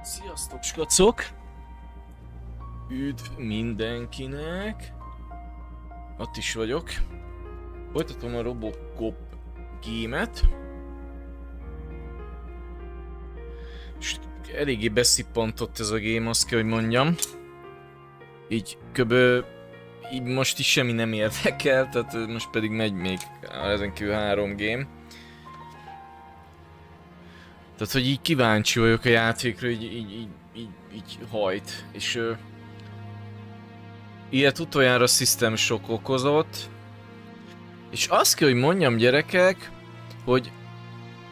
Sziasztok, skacok! Üdv mindenkinek! Ott is vagyok. Folytatom a Robocop gémet. És eléggé beszippantott ez a game, azt kell, hogy mondjam. Így így most is semmi nem érdekel, tehát most pedig megy még ezen kívül 3 game. Tehát, hogy így kíváncsi vagyok a játékra, így hajt. És ilyet utoljára System Shock okozott. És azt kell, hogy mondjam, gyerekek, hogy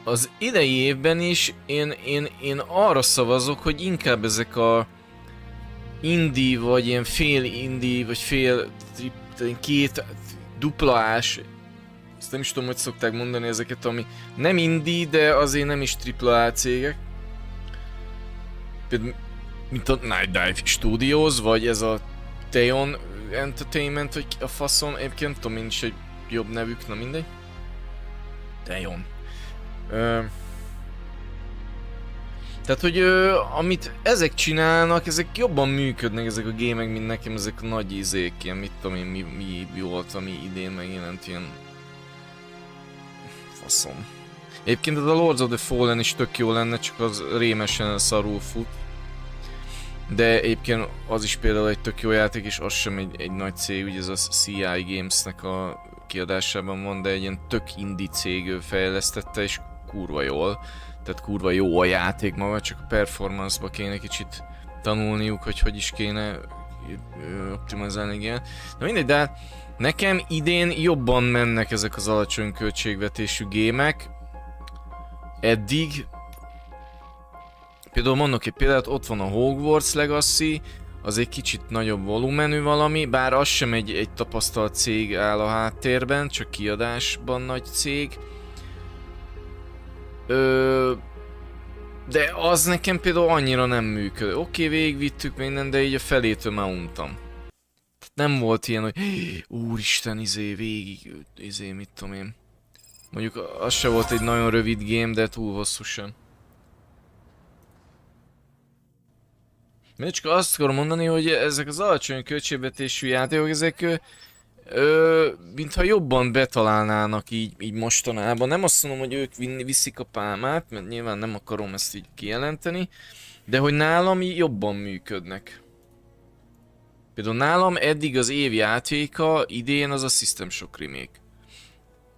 az idei évben is én arra szavazok, hogy inkább ezek a indie, vagy ilyen fél indie, vagy két dupla-ás, ezt nem is tudom, hogy szokták mondani ezeket, ami nem indie, de azért nem is AAA cégek. Például, mint a Night Dive Studios, vagy ez a Teyon Entertainment, vagy a faszom, egyébként nem tudom, nincs egy jobb nevük, na mindegy. Teyon. Tehát, hogy amit ezek csinálnak, ezek jobban működnek, ezek a gémek, mint nekem ezek a nagy izék, ilyen mit tudom én, mi volt, ami idén megjelent, ilyen faszom. Egyébként ez a Lords of the Fallen is tök jó lenne, csak az rémesen szarul fut. De egyébként az is például egy tök jó játék, és az sem egy nagy cég, ugye ez a CI Games-nek a kiadásában van, de egy ilyen tök indie cég fejlesztette, és kurva jól. Tehát kurva jó a játék maga, csak a performance-ba kéne kicsit tanulniuk, hogy is kéne optimalizálni, igen. Na mindegy, de nekem idén jobban mennek ezek az alacsony költségvetésű gémek. Eddig. Például mondok egy példát, ott van a Hogwarts Legacy, az egy kicsit nagyobb volumenű valami, bár az sem egy tapasztalt cég áll a háttérben, csak kiadásban nagy cég. De az nekem például annyira nem működött. Oké, végigvittük minden, de így a felétől már untam. Nem volt ilyen, hogy úristen, végig, mit tudom én. Mondjuk az se volt egy nagyon rövid game, de túl hosszú sem. Mert csak azt akarom mondani, hogy ezek az alacsony költségvetésű játékok, ezek mintha jobban betalálnának így mostanában. Nem azt mondom, hogy ők viszik a pálmát, mert nyilván nem akarom ezt így kijelenteni, de hogy nálam jobban működnek. Például nálam eddig az év játéka idén az a System Shock remake.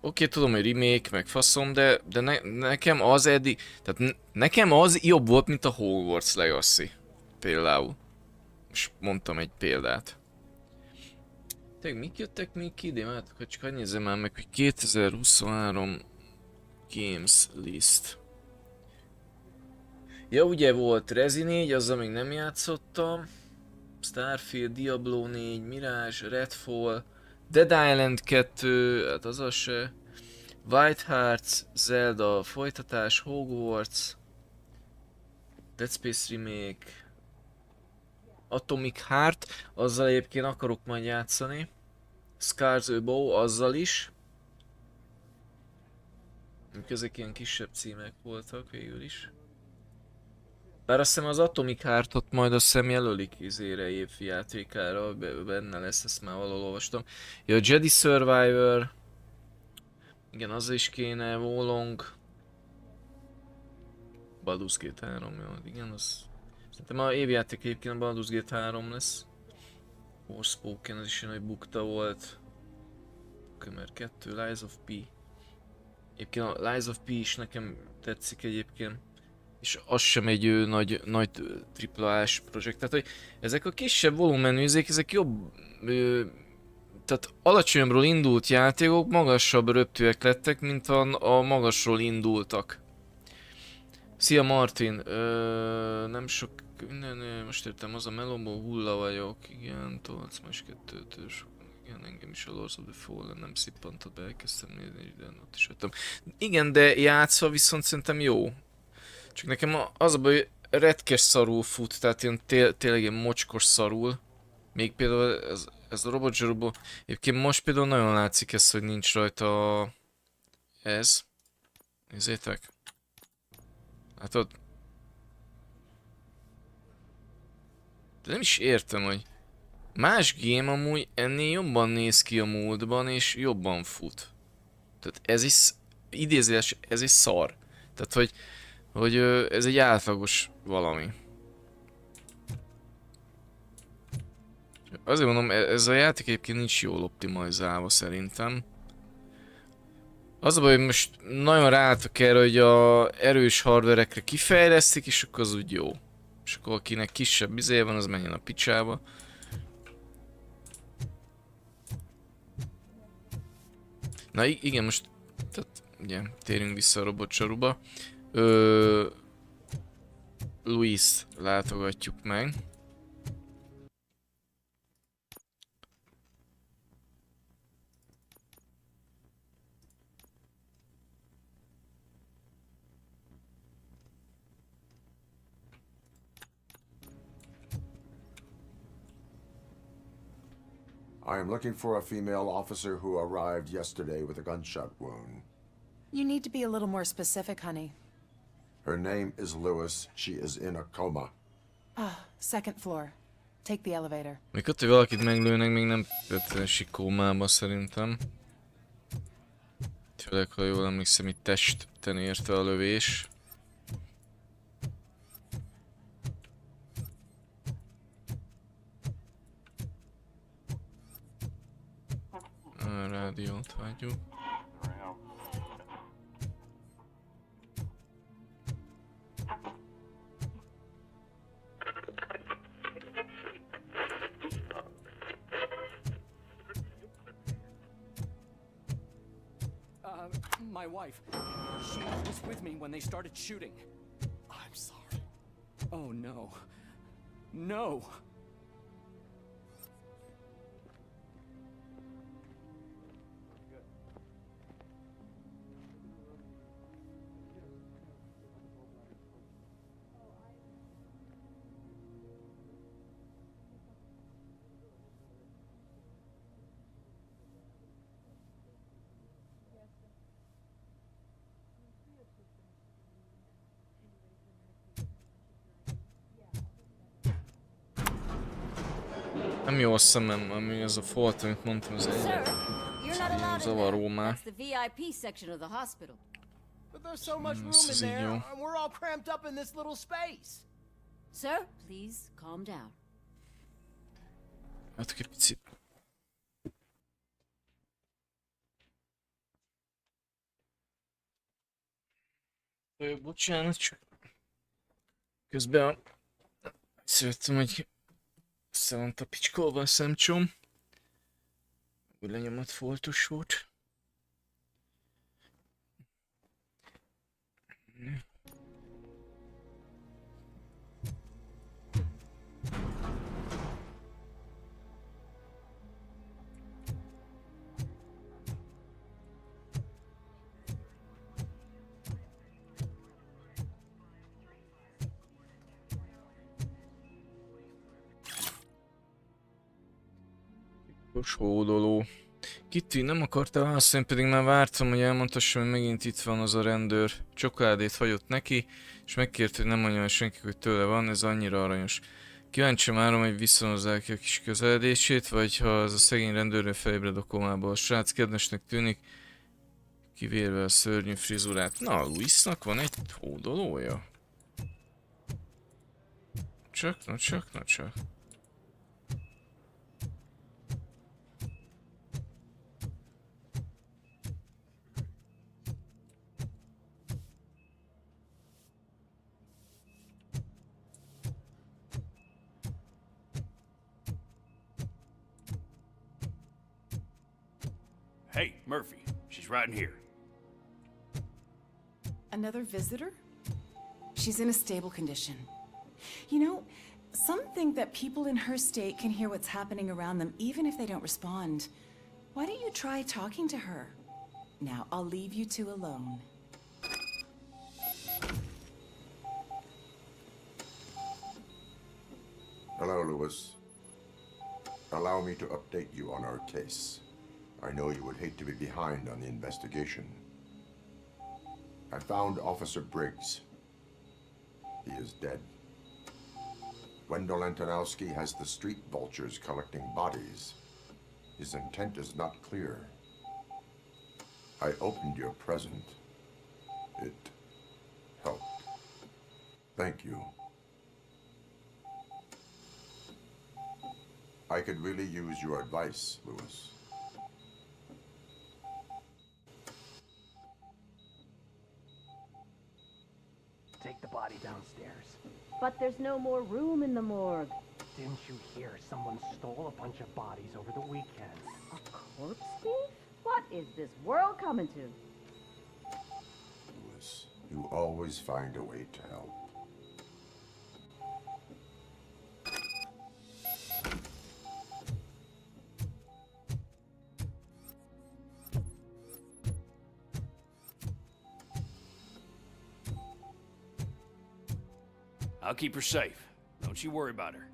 Oké, tudom, hogy remake, meg faszom, de nekem az eddig... Tehát nekem az jobb volt, mint a Hogwarts Legacy. Például. És mondtam egy példát. Tényleg mik jöttek még ki idén? Hát csak hadd nézzem már meg, hogy 2023 Games List. Ja, ugye volt Rezi 4, azzal még nem játszottam. Starfield, Diablo 4, Mirage, Redfall, Dead Island 2, hát az se. White Hearts, Zelda folytatás, Hogwarts, Dead Space Remake, Atomic Heart, azzal egyébként akarok majd játszani. Scars Above, azzal is. Ezek ilyen kisebb címek voltak végül is. Bár azt hiszem az Atomic Heartot majd azt hiszem jelölik izére évjátékára, benne lesz, ezt már valahol olvastam. Ja, Jedi Survivor. Igen, az is kéne, Wolong. Baldur's Gate 3, jó, igen, az... Szerintem a évjáték egyébként a Baldur's Gate 3 lesz. Forspoken, az is egy nagy bukta volt. Kömer 2, Lies of P. Egyébként a Lies of P is nekem tetszik egyébként. És az sem egy nagy AAA-s projekt. Tehát, hogy ezek a kisebb volumenű izék, ezek jobb... tehát alacsonyabbról indult játékok magasabb röptűek lettek, mint a magasról indultak. Szia Martin! Nem sok... most értem, az a melomból hulla vagyok. Igen, tolc más kettőtől sokan. Igen, engem is a Lords of the Fallen nem szippantott be, elkezdtem nézni, de ott is vettem. Igen, de játszva viszont szerintem jó. Csak nekem az a baj, hogy retkes szarul fut, tehát ilyen tényleg ilyen mocskos szarul. Még például ez a robotζsarúból, egyébként most például nagyon látszik ez, hogy nincs rajta ez. Nézzétek. Látod? De nem is értem, hogy más game amúgy ennél jobban néz ki a múltban, és jobban fut. Tehát ez is, idézés, ez is szar. Tehát, hogy ez egy átlagos valami. Azért mondom, ez a játék egyébként nincs jól optimalizálva szerintem. Az a baj, hogy most nagyon ráálltak erre, hogy a erős hardverekre kifejlesztik, és akkor az úgy jó. És akkor akinek kisebb izéje van, az menjen a picsába. Na igen, most tehát, ugye, térjünk vissza a robotcsaruba. Louis látogatjuk meg. I am looking for a female officer who arrived yesterday with a gunshot wound. You need to be a little more specific, honey. Her name is Lewis. She is in a coma. Second floor. Take the elevator. Még ott, hogy valakit meglőnek, még nem esik kómába szerintem. Főleg, ha jól emlékszem, itt testen érte a lövés. A rádiót hagyjuk. My wife, she was with me when they started shooting. I'm sorry. Oh no. No! Nem jó a szemem, ami az a folt, amit mondtam, az egy zavaró már. That's the VIP section of the hospital. But there's so much room in there, and we're all cramped up in this little space. Sir, please calm down. Hát egy picit. Bocsánat, csak közben szerettem, hogy össze van tapicskolva a szemcsom. Úgy lenyomott foltos volt. Hódoló. Kitty, nem akartál válaszolni, pedig már vártam, hogy elmondhassam, hogy megint itt van az a rendőr. Csokoládét hagyott neki, és megkért, hogy nem mondja el senki, hogy tőle van, ez annyira aranyos. Kíváncsi várom, hogy visszanozzák ki a kis közeledését, vagy ha az a szegény rendőrnő felébred a komából. A srác kedvesnek tűnik, kivérve a szörnyű frizurát. Na, Louisnak van egy hódolója? Csak. Hey, Murphy. She's right in here. Another visitor? She's in a stable condition. You know, some think that people in her state can hear what's happening around them even if they don't respond. Why don't you try talking to her? Now, I'll leave you two alone. Hello, Lewis. Allow me to update you on our case. I know you would hate to be behind on the investigation. I found Officer Briggs. He is dead. Wendell Antonowski has the street vultures collecting bodies. His intent is not clear. I opened your present. It helped. Thank you. I could really use your advice, Louis. Take the body downstairs. But there's no more room in the morgue. Didn't you hear someone stole a bunch of bodies over the weekend? A corpse thief? What is this world coming to? Louis, you always find a way to help. I'll keep her safe. Don't you worry about her.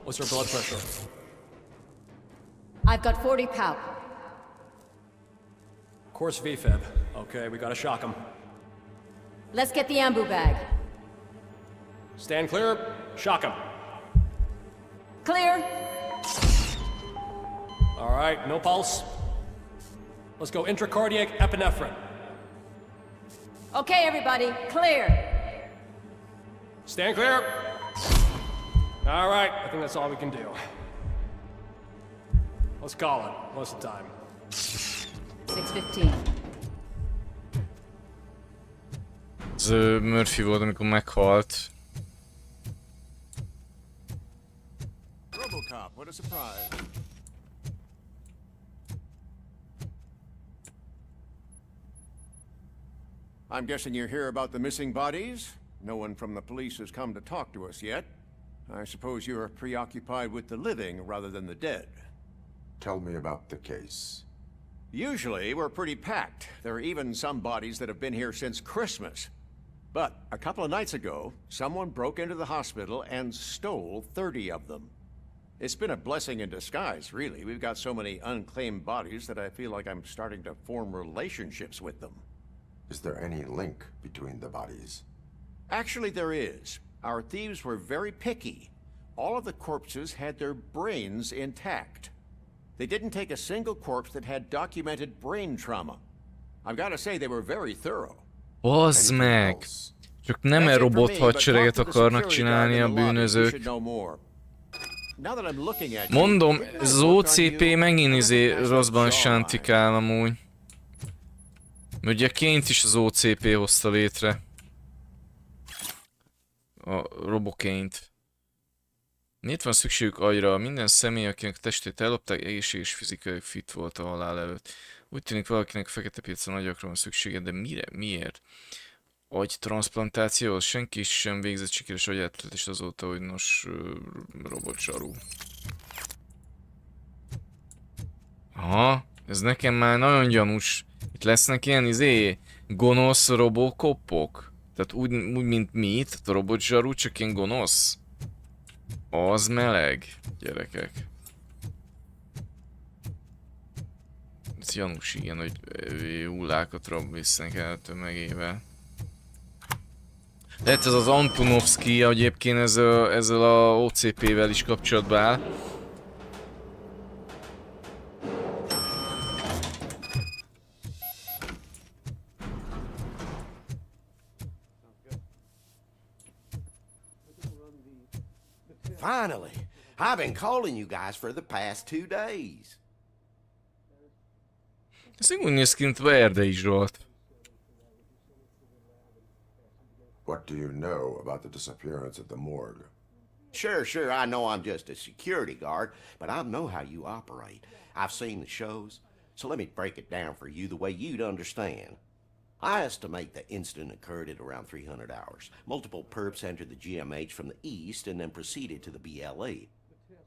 What's her blood pressure? I've got 40 pow. Course VFib. Okay, we gotta shock him. Let's get the ambu bag. Stand clear, shock him. Clear. All right, no pulse. Let's go intracardiac epinephrine. Okay, everybody, clear. Stand clear. All right, I think that's all we can do. Let's call it. What's the time? 6:15. Ez Murphy volt, amikor meghalt. Robocop, what a surprise. I'm guessing you're here about the missing bodies? No one from the police has come to talk to us yet. I suppose you're preoccupied with the living rather than the dead. Tell me about the case. Usually, we're pretty packed. There are even some bodies that have been here since Christmas. But a couple of nights ago, someone broke into the hospital and stole 30 of them. It's been a blessing in disguise, really. We've got so many unclaimed bodies that I feel like I'm starting to form relationships with them. Is there any link between the bodies? Actually, there is. Our thieves were very picky. All of the corpses had their brains intact. They didn't take a single corpse that had documented brain trauma. I've got to say they were very thorough. Bazd meg! Csak nem egy robot hadsereget akarnak csinálni a bűnözők. Mondom, ez az OCP megint rosszban sántikál amúgy. Ugye Ként is az OCP hozta létre. A Roboként. Miért van szükségük agyra? Minden személy, akinek a testét ellopták, egészséges fizikai fit volt a halál előtt. Úgy tűnik valakinek fekete piacon agyakra van szüksége, de mire? Miért? Agytranszplantációhoz? Senki sem végzett sikeres agyátletést azóta, hogy nos robotzsarú. Aha, ez nekem már nagyon gyanús. Itt lesznek ilyen gonosz robokopok? Tehát úgy mint mi, tehát a robotzsarú, csak ilyen gonosz? Az meleg, gyerekek. Ez gyanús igen, hogy hullákat visznek el tömegével. Lehet ez az Antonovski egyébként ezzel a OCP-vel is kapcsolatba áll. Finally, I've been calling you guys for the past 2 days. Ez úgy néz ki, mint Erdei Zsolt. What do you know about the disappearance at the morgue? Sure, I know I'm just a security guard, but I know how you operate. I've seen the shows, so let me break it down for you the way you'd understand. I estimate the incident occurred at around 300 hours. Multiple perps entered the GMH from the east and then proceeded to the BLE.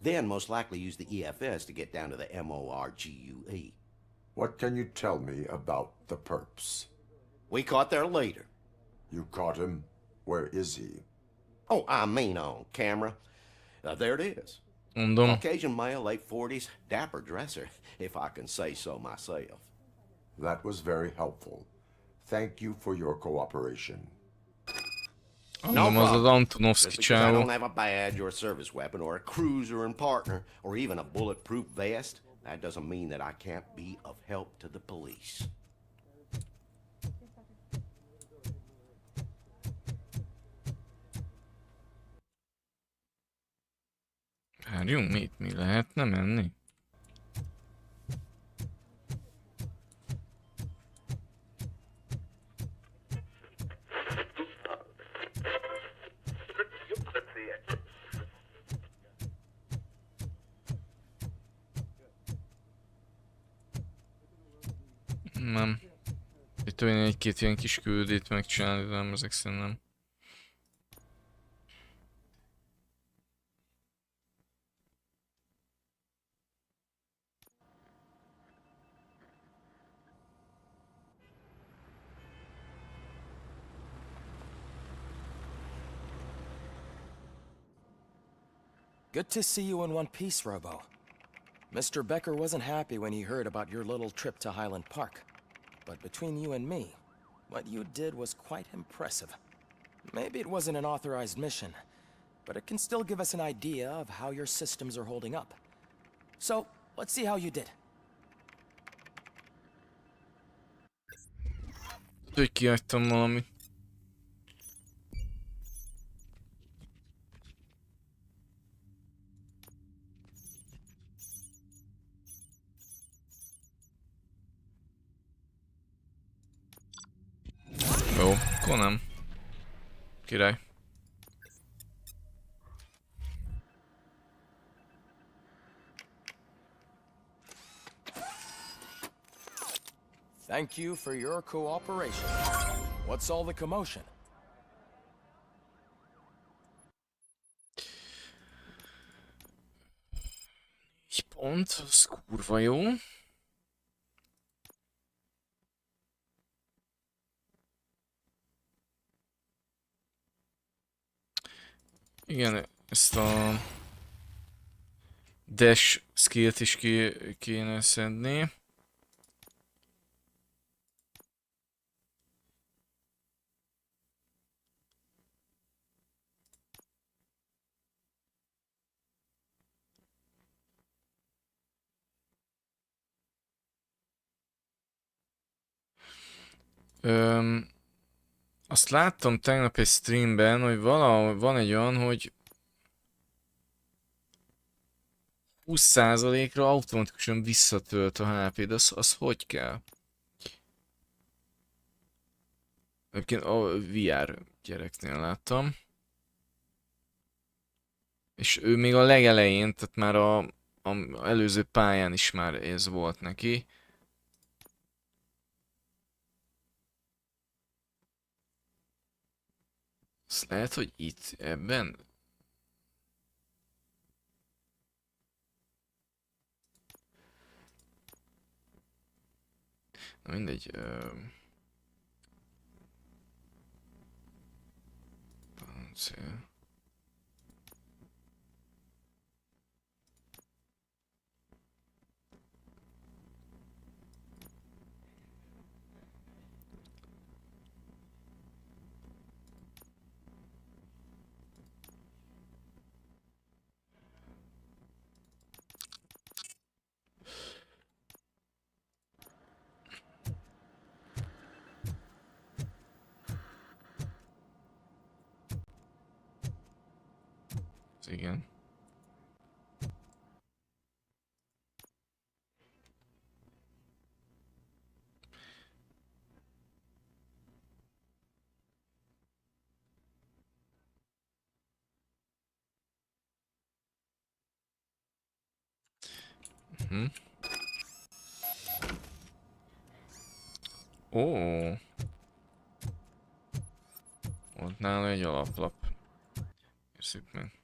Then most likely used the EFS to get down to the MORGUE. What can you tell me about the perps? We caught their leader. You caught him? Where is he? Oh, I mean on camera. There it is. Mondom. Caucasian male, late 40s, dapper dresser, if I can say so myself. That was very helpful. Thank you for your cooperation. Mondom, az az Antonovszki Just because I csávó. don't have a badge or a service weapon or a cruiser and partner or even a bulletproof vest, that doesn't mean that I can't be of help to the police. Várjunk, mi lehetne menni? Nem. Itt olyan egy-két ilyen kis küldét megcsinálni, de nem ezek szerint nem. Good to see you in one piece, Robo. Mr. Becker wasn't happy when he heard about your little trip to Highland Park. But between you and me, what you did was quite impressive. Maybe it wasn't an authorized mission, but it can still give us an idea of how your systems are holding up. So, let's see how you did. Hogy kihagytam valamit. Jó, akkor nem. Király. Thank you for your cooperation. What's all the commotion? Egy pont, az kurva jó. Igen, ezt a dash skillt is kéne szedni. Azt láttam tegnap egy streamben, hogy valahol van egy olyan, hogy 20%-ra automatikusan visszatölt a HP-d, az hogy kell? Egyébként a VR gyereknél láttam. És ő még a legelején, tehát már a előző pályán is már ez volt neki. Azt lehet, hogy itt, ebben? Na mindegy. Páncél. Igen. Ó. Ott nála egy alaplap. Köszönjük meg.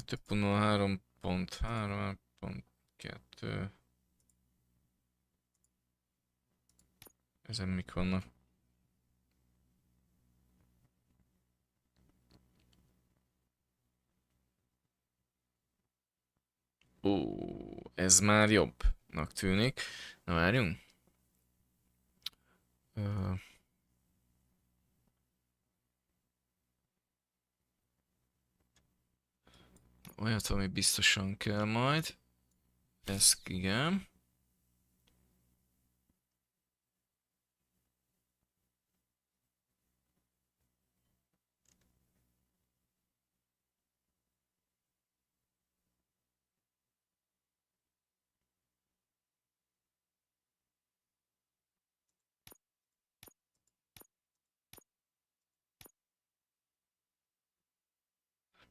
2.03.3.2. Ezen mik vannak? Ó, ez már jobbnak tűnik. Na várjunk. Olyat, ami biztosan kell majd. Ez igen.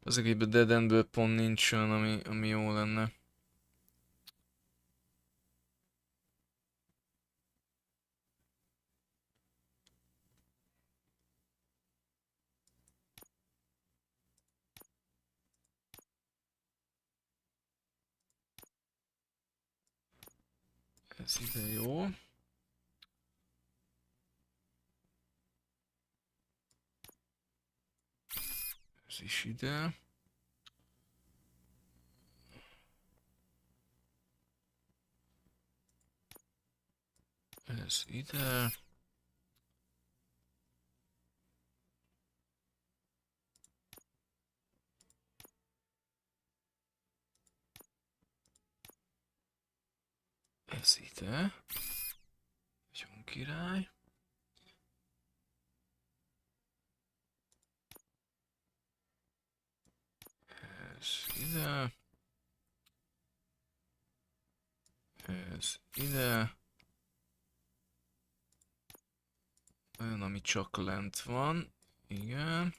Az egészben Dead Endből pont nincs olyan, ami jó lenne. Ez ide jó. Ez is ide. Ez ide. Ez ide. Nagyon király. Ez ide. Ez ide. Olyan, ami csak lent van. Igen.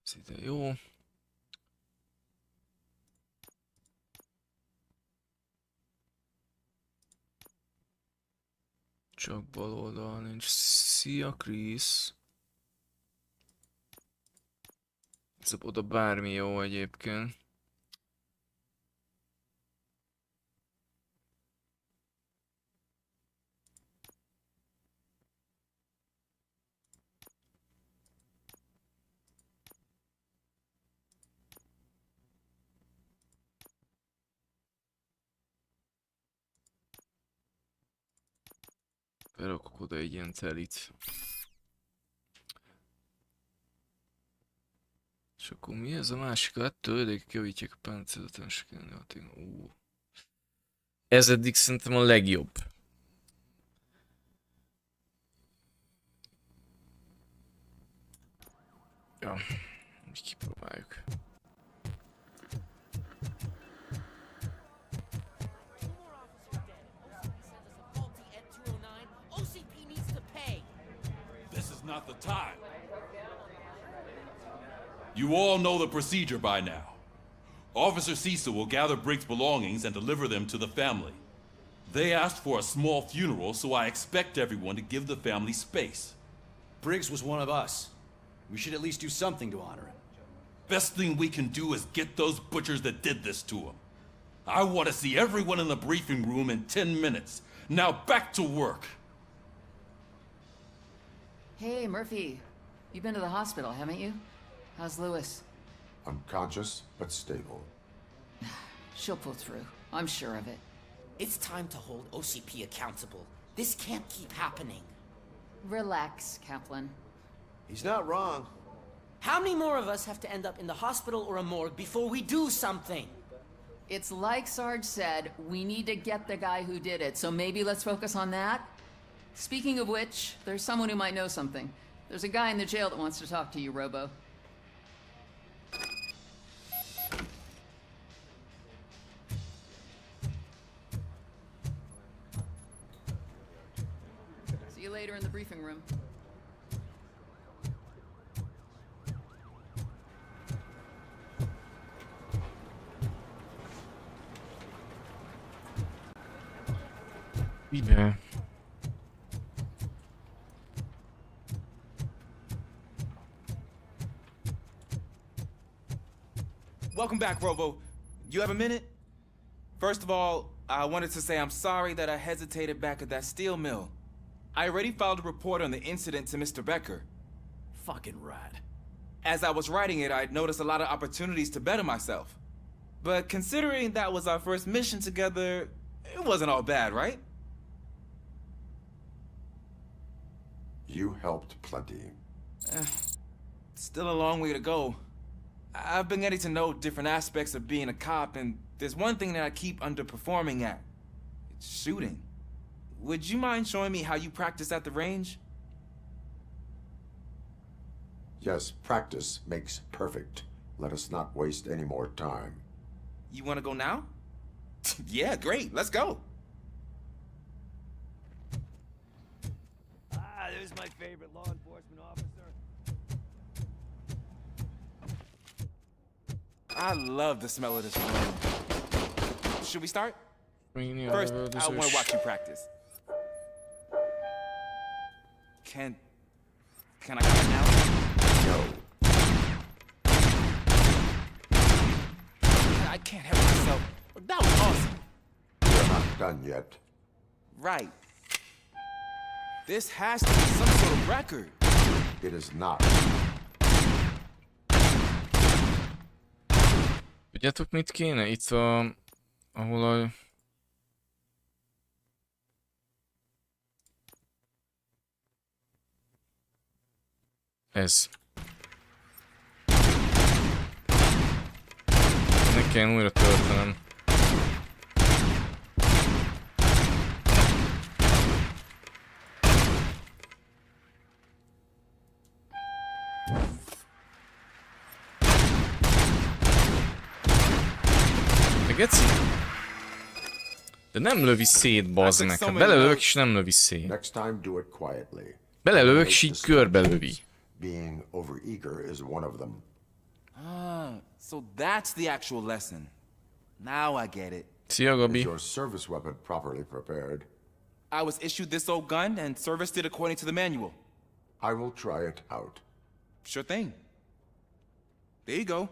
Ez ide jó. Csak bal oldal nincs. Szia, Krisz. Ez oda bármi jó egyébként. Berakok oda egy ilyen telit. És akkor mi ez a másik? Hát tőledék javítják a páncélotánsként. Ez eddig szerintem a legjobb. Ja, így kipróbáljuk. Not the time. You all know the procedure by now. Officer Cecil will gather Briggs' belongings and deliver them to the family. They asked for a small funeral, so I expect everyone to give the family space. Briggs was one of us. We should at least do something to honor him. Best thing we can do is get those butchers that did this to him. I want to see everyone in the briefing room in 10 minutes. Now back to work. Hey, Murphy. You've been to the hospital, haven't you? How's Lewis? Unconscious, but stable. She'll pull through. I'm sure of it. It's time to hold OCP accountable. This can't keep happening. Relax, Kaplan. He's not wrong. How many more of us have to end up in the hospital or a morgue before we do something? It's like Sarge said, we need to get the guy who did it, so maybe let's focus on that? Speaking of which, there's someone who might know something. There's a guy in the jail that wants to talk to you, Robo. See you later in the briefing room. Ide. Welcome back, Robo. You have a minute? First of all, I wanted to say I'm sorry that I hesitated back at that steel mill. I already filed a report on the incident to Mr. Becker. Fucking rad. As I was writing it, I'd noticed a lot of opportunities to better myself. But considering that was our first mission together, it wasn't all bad, right? You helped plenty. Still a long way to go. I've been getting to know different aspects of being a cop, and there's one thing that I keep underperforming at. It's shooting. Would you mind showing me how you practice at the range? Yes, practice makes perfect. Let us not waste any more time. You want to go now? Yeah, great. Let's go. There's my favorite law enforcement officer. I love the smell of this room. Should we start? First, I want to watch you practice. Can I come now? No. I can't help myself. That was awesome. We're not done yet. Right. This has to be some sort of record. It is not. Tudjátok, mit kéne? Itt ahol a... Ez. Meg kell újra töltenem. Geci? De nem lövi szét, bazd meg. Hát belelövök és nem lövi szét. Belelövök és így körbe lövi. Being overeager is one of them. Ah, so that's the actual lesson. Now I get it. Szia, Gabi. Is your service weapon properly prepared? I was issued this old gun and serviced it according to the manual. I will try it out. Sure thing. There you go.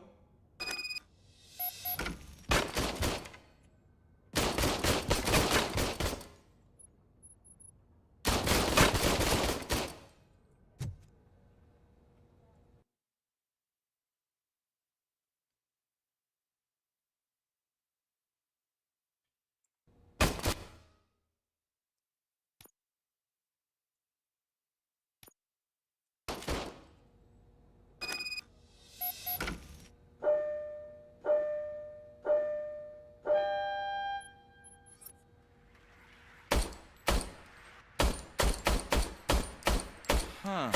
Huh.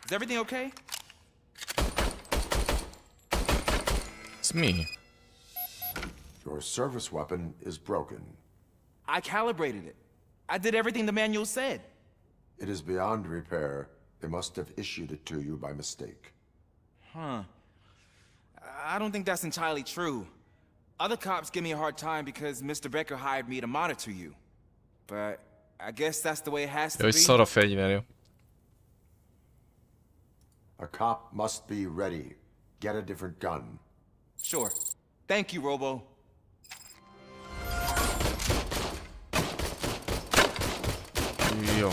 Is everything okay? It's me. Your service weapon is broken. I calibrated it. I did everything the manual said. It is beyond repair. They must have issued it to you by mistake. Huh. I don't think that's entirely true. Other cops give me a hard time because Mr. Becker hired me to monitor you. But I guess that's the way it has to be. Szar a fegyver, jó. A cop must be ready. Get a different gun. Sure. Thank you, Robo. Jó.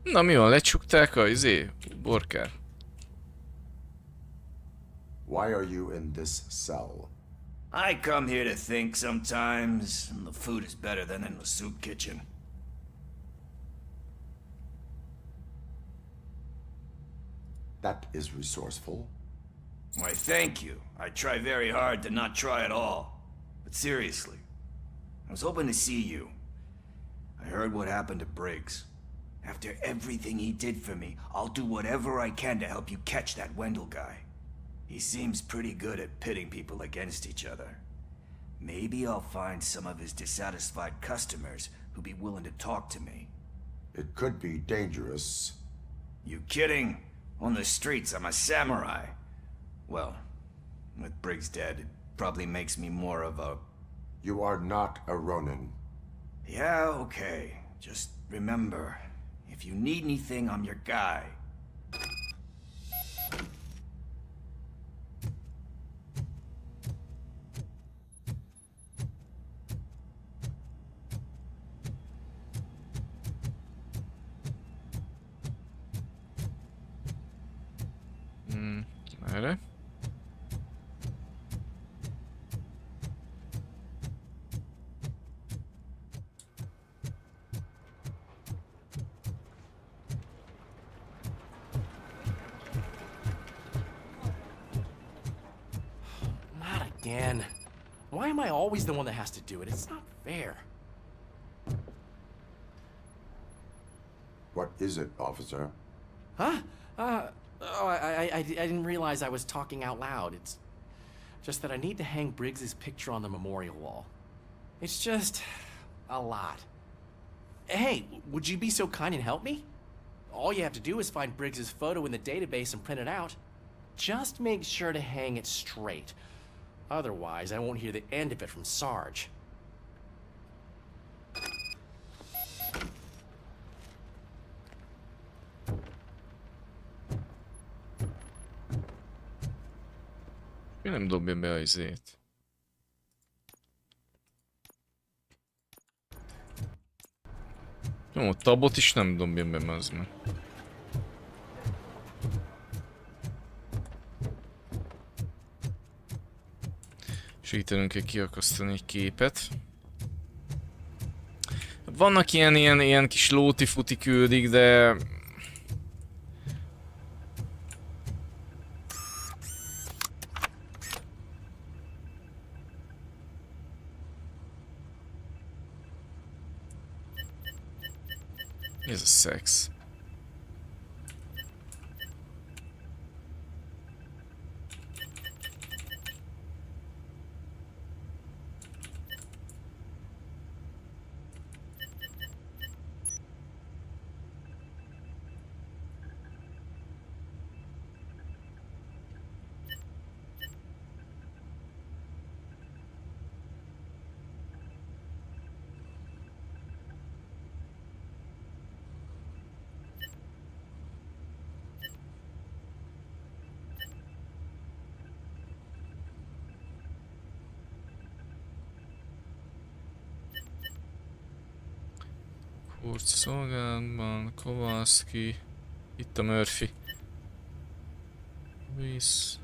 Na mi van, lecsukták a borkát? Why are you in this cell? I come here to think sometimes, and the food is better than in the soup kitchen. That is resourceful. Why, thank you. I try very hard to not try at all. But seriously, I was hoping to see you. I heard what happened to Briggs. After everything he did for me, I'll do whatever I can to help you catch that Wendell guy. He seems pretty good at pitting people against each other. Maybe I'll find some of his dissatisfied customers who'd be willing to talk to me. It could be dangerous. You kidding? On the streets, I'm a samurai. Well, with Briggs dead, it probably makes me more of a... You are not a Ronin. Yeah, okay. Just remember, if you need anything, I'm your guy. Erre. Not again. Why am I always the one that has to do it? It's not fair. What is it, officer? Huh? Oh, I didn't realize I was talking out loud. It's just that I need to hang Briggs's picture on the memorial wall. It's just a lot. Hey, would you be so kind and help me? All you have to do is find Briggs's photo in the database and print it out. Just make sure to hang it straight. Otherwise, I won't hear the end of it from Sarge. Mi nem dobja be a izét? Jó, tabot is nem dobja be, az meg. Segítenünk kell kiakasztani egy képet. Vannak ilyen kis lóti-futi küldik, de... Ez a szex. Kurz szolgálatban, Kowalski, itt a Murphy. Reese,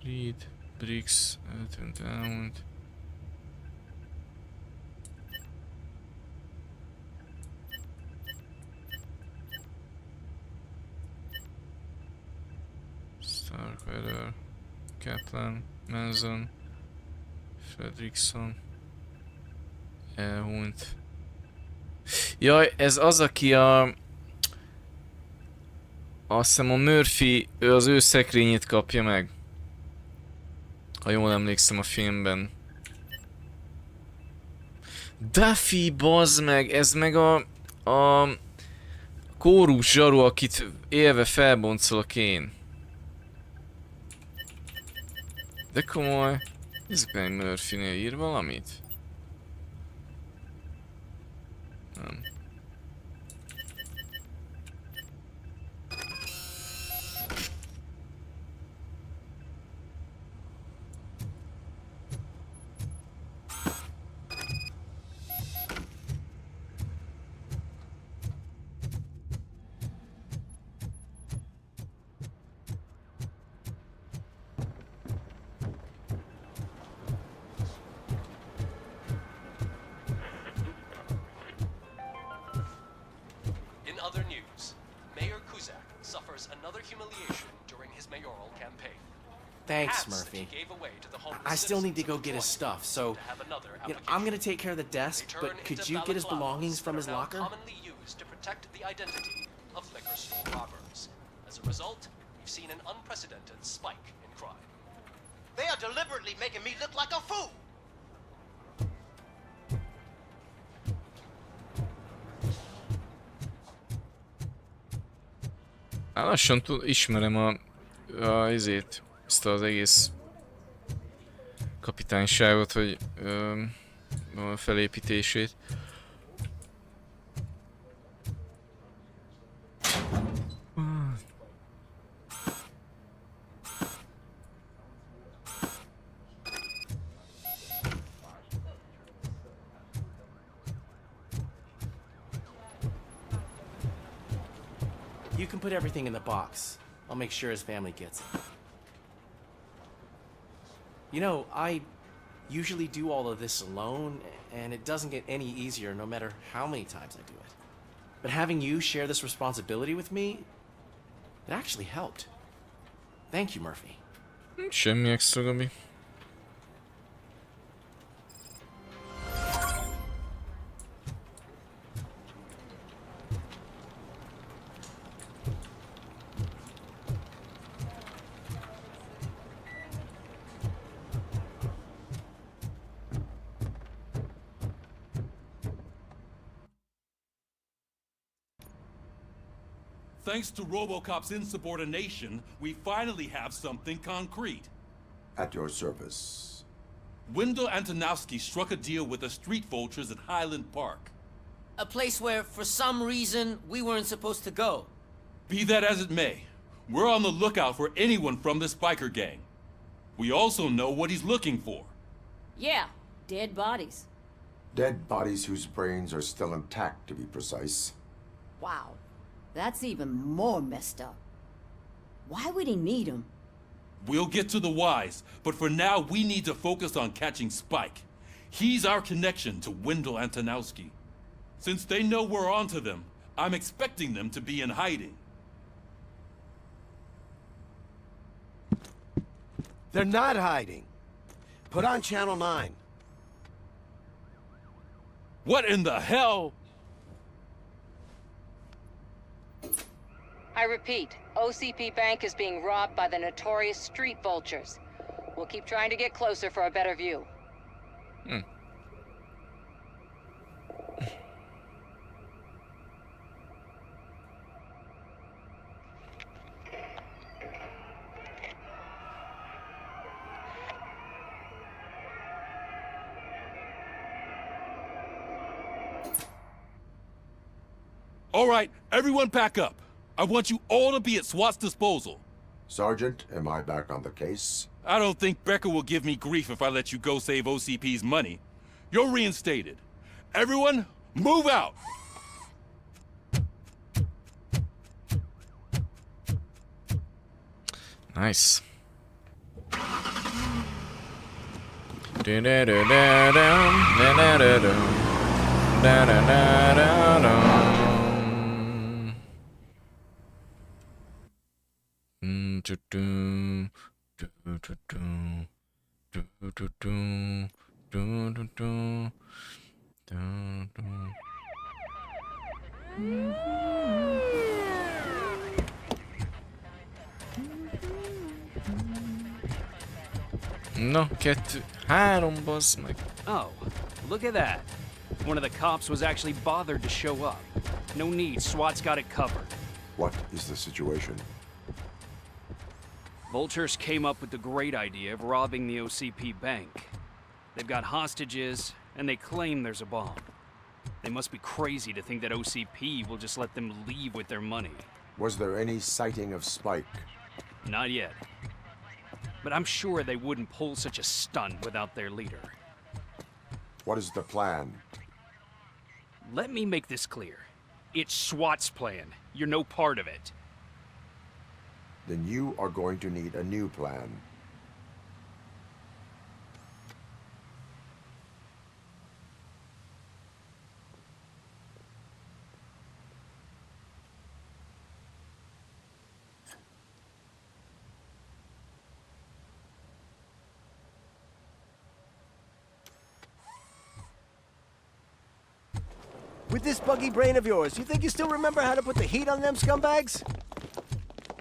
Reed, Briggs, eltűnt, elmúlt. Starkweather, Kaplan, Manson, Fredrickson, elhunyt. Jaj, ez az, aki a... Azt hiszem a Murphy, ő az ő szekrényét kapja meg. Ha jól emlékszem a filmben. Duffy, bazd meg! Ez meg a kórus zsaru, akit élve felboncolok én. De komoly. Ezekben egy Murphy-nél ír valamit? Nem. Thanks, Murphy. I still need to go get his stuff, so I'm gonna take care of the desk, but could you get his belongings from his locker? Commonly used to protect the identity of liquor store robbers. As a result, we've seen an unprecedented spike in crime. They are deliberately making me look like a fool! Hát lassan ismerem izét, ezt az egész kapitányságot, hogy a felépítését. You can put everything in the box. I'll make sure his family gets it. You know, I usually do all of this alone, and it doesn't get any easier no matter how many times I do it. But having you share this responsibility with me, it actually helped. Thank you, Murphy. Semmi extra, Gabi. Thanks to Robocop's insubordination, we finally have something concrete. At your service. Wendell Antonowski struck a deal with the street vultures at Highland Park. A place where, for some reason, we weren't supposed to go. Be that as it may, we're on the lookout for anyone from this biker gang. We also know what he's looking for. Yeah, dead bodies. Dead bodies whose brains are still intact, to be precise. Wow, that's even more messed up. Why would he need them? We'll get to the whys, but for now we need to focus on catching Spike. He's our connection to Wendell Antonowski. Since they know we're onto them, I'm expecting them to be in hiding. They're not hiding. Put on Channel 9. What in the hell? I repeat, OCP Bank is being robbed by the notorious street vultures. We'll keep trying to get closer for a better view. All right, everyone pack up. I want you all to be at SWAT's disposal. Sergeant, am I back on the case? I don't think Becker will give me grief if I let you go save OCP's money. You're reinstated. Everyone, move out! Nice. No, kettő, három, bazd meg. Oh, look at that. One of the cops was actually bothered to show up. No need, SWAT's got it covered. What is the situation? Vultures came up with the great idea of robbing the OCP bank. They've got hostages, and they claim there's a bomb. They must be crazy to think that OCP will just let them leave with their money. Was there any sighting of Spike? Not yet. But I'm sure they wouldn't pull such a stunt without their leader. What is the plan? Let me make this clear. It's SWAT's plan. You're no part of it. Then you are going to need a new plan. With this buggy brain of yours, you think you still remember how to put the heat on them scumbags?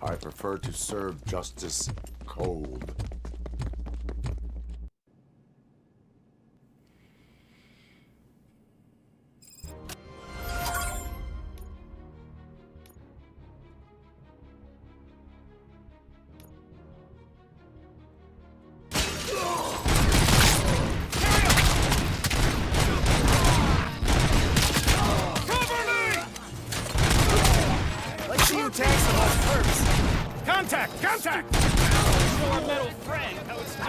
I prefer to serve justice cold. Contact! Show our metal friend how it's done.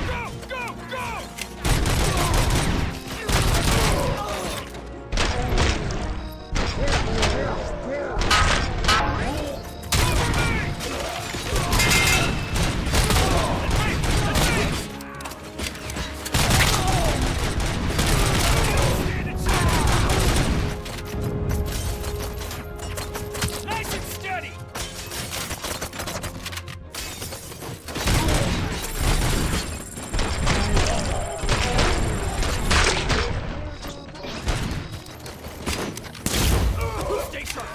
Go! Go! Go! Nice and steady! Stay sharp.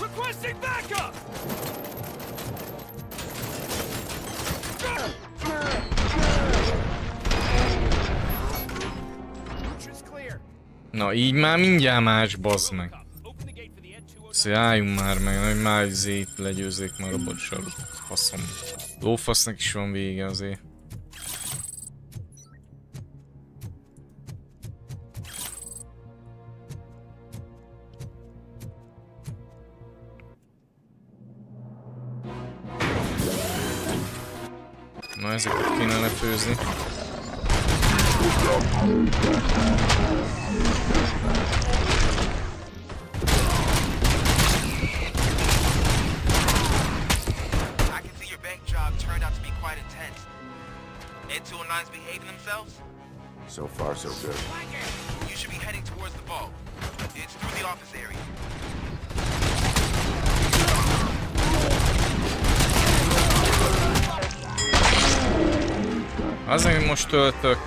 Requesting backup! Na így már mindjárt más, bazd meg. Szóval álljunk már meg, hogy már izét legyőzzék már a bocsarot. Faszom. Lófasznak is van vége azért. Na ezeket kéne lefőzni. So far, so good. You should be heading towards the vault. It's through the office area. Azért, hogy most töltök.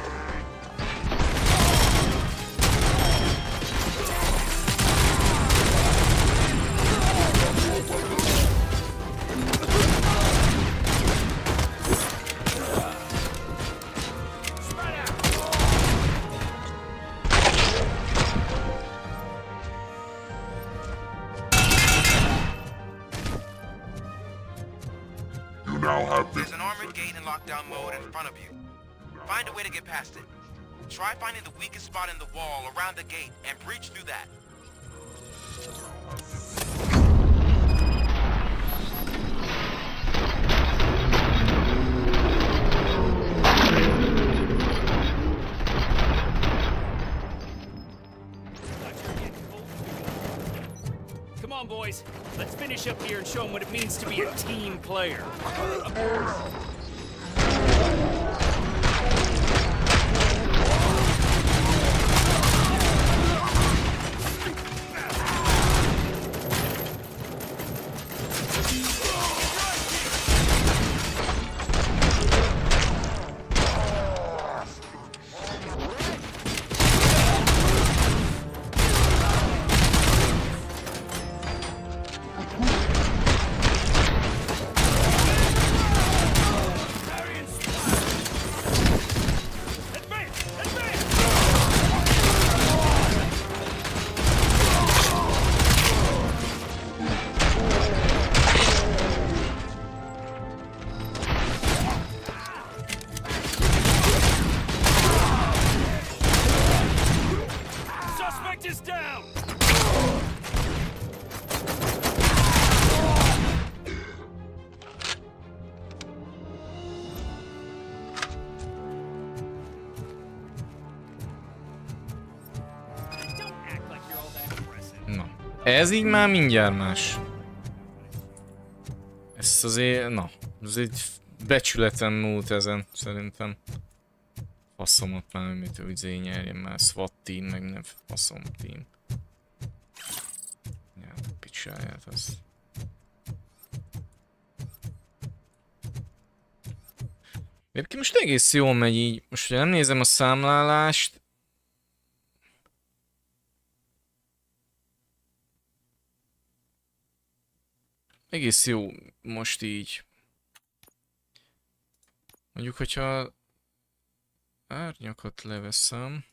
There's an armored gate in lockdown mode in front of you. Find a way to get past it. Try finding the weakest spot in the wall around the gate and breach through that. Come on, boys. Let's finish up here and show them what it means to be a team player. Ez így már mindjárt más. Ez azért, na, ez egy becsületen múlt ezen, szerintem. Faszomat már, mit úgy nyerjen már, SWAT team, meg nem faszom team. Ja, picsáját azt. Egyébként most egész jól megy így, most ugye nem nézem a számlálást. Egész jó most így. Mondjuk, hogyha árnyakat leveszem.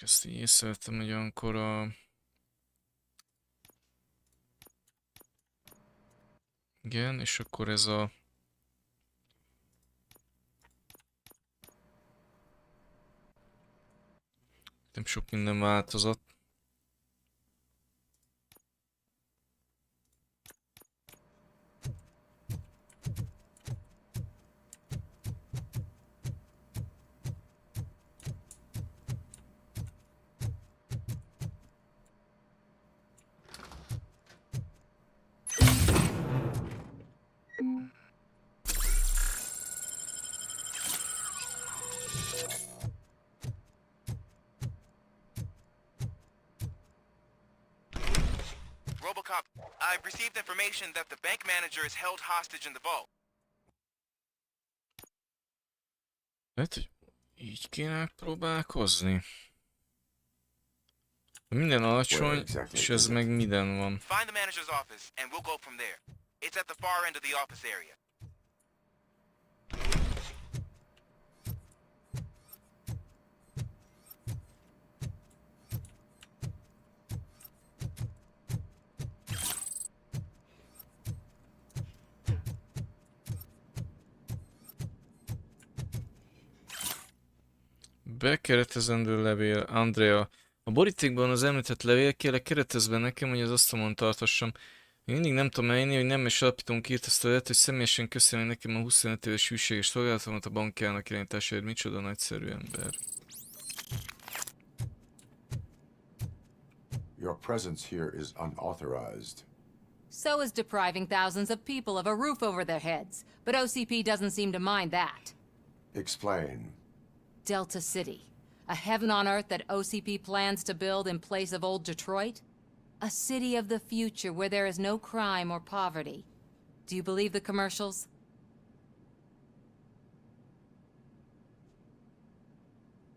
Ezt így észrevettem, hogy olyankor igen, és akkor ez a... Nem sok minden változott. Robocop, I've received information that the bank manager is held hostage in the vault. Hát, hogy így kéne próbálkozni. Minden alacsony, és ez meg minden van. Find the manager's office and we'll go from there. It's at the far end of the office area. Bekeretezendő levél, Andrea. A borítékban az említett levél, kérlek keretezd be nekem, hogy az asztalon tartassam. Még mindig nem tudom elhinni, hogy nemes alapítónk írt ezt a levet, hogy személyesen köszönöm nekem a 25 éves hűséges szolgálatomat a bankjának irányításáért. Micsoda nagyszerű ember. Your presence here is unauthorized. So is depriving thousands of people of a roof over their heads. But OCP doesn't seem to mind that. Explain. Delta City. A heaven on earth that OCP plans to build in place of old Detroit? A city of the future where there is no crime or poverty. Do you believe the commercials?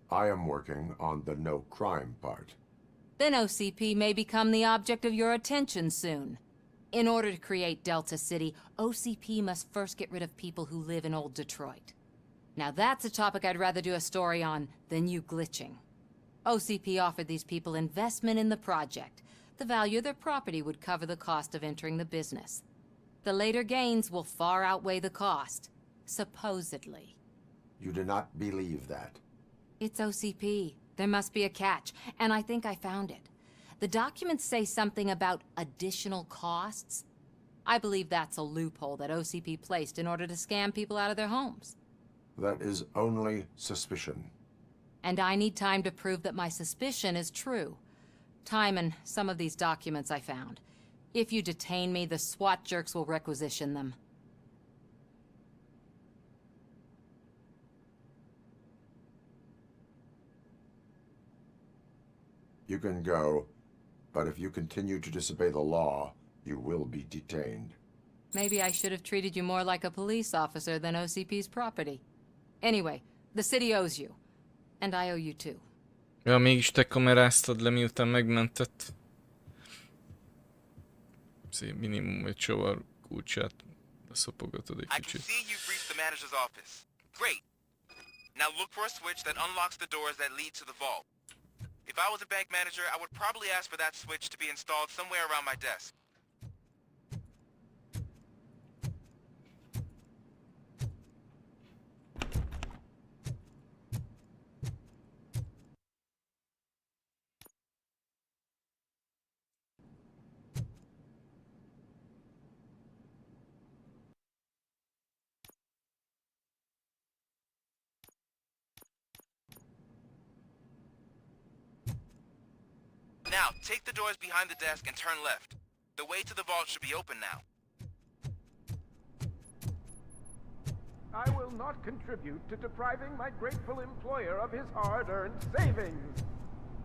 I am working on the no crime part. Then OCP may become the object of your attention soon. In order to create Delta City, OCP must first get rid of people who live in old Detroit. Now that's a topic I'd rather do a story on than you glitching. OCP offered these people investment in the project. The value of their property would cover the cost of entering the business. The later gains will far outweigh the cost, supposedly. You do not believe that. It's OCP. There must be a catch, and I think I found it. The documents say something about additional costs. I believe that's a loophole that OCP placed in order to scam people out of their homes. That is only suspicion. And I need time to prove that my suspicion is true. Time and some of these documents I found. If you detain me, the SWAT jerks will requisition them. You can go, but if you continue to disobey the law, you will be detained. Maybe I should have treated you more like a police officer than OCP's property. Anyway, the city owes you. And I owe you too. Ja, mégis te kameráztad le, miután megmentett. Szép minimum egy csavar kulcsát leszopogatod egy kicsit. I can see you've reached the manager's office. Great. Now look for a switch that unlocks the doors that lead to the vault. If I was a bank manager, I would probably ask for that switch to be installed somewhere around my desk. Now, take the doors behind the desk and turn left. The way to the vault should be open now. I will not contribute to depriving my grateful employer of his hard-earned savings.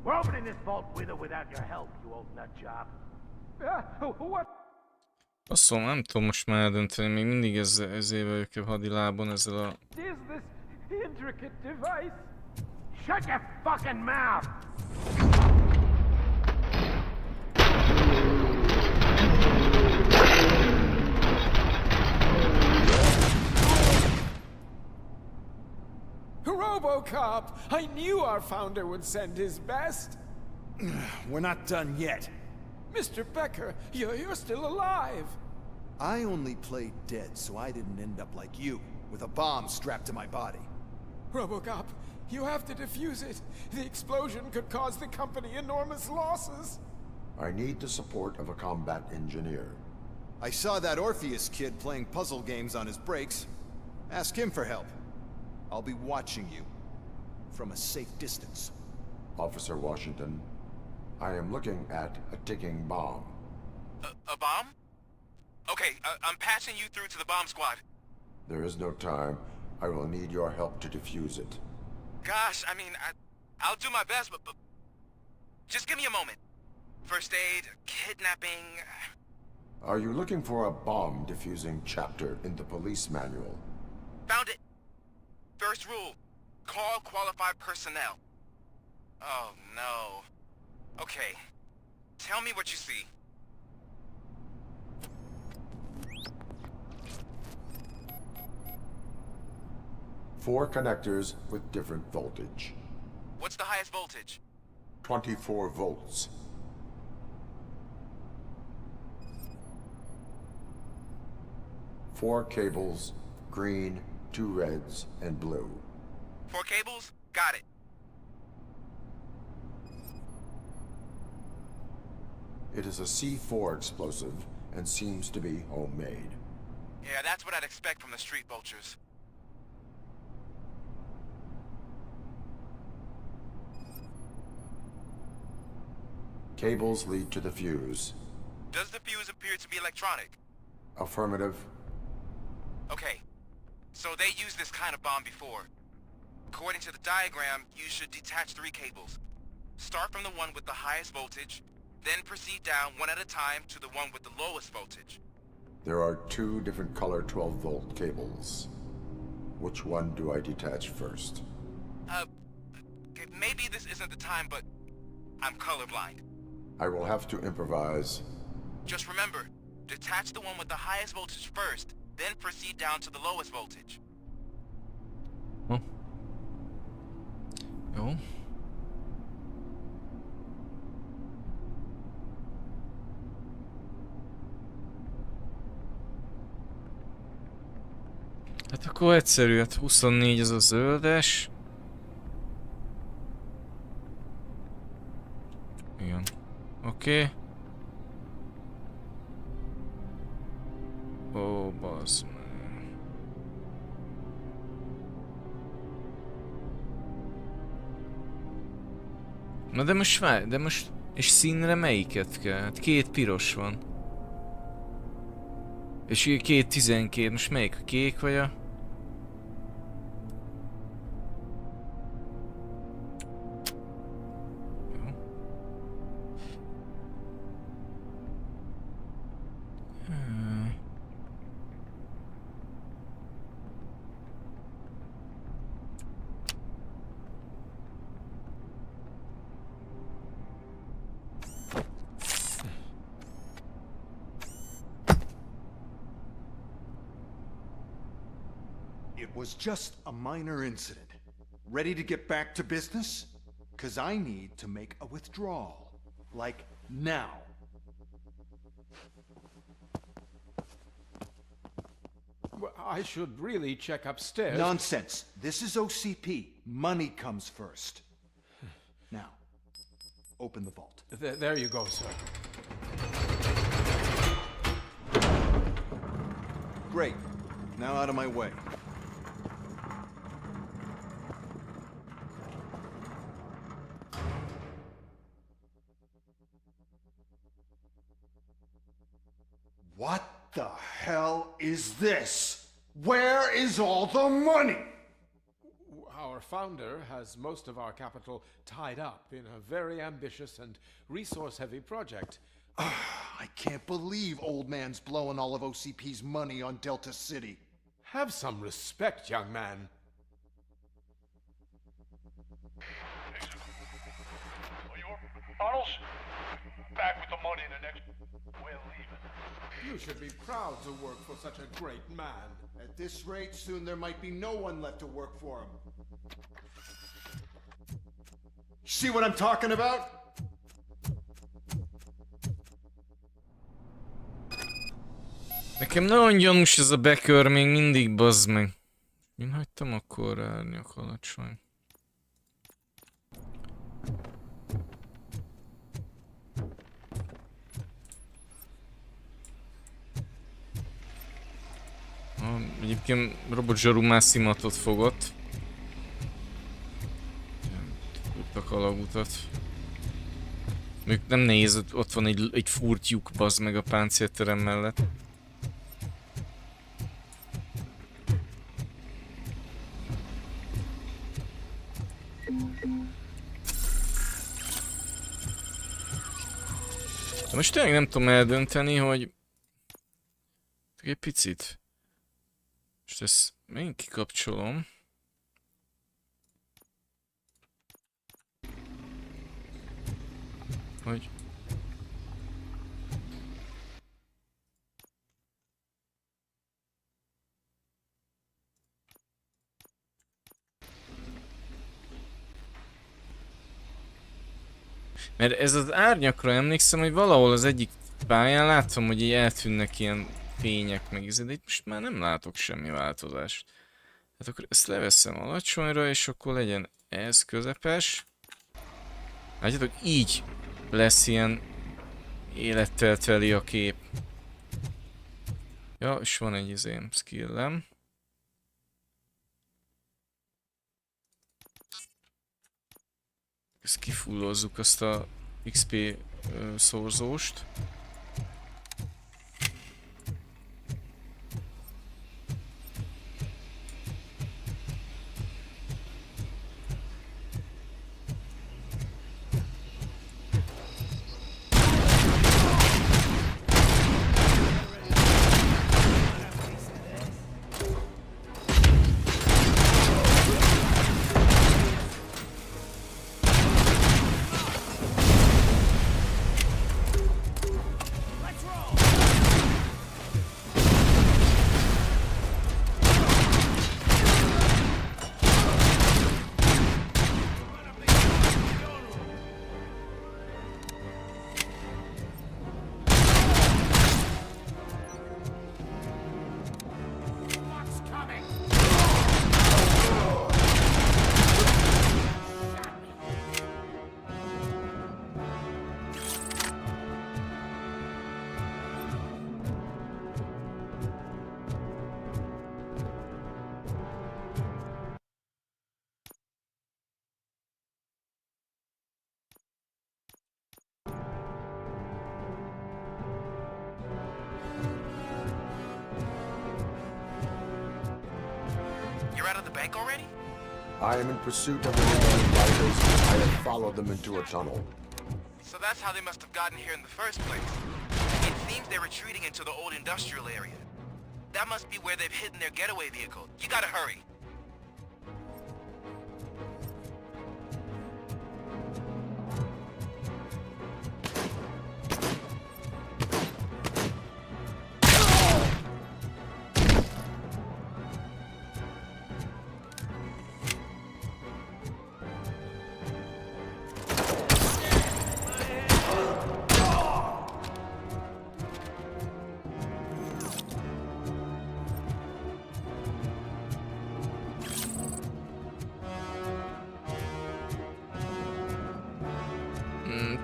We're opening this vault with or without your help, you old nutjob. What? Basszom, nem tudom most már eldönteni, még mindig ezzel vagyok a hadilábon ezzel a... Is this intricate device? Shut your fucking mouth! Robocop! I knew our founder would send his best! We're not done yet. Mr. Becker, you're still alive! I only played dead so I didn't end up like you, with a bomb strapped to my body. Robocop, you have to defuse it. The explosion could cause the company enormous losses. I need the support of a combat engineer. I saw that Orpheus kid playing puzzle games on his breaks. Ask him for help. I'll be watching you. From a safe distance. Officer Washington, I am looking at a ticking bomb. A bomb? Okay, I'm patching you through to the bomb squad. There is no time. I will need your help to defuse it. Gosh, I mean, I'll do my best, but just give me a moment. First aid, kidnapping... Are you looking for a bomb defusing chapter in the police manual? Found it. First rule, call qualified personnel. Oh, no. Okay, tell me what you see. Four connectors with different voltage. What's the highest voltage? 24 volts. Four cables, green, 2 reds, and blue. 4 cables? Got it. It is a C4 explosive and seems to be homemade. Yeah, that's what I'd expect from the street vultures. Cables lead to the fuse. Does the fuse appear to be electronic? Affirmative. Okay, so they used this kind of bomb before. According to the diagram, you should detach 3 cables. Start from the one with the highest voltage, then proceed down one at a time to the one with the lowest voltage. There are 2 different color 12-volt cables. Which one do I detach first? Okay, maybe this isn't the time, but I'm colorblind. I will have to improvise. Just remember, detach the one with the highest voltage first, then proceed down to the lowest voltage. Jó. Hát akkor egyszerű, hát 24 az a zöldes. Igen. Oké. Ó, bazd meg. Na de most várj, de most... És színre melyiket kell? Hát 2 piros van. És 2 12, most melyik a kék vagy a... It was just a minor incident. Ready to get back to business? 'Cause I need to make a withdrawal. Like, now. Well, I should really check upstairs. Nonsense. This is OCP. Money comes first. Now, open the vault. There you go, sir. Great. Now out of my way. What the hell is this? Where is all the money? Our founder has most of our capital tied up in a very ambitious and resource-heavy project. I can't believe old man's blowing all of OCP's money on Delta City. Have some respect, young man. Arnold's back with the money in the next... We're leaving. You should be proud to work for such a great man. At this rate, soon there might be no one left to work for him. See what I'm talking about? Nekem nagyon gyanús ez a Becker még mindig, bazd meg. Én hagytam akkor árnyak alacsony. Egyébként Robot Zsaru már szimatot fogott. Tudtak alagutat. Még nem nehéz, ott van egy furt lyuk, bazd meg a páncélterem mellett. De most tényleg nem tudom eldönteni, hogy... Egy picit. Most ezt megint kikapcsolom. Hogy... Mert ez az árnyakra emlékszem, hogy valahol az egyik pályán láttam, hogy így eltűnnek ilyen fények meg, de itt most már nem látok semmi változást. Hát akkor ezt leveszem alacsonyra, és akkor legyen ez közepes. Látjátok, így lesz ilyen élettel teli a kép. Ja, és van egy izém, skillem. Ezt kifullozzuk azt a XP szorzóst. You're out of the bank already? I am in pursuit of the remaining fighters. I have followed them into a tunnel. So that's how they must have gotten here in the first place. It seems they're retreating into the old industrial area. That must be where they've hidden their getaway vehicle. You gotta hurry.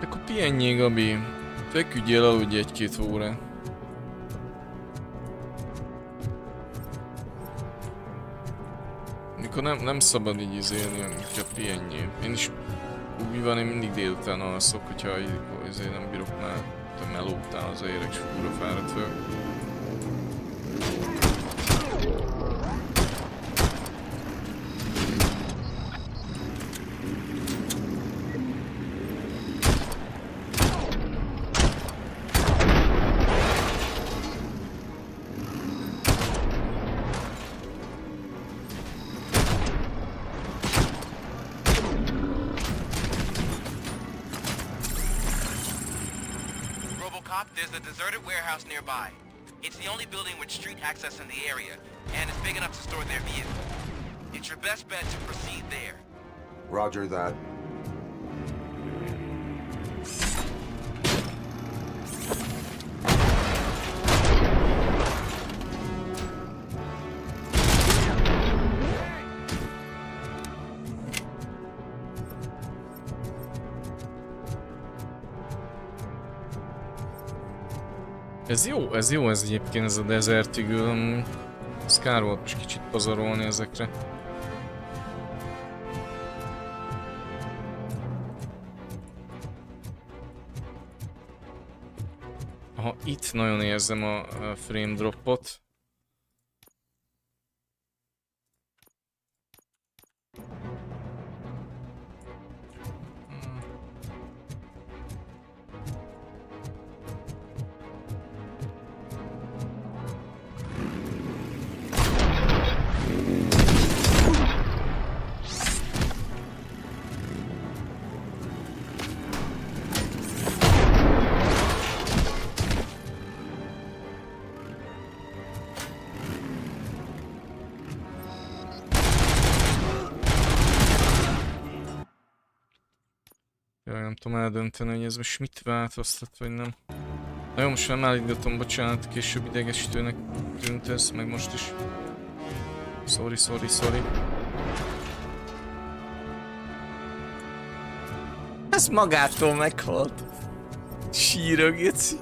Akkor pihenjél, Gabi. Feküdjél, aludj egy-két órát. Mikor nem szabad így izélni, inkább pihenjél. Én is úgy van, én mindig délután alszok, hogyha azért nem bírok már a meló után hazaérek, és fúra fáradt vagyok. There's a deserted warehouse nearby. It's the only building with street access in the area, and it's big enough to store their vehicle. It's your best bet to proceed there. Roger that. Ez jó ez egyébként, ez a Desert Eagle. Ez kár volt most kicsit pazarolni ezekre. Aha, itt nagyon érzem a frame dropot. Jaj, nem tudom eldönteni, hogy ez most mit változtat, vagy nem. Na jó, most nem állítgatom, bocsánat, később idegesítőnek tűnt ez, meg most is. Sorry. Ez magától meghalt. Sírog, geci.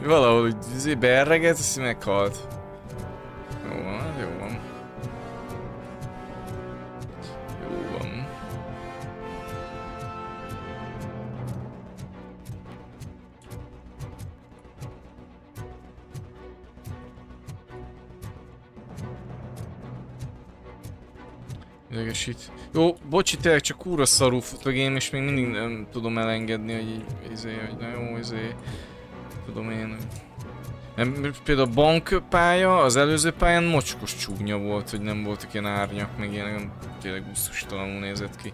Valahogy beerreget, és meghalt. Jó van, jó van. Jó van. Idegesít. Jó, bocsi, tényleg csak kúra szarú fut a game, és még mindig nem tudom elengedni, hogy így, hogy na jó, tudom én. Például a bankpálya, az előző pályán mocskos csúnya volt, hogy nem voltak ilyen árnyak, meg ilyen tényleg gusztustalanul nézett ki.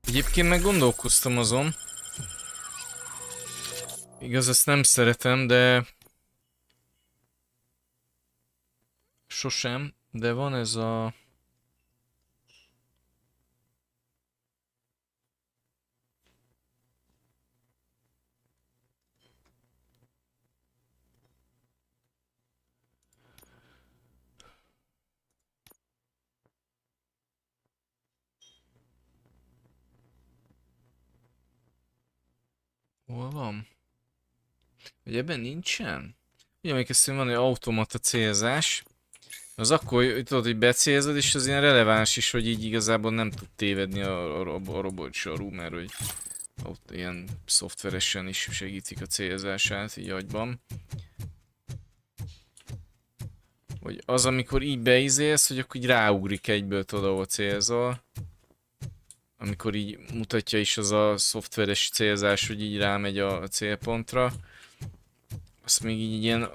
Egyébként meg gondolkoztam azon. Igaz, ezt nem szeretem, de... Sosem, de van ez a... Hol van? Hogy ebben nincsen? Ugye emlékeztem, van egy automata célzás. Az akkor tudod, hogy becélzod, és az ilyen releváns is, hogy így igazából nem tud tévedni a robotsarú, mert hogy ott ilyen szoftveresen is segítik a célzását, így agyban. Hogy az, amikor így beizélsz, hogy akkor így ráugrik egyből, tudod, ahol célzol. Amikor így mutatja is az a szoftveres célzás, hogy így rámegy a célpontra. Azt még így ilyen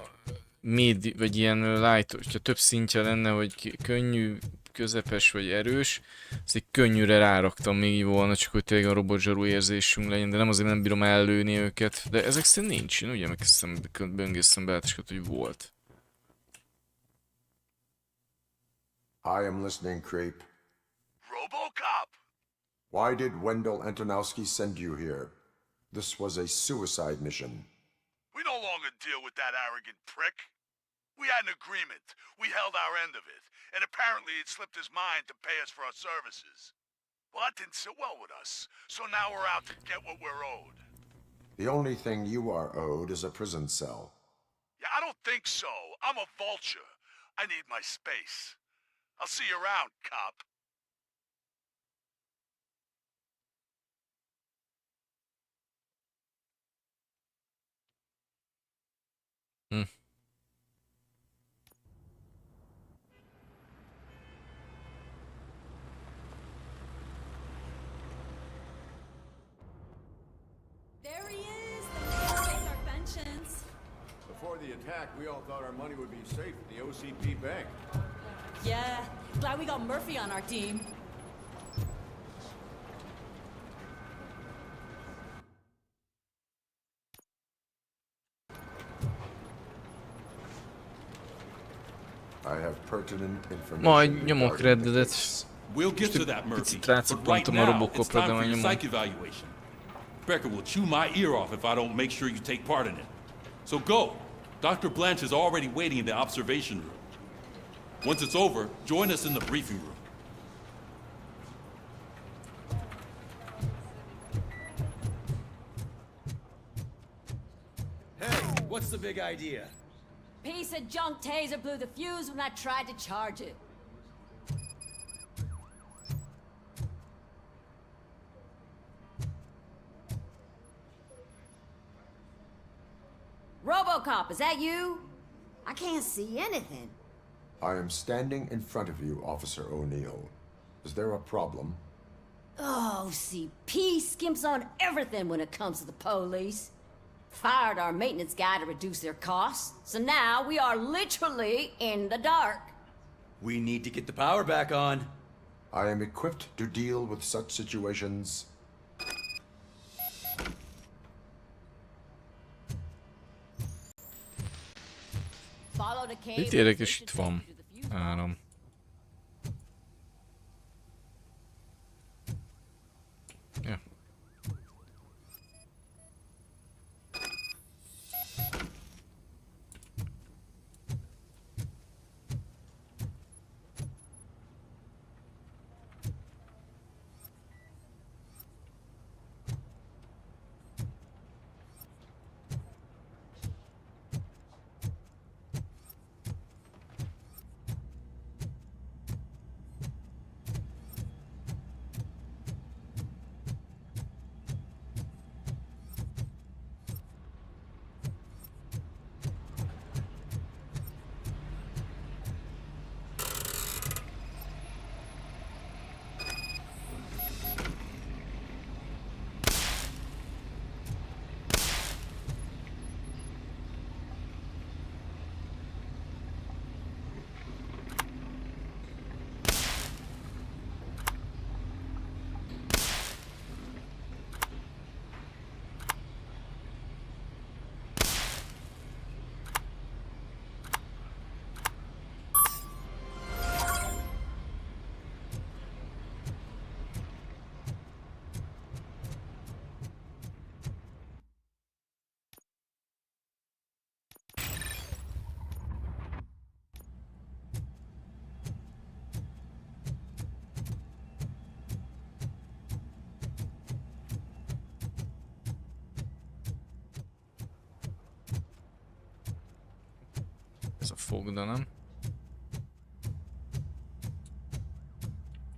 vagy ilyen light, hogyha több szintje lenne, hogy könnyű, közepes vagy erős, azt egy könnyűre ráraktam még így volna, csak hogy tényleg a robotzsarú érzésünk legyen, de nem azért nem bírom ellőni őket. De ezek szerint nincs, én ugye megkezdtem, böngésztem be, hogy volt. I am listening, Creep. Robocop! Why did Wendell Antonowski send you here? This was a suicide mission. We no longer deal with that arrogant prick. We had an agreement. We held our end of it. And apparently it slipped his mind to pay us for our services. Well, that didn't sit well with us. So now we're out to get what we're owed. The only thing you are owed is a prison cell. Yeah, I don't think so. I'm a vulture. I need my space. I'll see you around, cop. There he is! The man with our pensions. Before the attack, we all thought our money would be safe at the OCP bank. Yeah, glad we got Murphy on our team. I have pertinent information. Majd nyomok reddedet. We'll get to that, Murphy. Picit But right rácuppantom a now, it's Robocopra, de time for majd your nyomom. psych evaluation. Becker will chew my ear off if I don't make sure you take part in it. So go. Dr. Blanche is already waiting in the observation room. Once it's over, join us in the briefing room. Hey, what's the big idea? Piece of junk taser blew the fuse when I tried to charge it. Robocop, is that you? I can't see anything. I am standing in front of you, Officer O'Neill. Is there a problem? Oh, CP skimps on everything when it comes to the police. Fired our maintenance guy to reduce their costs, so now we are literally in the dark. We need to get the power back on. I am equipped to deal with such situations. Follow the cable. Itt érdekes, itt van. 3. Ja. Ez a fogda, nem?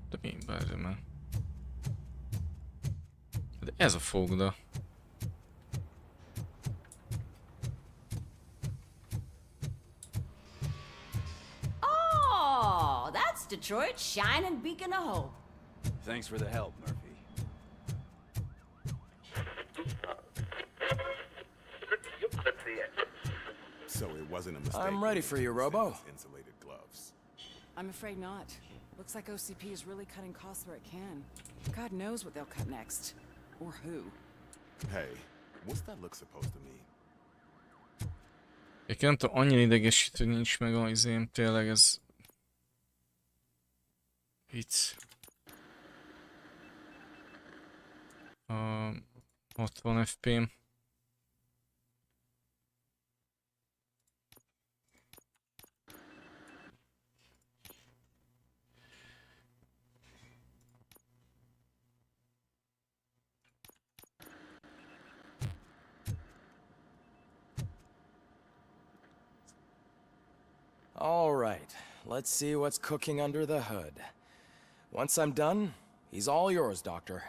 De mi? Várj már. De ez a fogda. Oh, that's Detroit's shining beacon of hope. Thanks for the help, Murphy. So it wasn't a mistake. I'm ready for you, Robo. Insulated gloves. I'm afraid not. Looks like OCP is really cutting costs where it can. God knows what they'll cut next. Or who. Hey, what's that look supposed to mean? Én nem tudom, annyira idegesítő, hogy nincs meg az izém, tényleg ez... Vicc. 60 FP-m. right. Let's see what's cooking under the hood. Once I'm done, he's all yours, Doctor.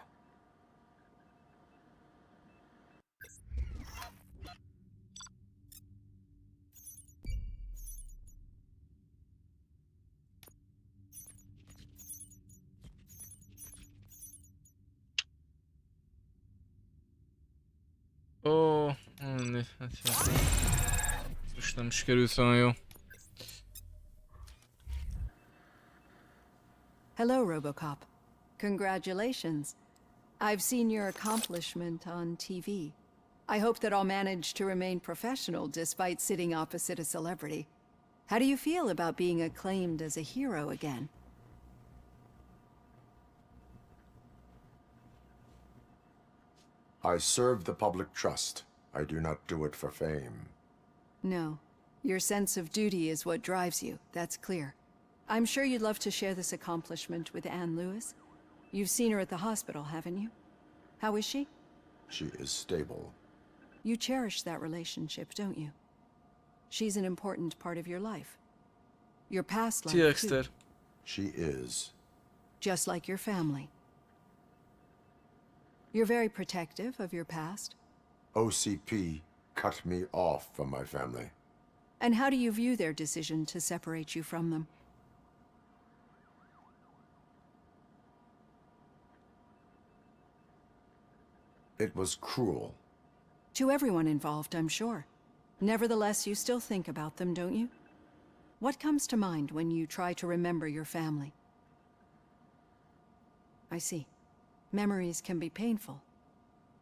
Ó, most nem sikerült olyan jó. Hello, Robocop. Congratulations. I've seen your accomplishment on TV. I hope that I'll manage to remain professional despite sitting opposite a celebrity. How do you feel about being acclaimed as a hero again? I serve the public trust. I do not do it for fame. No. Your sense of duty is what drives you, that's clear. I'm sure you'd love to share this accomplishment with Anne Lewis. You've seen her at the hospital, haven't you? How is she? She is stable. You cherish that relationship, don't you? She's an important part of your life. Your past life, too. She is. Just like your family. You're very protective of your past. OCP cut me off from my family. And how do you view their decision to separate you from them? It was cruel. To everyone involved, I'm sure. Nevertheless, you still think about them, don't you? What comes to mind when you try to remember your family? I see. Memories can be painful,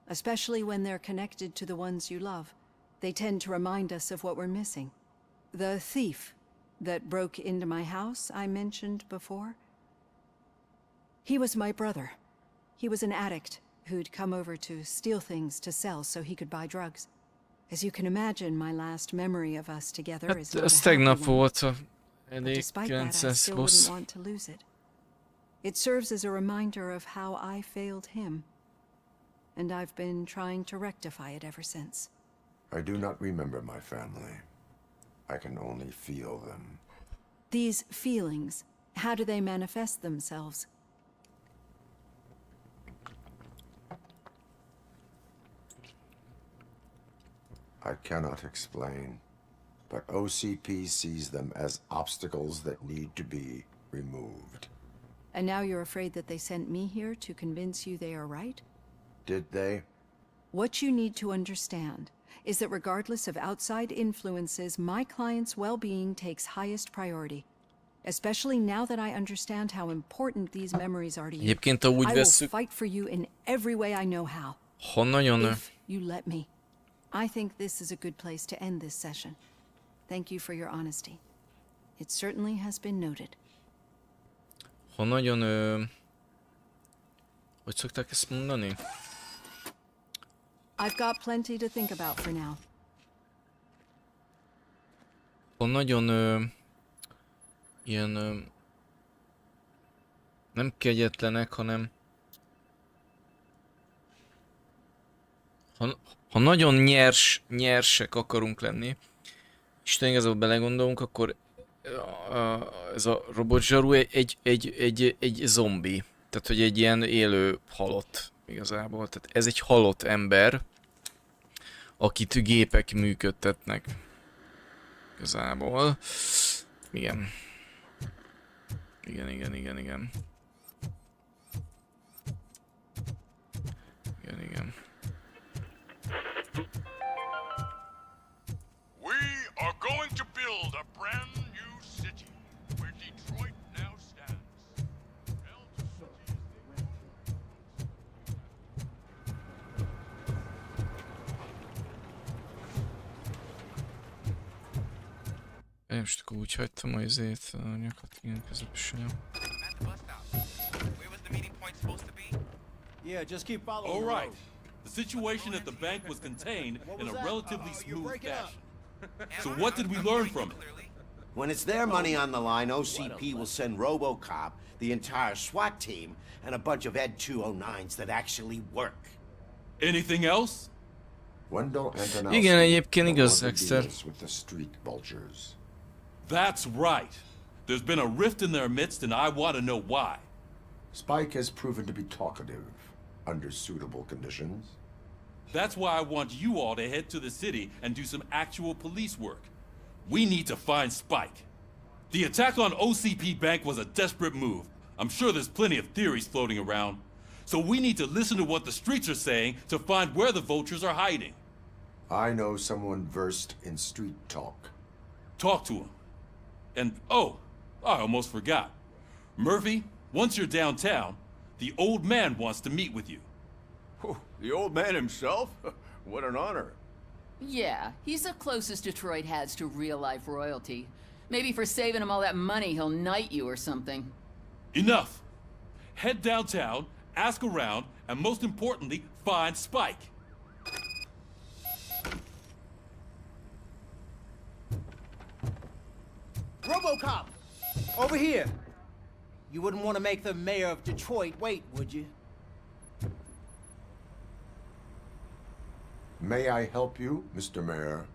especially when they're connected to the ones you love. They tend to remind us of what we're missing. The thief that broke into my house I mentioned before? He was my brother. He was an addict who'd come over to steal things to sell so he could buy drugs. As you can imagine, my last memory of us together is not a happy one. But despite that, I still wouldn't want to lose it. It serves as a reminder of how I failed him. And I've been trying to rectify it ever since. I do not remember my family. I can only feel them. These feelings, how do they manifest themselves? I cannot explain, but OCP sees them as obstacles that need to be removed. And now you're afraid that they sent me here to convince you they are right? Did they? What you need to understand is that regardless of outside influences, my client's well-being takes highest priority. Especially now that I understand how important these memories are to you. I will fight for you in every way I know how. If you let me. I think this is a good place to end this session. Thank you for your honesty. It certainly has been noted. Ha nagyon hogy szokták ezt mondani? I've got plenty to think about for now. Ha nagyon ilyen nem kegyetlenek, hanem ha nagyon nyersek akarunk lenni, Isten igazából belegondolunk, akkor ez a robotzsaru egy zombi. Tehát, hogy egy ilyen élő halott igazából. Tehát ez egy halott ember, akit gépek működtetnek. Igazából. Igen. Igen. Igen. We are going to build a brand new city where Detroit now stands. Én most akkor úgy hagytam a izét, a nyakat ilyen közepesen. Yeah, just keep following. All right. The situation at the bank was contained in a relatively smooth fashion. So what did we learn from it? When it's their money on the line, OCP will send Robocop, the entire SWAT team, and a bunch of Ed 209s that actually work. Anything else? Wendell Igen, egyébként igaz, Dexter. with the street vultures. That's right. There's been a rift in their midst and I want to know why. Spike has proven to be talkative under suitable conditions. That's why I want you all to head to the city and do some actual police work. We need to find Spike. The attack on OCP Bank was a desperate move. I'm sure there's plenty of theories floating around. So we need to listen to what the streets are saying to find where the vultures are hiding. I know someone versed in street talk. Talk to him. And, oh, I almost forgot. Murphy, once you're downtown, the old man wants to meet with you. Oh, the old man himself? What an honor. Yeah, he's the closest Detroit has to real-life royalty. Maybe for saving him all that money, he'll knight you or something. Enough! Head downtown, ask around, and most importantly, find Spike. Robocop! Over here! You wouldn't want to make the mayor of Detroit wait, would you? May I help you, Mr. Mayor?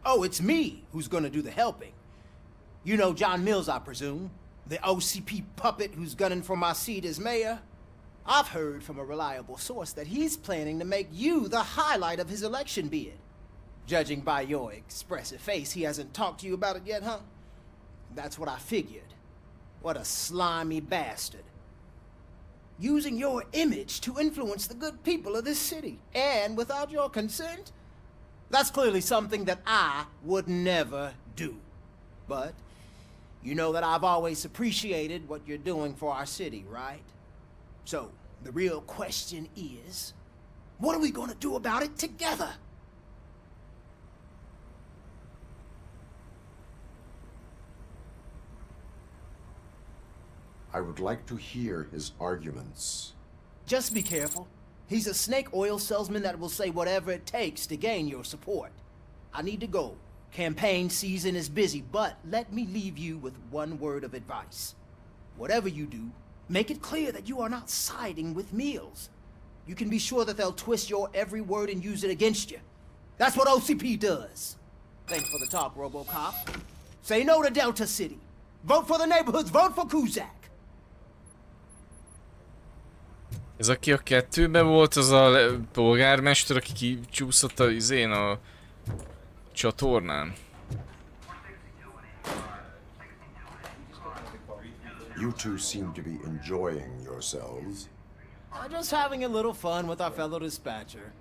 Oh, it's me who's gonna do the helping. You know John Mills, I presume? The OCP puppet who's gunning for my seat as mayor? I've heard from a reliable source that he's planning to make you the highlight of his election bid. Judging by your expressive face, he hasn't talked to you about it yet, huh? That's what I figured. What a slimy bastard. Using your image to influence the good people of this city, and without your consent? That's clearly something that I would never do. But you know that I've always appreciated what you're doing for our city, right? So, the real question is, what are we gonna do about it together? I would like to hear his arguments. Just be careful. He's a snake oil salesman that will say whatever it takes to gain your support. I need to go. Campaign season is busy, but let me leave you with one word of advice. Whatever you do, make it clear that you are not siding with Mills. You can be sure that they'll twist your every word and use it against you. That's what OCP does. Thanks for the talk, Robocop. Say no to Delta City. Vote for the neighborhoods, vote for Kuzak. Ez aki a kettőben volt, az a polgármester, aki kicsúszott a izén a csatornán. You two seem to be enjoying yourselves. Just having a little fun with our fellow dispatcher.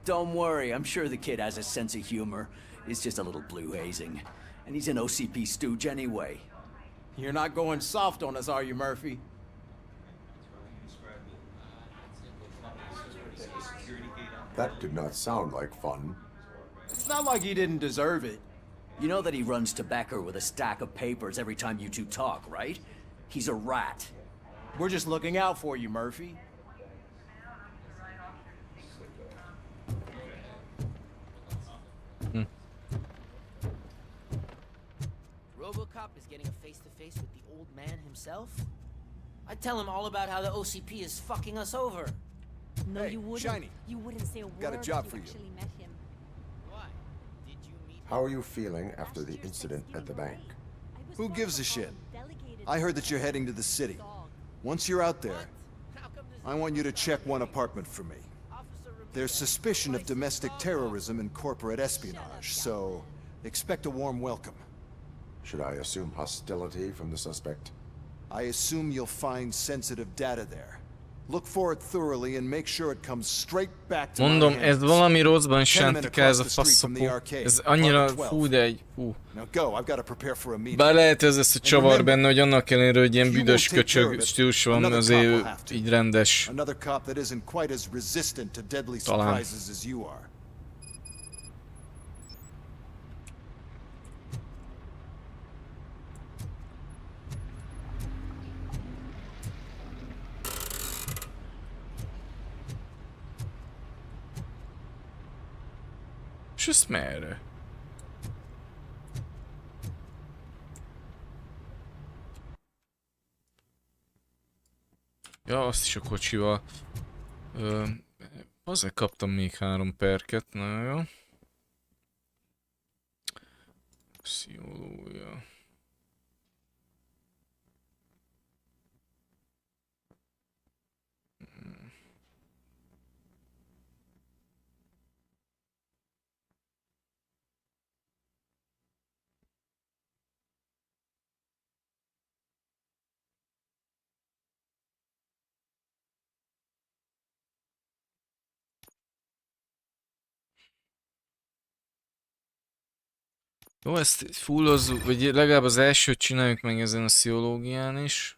Don't worry, I'm sure the kid has a sense of humor. It's just a little blue hazing. And he's an OCP stooge anyway. You're not going soft on us, are you, Murphy? That did not sound like fun. It's not like he didn't deserve it. You know that he runs to Becker with a stack of papers every time you two talk, right? He's a rat. We're just looking out for you, Murphy. Robocop is getting a face-to-face with the old man himself? I'd tell him all about how the OCP is fucking us over. No, Hey, you wouldn't. Shiny. You wouldn't say a word Got a job if for you you. actually met him. How are you feeling after the incident at the bank? Who gives a shit? I heard that you're heading to the city. Once you're out there, I want you to check one apartment for me. There's suspicion of domestic terrorism and corporate espionage, so expect a warm welcome. Should I assume hostility from the suspect? I assume you'll find sensitive data there. Look for it thoroughly and make sure it comes straight back to Mondom, my ez hands. valami rosszban sántik el ez a Across the street from the faszapó. arcade, Ez annyira apartment fú, de egy fú. Now go, I've got to prepare for a meeting. Bár lehet ez lesz a csavar benne, hogy annak ellenére, hogy ilyen büdös köcsög stílus van, azért így rendes. Another cop that isn't quite as resistant to deadly Talán. surprises as you are. És ezt merre? Ja, azt is a kocsival. Azért kaptam még 3 perket, na jó. Sziológia. Jó, ezt fullozzuk, vagy legalább az elsőt csináljuk meg ezen a sziológián is.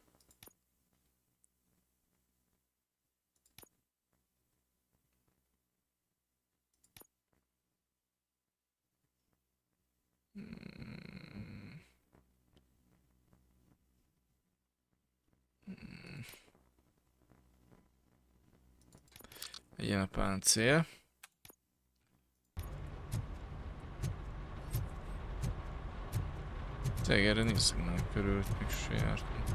Legyen a páncél. Tényleg erre nézzük meg, került, még se jártunk.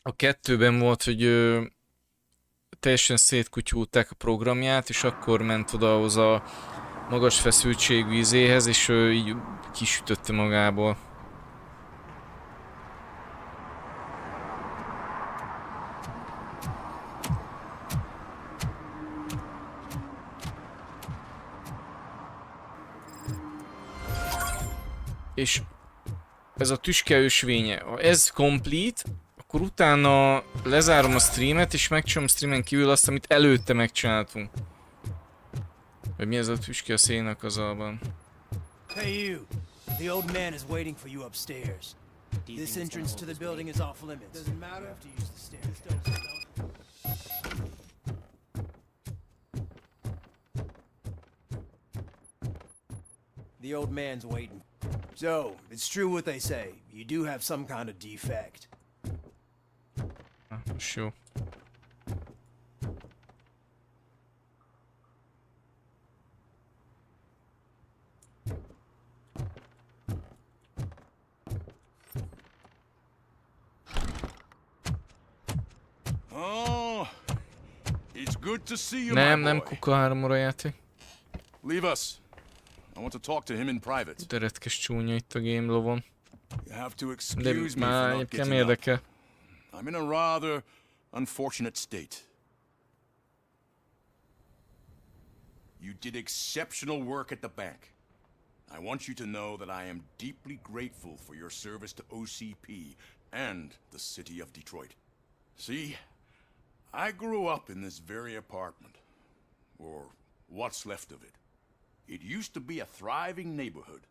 A kettőben volt, hogy teljesen szétkutyulták a programját, és akkor ment oda ahhoz a magas feszültségű izéhez, és így kisütötte magából. És ez a tüske ösvénye, ha ez complete, akkor utána lezárom a streamet, és megcsinálom a streamen kívül azt, amit előtte megcsináltunk. Vagy mi ez a tüske a szénnek az alban? Hey you, the old man is waiting for you upstairs. This entrance to the building is off limits. Doesn't matter. You have to use the stairs. The old man's waiting. So, it's true what they say. You do have some kind of defect. Sure. Oh, it's good to see you, Nem kuka 3 játék. Leave us. I want to talk to him in private. De retkes csúnya itt a game lovon. You have to De excuse me már for not egyébként getting up. érdekel. I'm in a rather unfortunate state. You did exceptional work at the bank. I want you to know that I am deeply grateful for your service to OCP and the city of Detroit. See, I grew up in this very apartment, or what's left of it. It used to be a thriving neighborhood.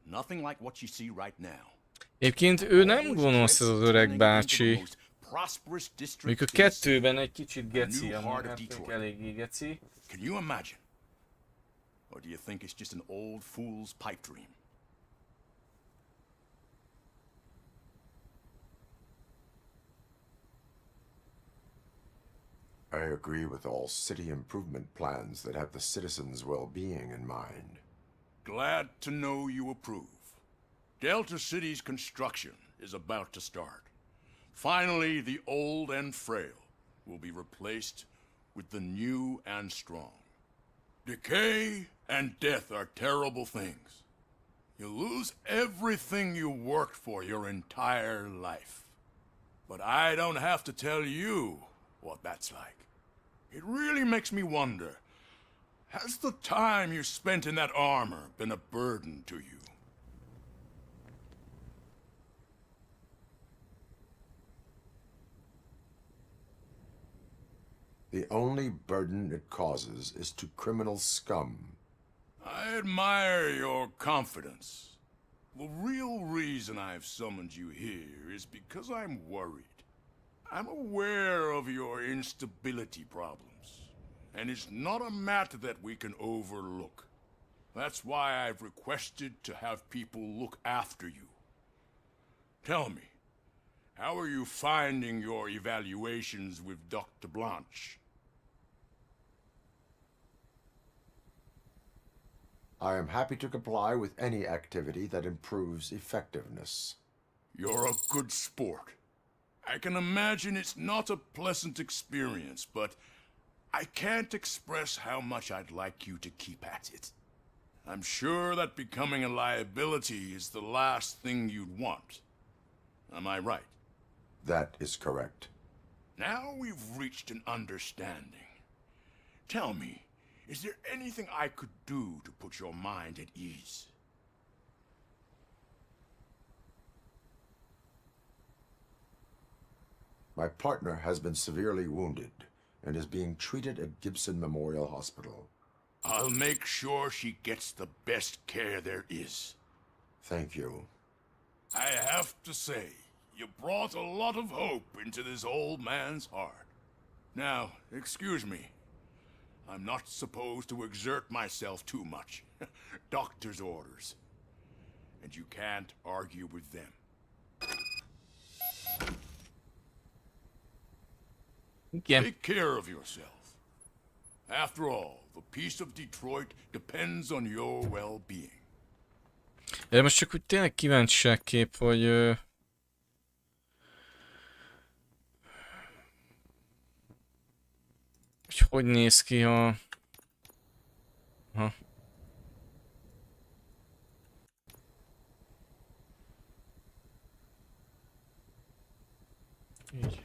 Nothing like what you see right now. Egyébként ő nem gonosz, ez az öreg bácsi. Mondjuk a kettőben egy kicsit geci, eléggé geci. Can you imagine? Or do you think it's just an old fool's pipe dream? I agree with all city improvement plans that have the citizens' well-being in mind. Glad to know you approve. Delta City's construction is about to start. Finally, the old and frail will be replaced with the new and strong. Decay and death are terrible things. You lose everything you worked for your entire life. But I don't have to tell you what that's like. It really makes me wonder, has the time you spent in that armor been a burden to you? The only burden it causes is to criminal scum. I admire your confidence. The real reason I've summoned you here is because I'm worried. I'm aware of your instability problems. and it's not a matter that we can overlook. That's why I've requested to have people look after you. Tell me, how are you finding your evaluations with Dr. Blanche? I am happy to comply with any activity that improves effectiveness. You're a good sport. I can imagine it's not a pleasant experience, but I can't express how much I'd like you to keep at it. I'm sure that becoming a liability is the last thing you'd want. Am I right? That is correct. Now we've reached an understanding. Tell me, is there anything I could do to put your mind at ease? My partner has been severely wounded and is being treated at Gibson Memorial Hospital. I'll make sure she gets the best care there is. Thank you. I have to say, you brought a lot of hope into this old man's heart. Now, excuse me. I'm not supposed to exert myself too much. Doctor's orders. And you can't argue with them. Take care of yourself. After all, the peace of Detroit depends on your well-being. De most csak úgy tényleg kíváncsiságkép, hogy hogy néz ki a... Így.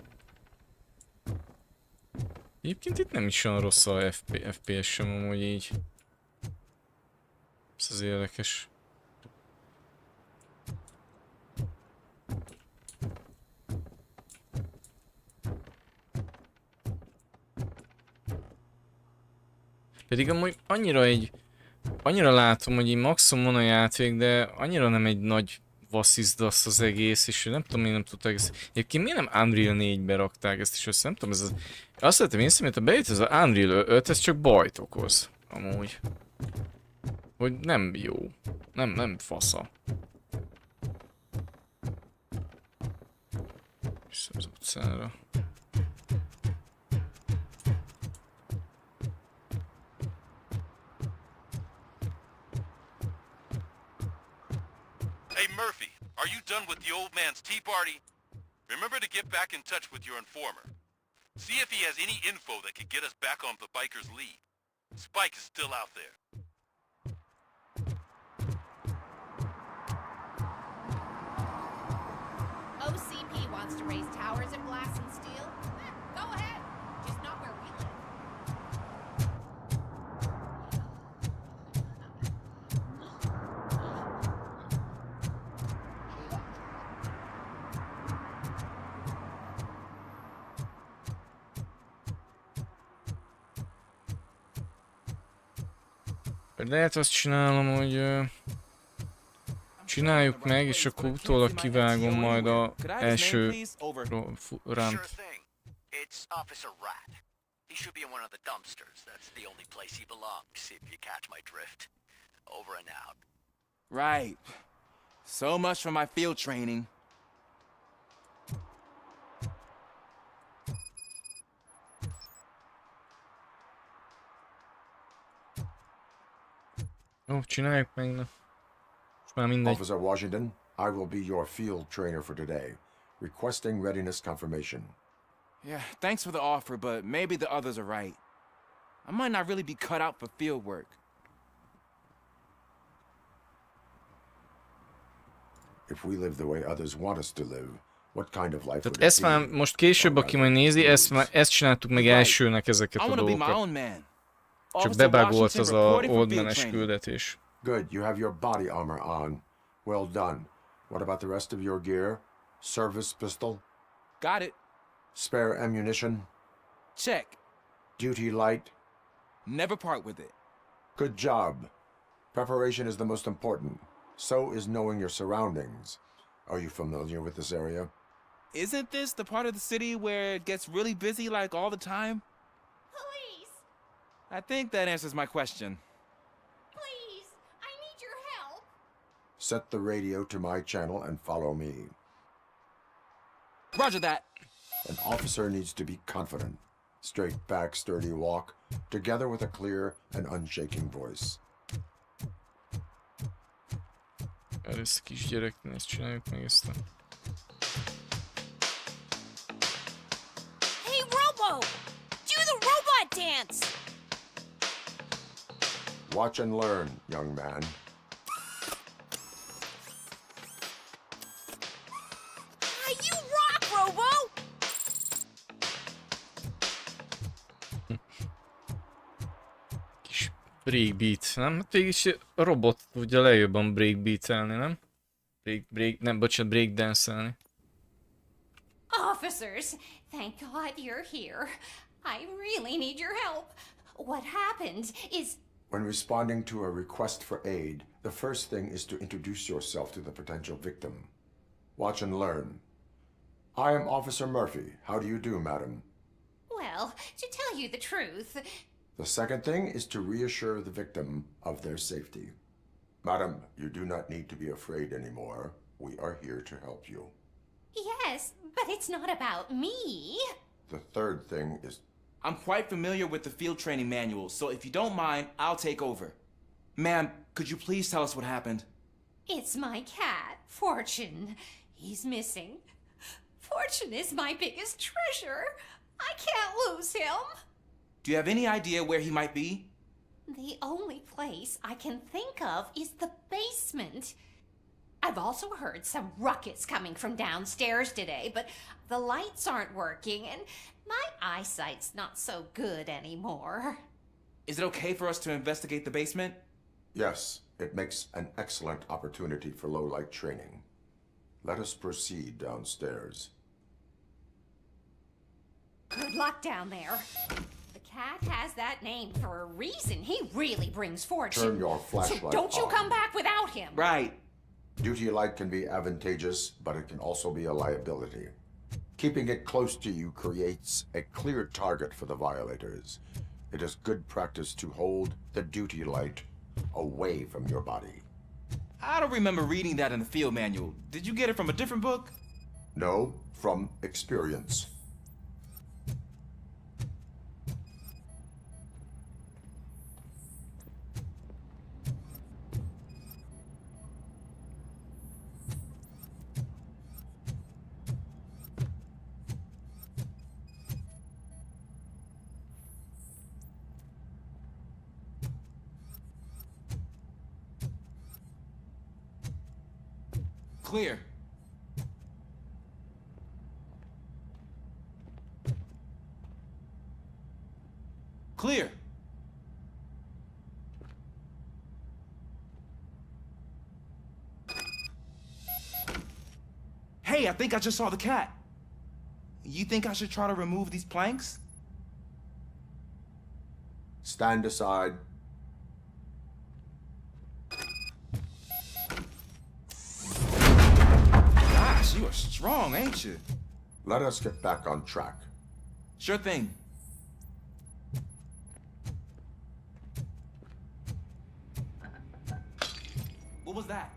Egyébként itt nem is olyan rossz a FPS sem amúgy így. Ez az érdekes. Pedig amúgy annyira látom, hogy így maximum van a játék, de annyira nem egy nagy vasszizdasz az egész, és nem tudom, miért nem tudták ezt. Egyébként miért nem Unreal 4-be rakták ezt is össze? Nem tudom, ez az... Azt lettem észre, hogy ha bejött ez a Unreal 5, ez csak bajt okoz. Amúgy. Hogy nem jó. Nem fasza. Vissza az utcára. Hey, Murphy, are you done with the old man's tea party? Remember to get back in touch with your informer. See if he has any info that could get us back on the biker's lead. Spike is still out there. OCP wants to raise towers of glass and steel? Go ahead. Just not where we live. Lehet azt csinálom, hogy csináljuk meg, és akkor utólag kivágom majd az első ránt. It's Officer Rat. He should be in one of the dumpsters. That's the only place he belongs, if you catch my drift. Over and out. Right. So much for my field training. Ó, csináljuk meg, na. Most már mindegy. Officer Washington, I will be your field trainer for today. Requesting readiness confirmation. Yeah, thanks for the offer, but maybe the others are right. I might not really be cut out for field work. If we live the way others want us to live, what kind of life Tehát would ezt it be? már most később, aki majd nézi, ezt csináltuk meg elsőnek ezeket a dolgokat. Csak bebágolt az a oldmanes küldetés. Good, you have your body armor on. Well done. What about the rest of your gear? Service pistol? Got it. Spare ammunition? Check. Duty light? Never part with it. Good job. Preparation is the most important. So is knowing your surroundings. Are you familiar with this area? Isn't this the part of the city where it gets really busy like all the time? Police! I think that answers my question. Please, I need your help. Set the radio to my channel and follow me. Roger that. An officer needs to be confident. Straight back, sturdy walk, together with a clear and unshaking voice. Ezt kisgyereknél ezt csináljuk meg ezt a... Hey, Robo! Do the robot dance! Watch and learn, young man. You rock, Robo! Kis breakbeat, nem? Hát végig a robot tudja legjobban breakbeat-elni, nem? Breakdance-elni. Officers, thank God you're here. I really need your help. What happened is... When responding to a request for aid, the first thing is to introduce yourself to the potential victim. Watch and learn. I am Officer Murphy. How do you do, madam? Well, to tell you the truth... The second thing is to reassure the victim of their safety. Madam, you do not need to be afraid anymore. We are here to help you. Yes, but it's not about me. The third thing is... I'm quite familiar with the field training manual, so if you don't mind, I'll take over. Ma'am, could you please tell us what happened? It's my cat, Fortune. He's missing. Fortune is my biggest treasure. I can't lose him. Do you have any idea where he might be? The only place I can think of is the basement. I've also heard some ruckus coming from downstairs today, but the lights aren't working and my eyesight's not so good anymore. Is it okay for us to investigate the basement? Yes, it makes an excellent opportunity for low-light training. Let us proceed downstairs. Good luck down there. The cat has that name for a reason. He really brings fortune. Turn your flashlight So don't you on. come back without him. Right. Duty light can be advantageous, but it can also be a liability. Keeping it close to you creates a clear target for the violators. It is good practice to hold the duty light away from your body. I don't remember reading that in the field manual. Did you get it from a different book? No, from experience. Clear. Clear. Hey, I think I just saw the cat. You think I should try to remove these planks? Stand aside. Gosh, you are strong, ain't you? Let us get back on track. Sure thing. What was that?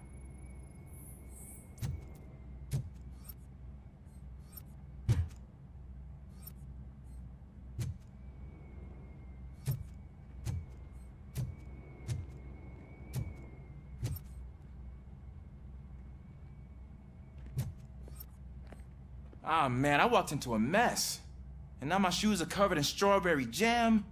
Ah, man, I walked into a mess. And now my shoes are covered in strawberry jam.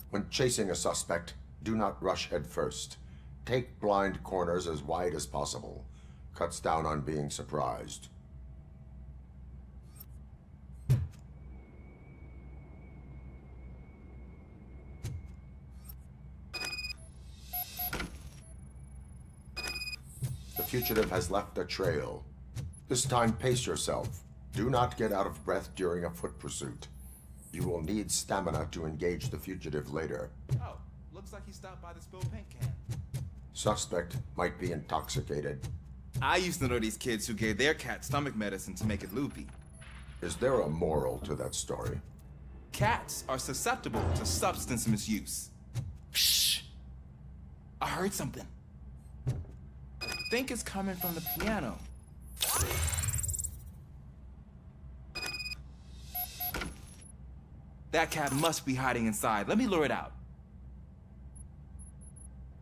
When chasing a suspect, do not rush head first. Take blind corners as wide as possible. Cuts down on being surprised. The fugitive has left a trail. This time, pace yourself. Do not get out of breath during a foot pursuit. You will need stamina to engage the fugitive later. Oh, looks like he stopped by the spilled paint can. Suspect might be intoxicated. I used to know these kids who gave their cat stomach medicine to make it loopy. Is there a moral to that story? Cats are susceptible to substance misuse. heard something. I think it's coming from the piano. That cat must be hiding inside. Let me lure it out.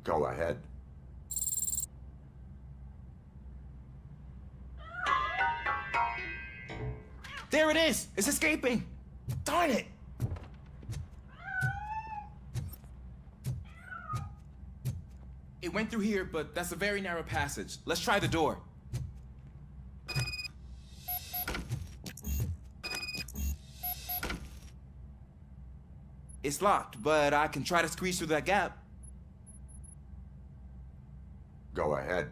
Go ahead. There it is! It's escaping! Darn it! It went through here, but that's a very narrow passage. Let's try the door. It's locked, but I can try to squeeze through that gap. Go ahead.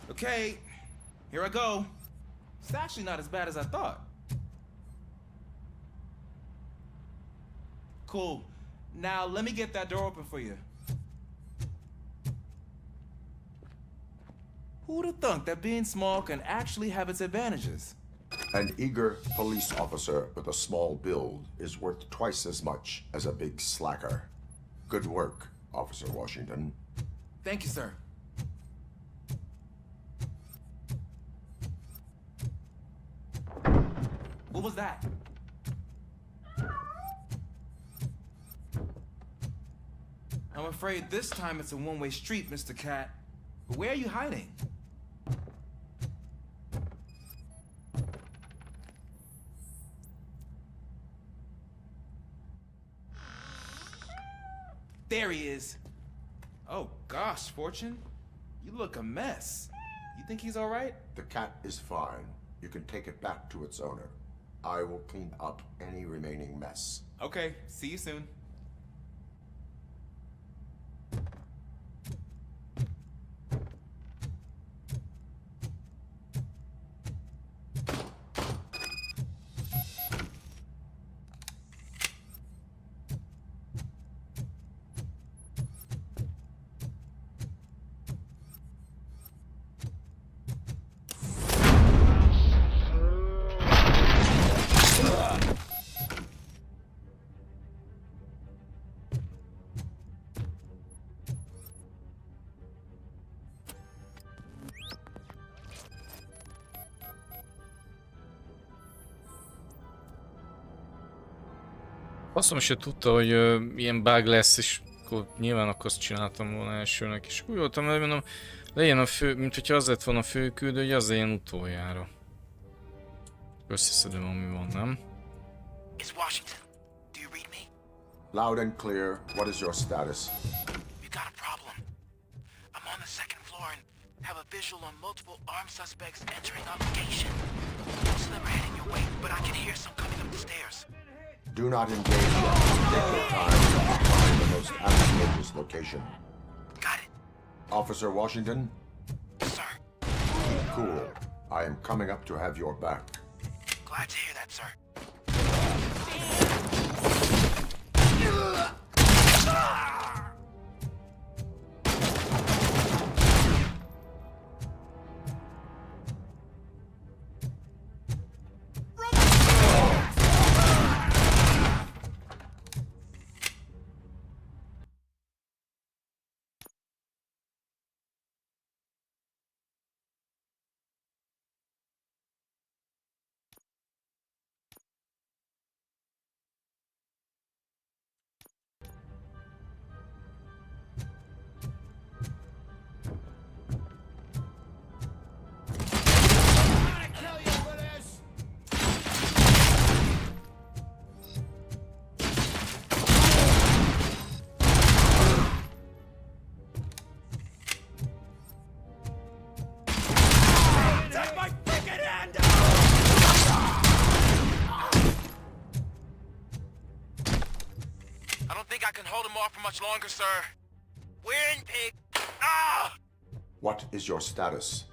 Okay, here I go. It's actually not as bad as I thought. Cool. Now let me get that door open for you. Who'd have thunk that being small can actually have its advantages? An eager police officer with a small build is worth twice as much as a big slacker. Good work, Officer Washington. Thank you, sir. What was that? I'm afraid this time it's a one-way street, Mr. Cat. But where are you hiding? There he is. Oh gosh, Fortune. You look a mess. You think he's all right? The cat is fine. You can take it back to its owner. I will clean up any remaining mess. Okay, see you soon. Azt mondom, hogy tudta, hogy ilyen bug lesz, és akkor nyilván akkor azt csináltam volna elsőnek, és úgy voltam, hogy mondom, legyen a fő, mint hogyha az lett volna a főküldő, hogy az legyen utoljára. Összeszedem, ami van, nem? It's Washington. Do you read me? Loud and clear. What is your status? We got a problem. I'm on the second floor and have a visual on multiple armed suspects entering obligation. Most of them are heading your way, but I can hear some coming up the stairs. Do not engage yet. Take your time to find the most advantageous location. Got it. Officer Washington? Sir. Cool. I am coming up to have your back. Glad to hear that, sir. Much longer, sir. We're in pig. Ah! What is your status?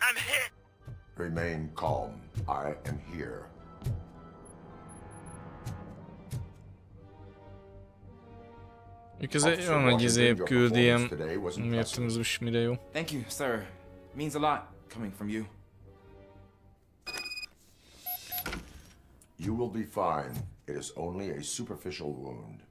I'm hit. Remain calm. I am here. Ez egy olyan nagy izébb küldi ilyen, miért az us mire jó. Thank you, sir. Means a lot coming from you. You will be fine. It is only a superficial wound.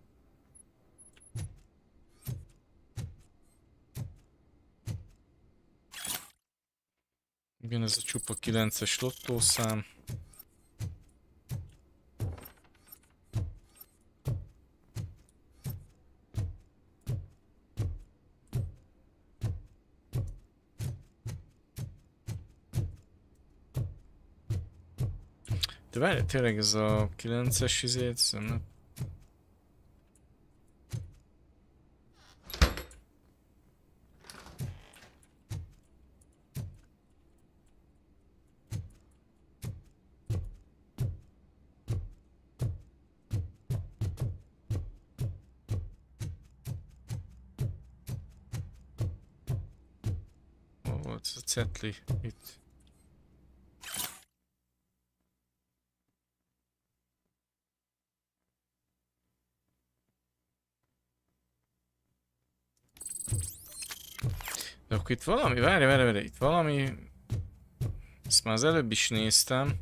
Igen, ez a csupa 9-es lottószám. De várj, tényleg ez a 9-es izét, nem? Hol volt ez a cetli? Itt. De akkor itt valami, várj, itt valami... Ezt már az előbb is néztem.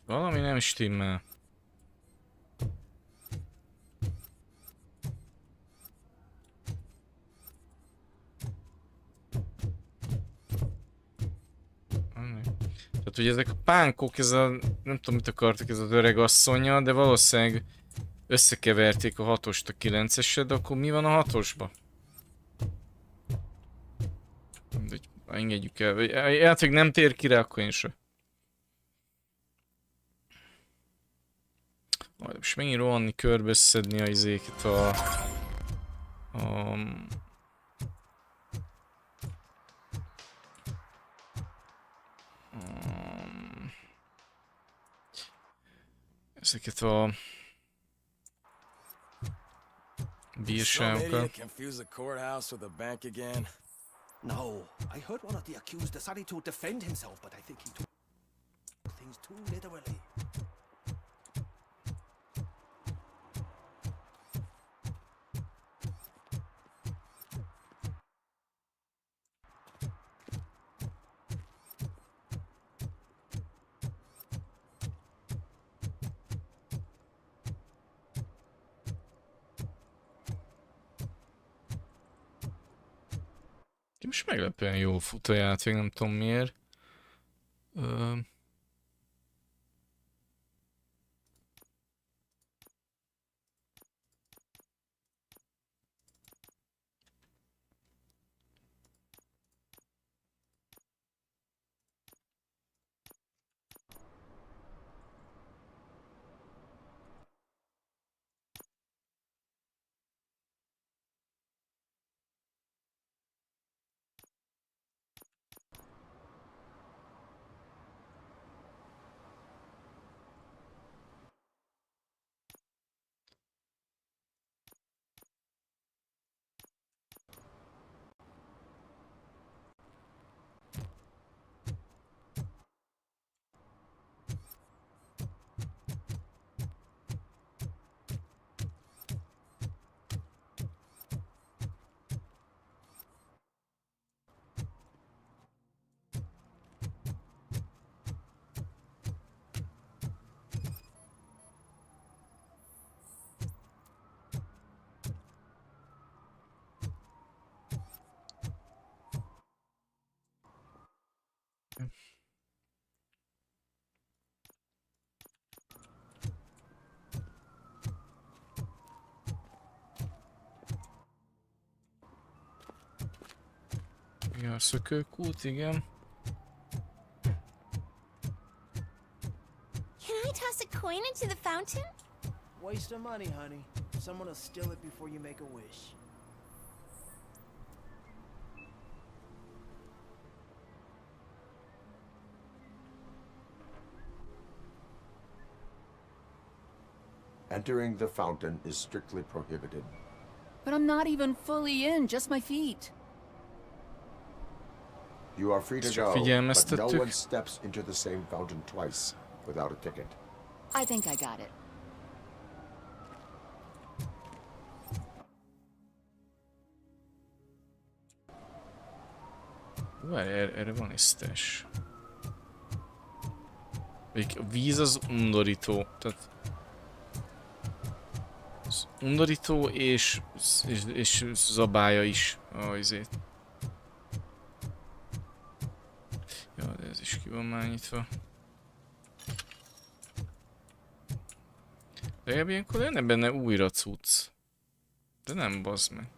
Valami nem stimmel. Tehát ugye ezek a pánkok, ez a... Nem tudom mit akartak ez az öreg asszonnyal, de valószínűleg összekeverték a 6-ost a 9-esre, de akkor mi van a 6-osba? Engedjük el. Játék nem tér ki rá, akkor én se. Majd most megint rohanni, körbe összedni a izéket ezeket a bírságokat. No, I heard one of the accused decided to defend himself, but I think he took things too literally. Most meglepően jól fut a játék, nem tudom miért. A szökőkút, igen. Can I toss a coin into the fountain? Waste of money, honey. Someone will steal it before you make a wish. Entering the fountain is strictly prohibited. But I'm not even fully in, just my feet. You are free to go, but no one steps into the same fountain twice without a ticket. I think I got it. Várj, erre van egy stash. A víz az undorító, tehát... Az undorító és zabálja is izét. Ja, de ez is ki van már nyitva. Legalább ilyenkor lenne benne újra cucc. De nem, bazd meg.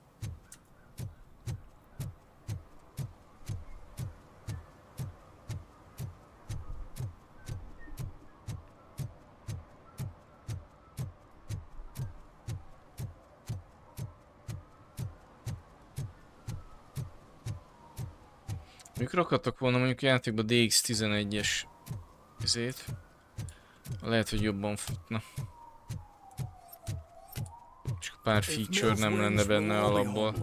Mikor rakadtak volna mondjuk játékba DX11-es izét, lehet, hogy jobban futna. Csak pár feature nem lenne benne alapból.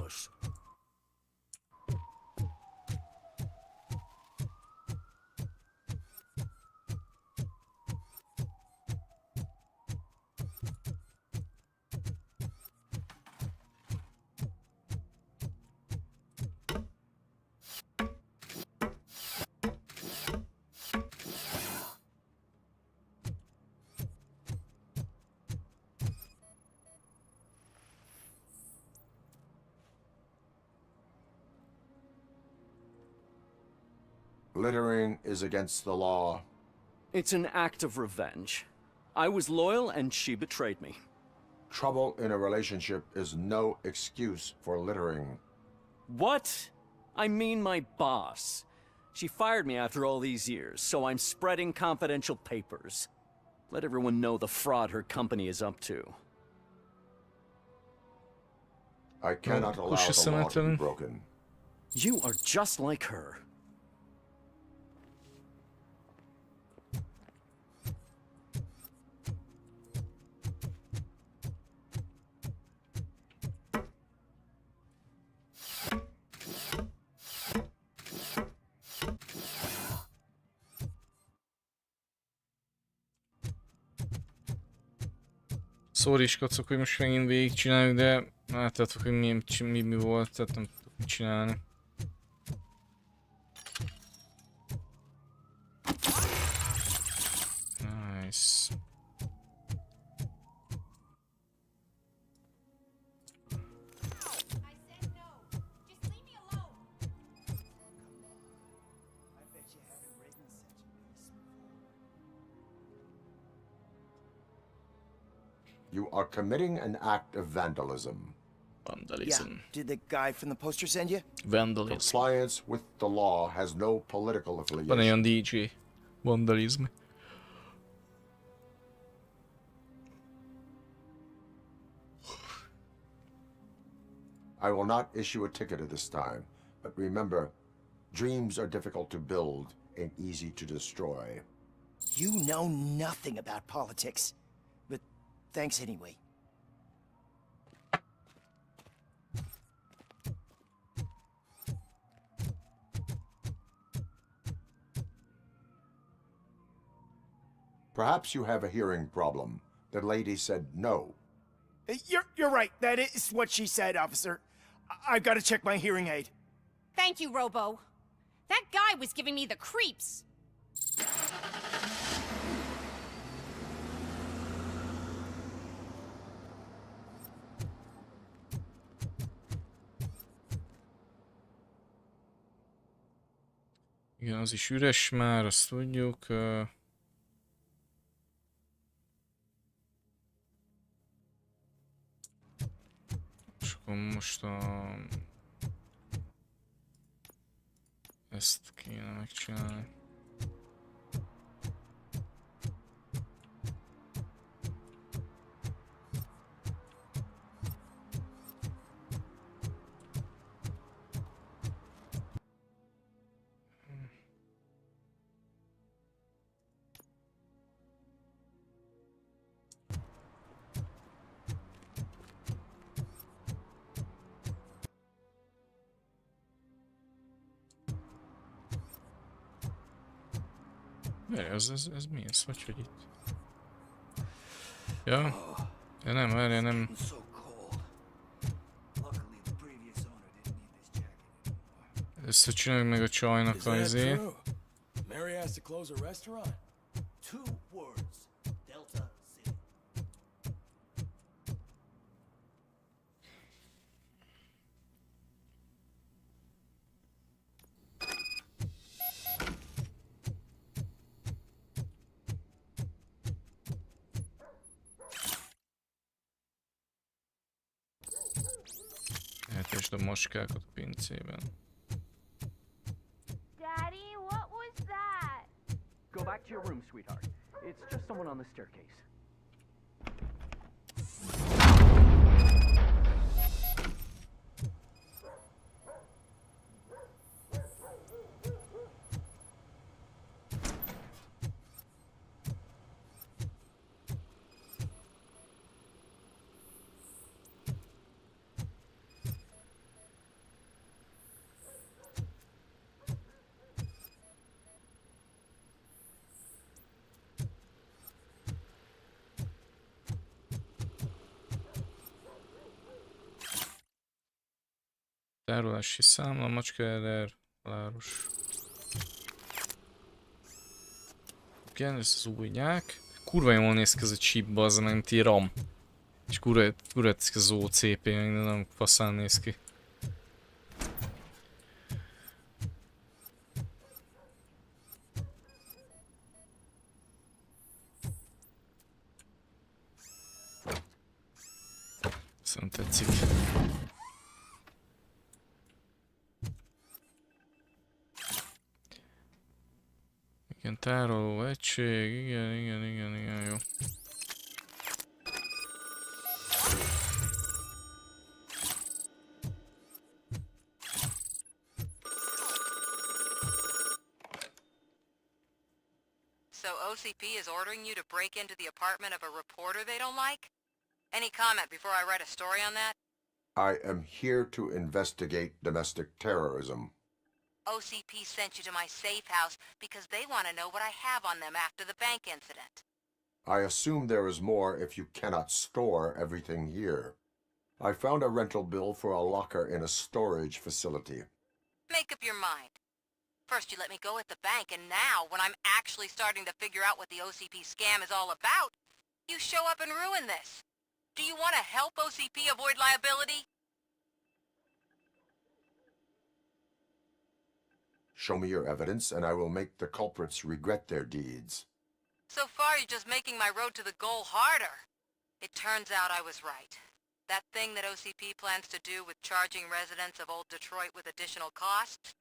Littering is against the law. It's an act of revenge. I was loyal and she betrayed me. Trouble in a relationship is no excuse for littering. What? I mean my boss. She fired me after all these years, so I'm spreading confidential papers. Let everyone know the fraud her company is up to. I cannot allow the law to be broken. You are just like her. Sorry is kacok, hogy most megint végigcsináljuk, de látjátok, hogy mi volt, tehát nem tudok mit csinálni. Nice. You are committing an act of vandalism. Vandalism. Yeah. Did the guy from the poster send you? Vandalism. Compliance with the law has no political affiliation. Van olyan DJ. Vandalism. I will not issue a ticket at this time, but remember, dreams are difficult to build and easy to destroy. You know nothing about politics. But thanks anyway. Perhaps you have a hearing problem. The lady said no. You're right. That is what she said, officer. I've got to check my hearing aid. Thank you, Robo. That guy was giving me the creeps. Igen, az is üres már, azt tudjuk. És akkor most ezt kéne megcsinálni. Ez mi ez? Hogy itt? Ja? Ja nem, várjál, nem. Ez Először csináljuk meg a csajnak az izé. Mary has to close a restaurant. 2 words. Delta City. Eltesd a maskákat a pincében. Daddy, what was that? Go back to your room, sweetheart. It's just someone on the staircase. Tárolási számla, macskaeder, város. Igen, ez az új nyák. Kurva jól néz ki ez a chip, az meg mint RAM. És kurva néz ki az OCP, nem faszán néz ki. Szerintem tetszik. Igen, tároló egység, igen, jó. So OCP is ordering you to break into the apartment of a reporter they don't like? Any comment before I write a story on that? I am here to investigate domestic terrorism. OCP sent you to my safe house because they want to know what I have on them after the bank incident. I assume there is more if you cannot store everything here. I found a rental bill for a locker in a storage facility. Make up your mind. First you let me go at the bank, and now, when I'm actually starting to figure out what the OCP scam is all about, you show up and ruin this. Do you want to help OCP avoid liability? Show me your evidence, and I will make the culprits regret their deeds. So far, you're just making my road to the goal harder. It turns out I was right. That thing that OCP plans to do with charging residents of Old Detroit with additional costs,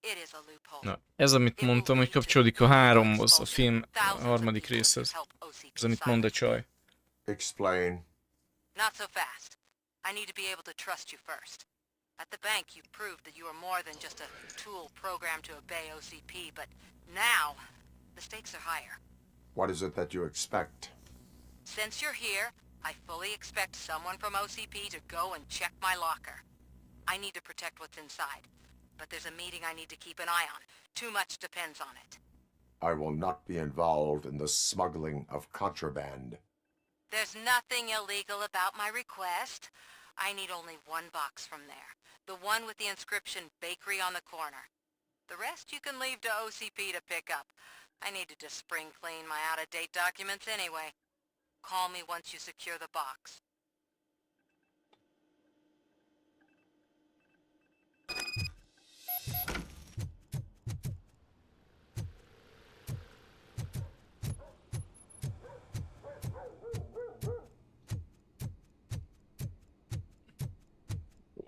it is a loophole. Na, ez amit mondtam, hogy kapcsolódik a 3-hoz, a film a harmadik részhez. Ez amit mond a csaj. Explain. Not so fast. I need to be able to trust you first. At the bank, you proved that you are more than just a tool programmed to obey OCP, but now, the stakes are higher. What is it that you expect? Since you're here, I fully expect someone from OCP to go and check my locker. I need to protect what's inside, but there's a meeting I need to keep an eye on. Too much depends on it. I will not be involved in the smuggling of contraband. There's nothing illegal about my request. I need only one box from there. The one with the inscription Bakery on the corner. The rest you can leave to OCP to pick up. I need to just spring clean my out-of-date documents anyway. Call me once you secure the box.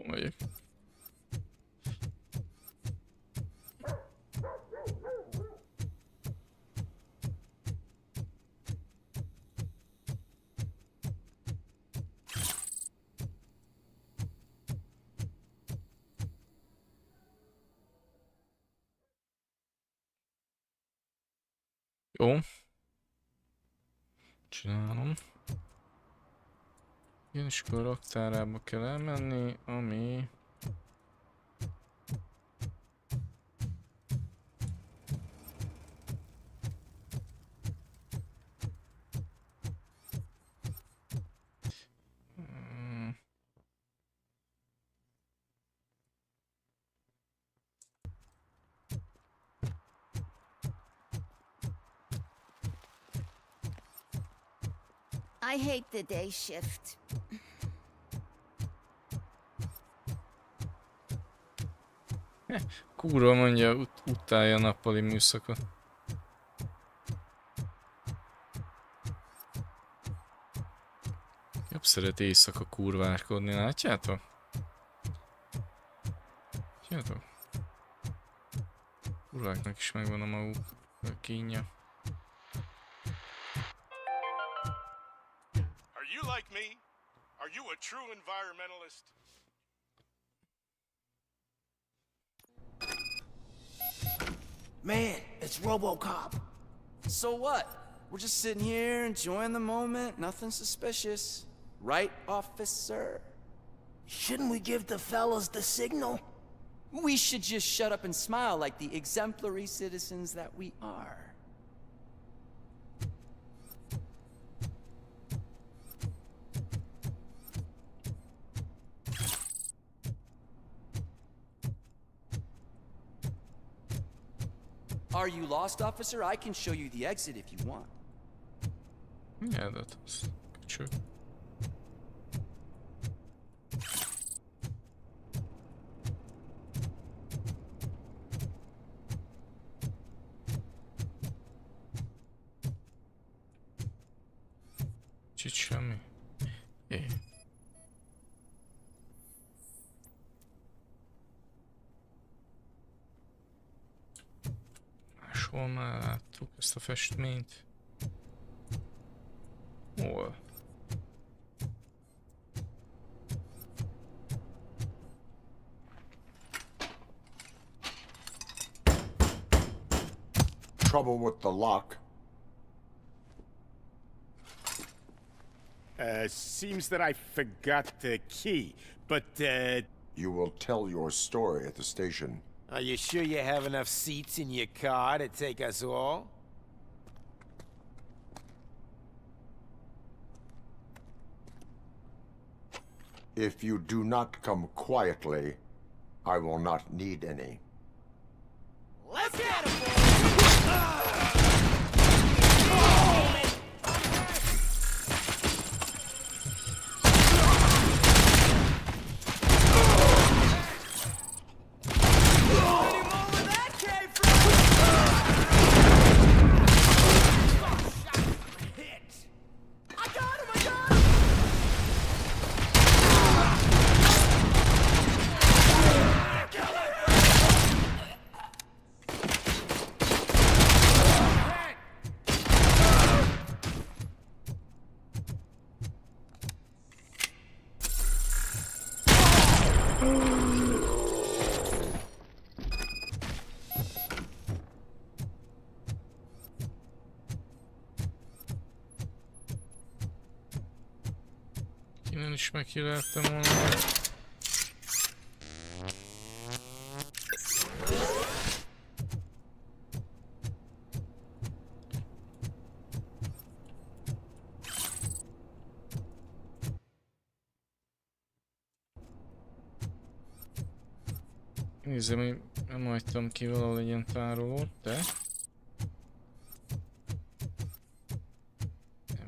Megyek. Jó. Csinálom. Igen, és akkor a raktárába kell elmenni, ami... I hate the day shift. Kurva mondja, utálja a nappali műszakot. Jobb szeret éjszaka kurvárkodni, látjátok? Látjátok? Kurváknak is megvan a maguk kínja. Are you like me? Are you a true environmentalist? Man, it's Robocop. So what? We're just sitting here enjoying the moment, nothing suspicious. Right, officer? Shouldn't we give the fellas the signal? We should just shut up and smile like the exemplary citizens that we are. Are you lost, officer? I can show you the exit if you want. Yeah, that's true. Semmi. Máshol már láttuk ezt a festményt. Hol? Trouble with the lock. Seems that I forgot the key, but, You will tell your story at the station. Are you sure you have enough seats in your car to take us all? If you do not come quietly, I will not need any. Let's get him, boys! Innen is meghíráltam volna. Nézzem, hogy nem hagytam ki valahol egy ilyen tárolót, de...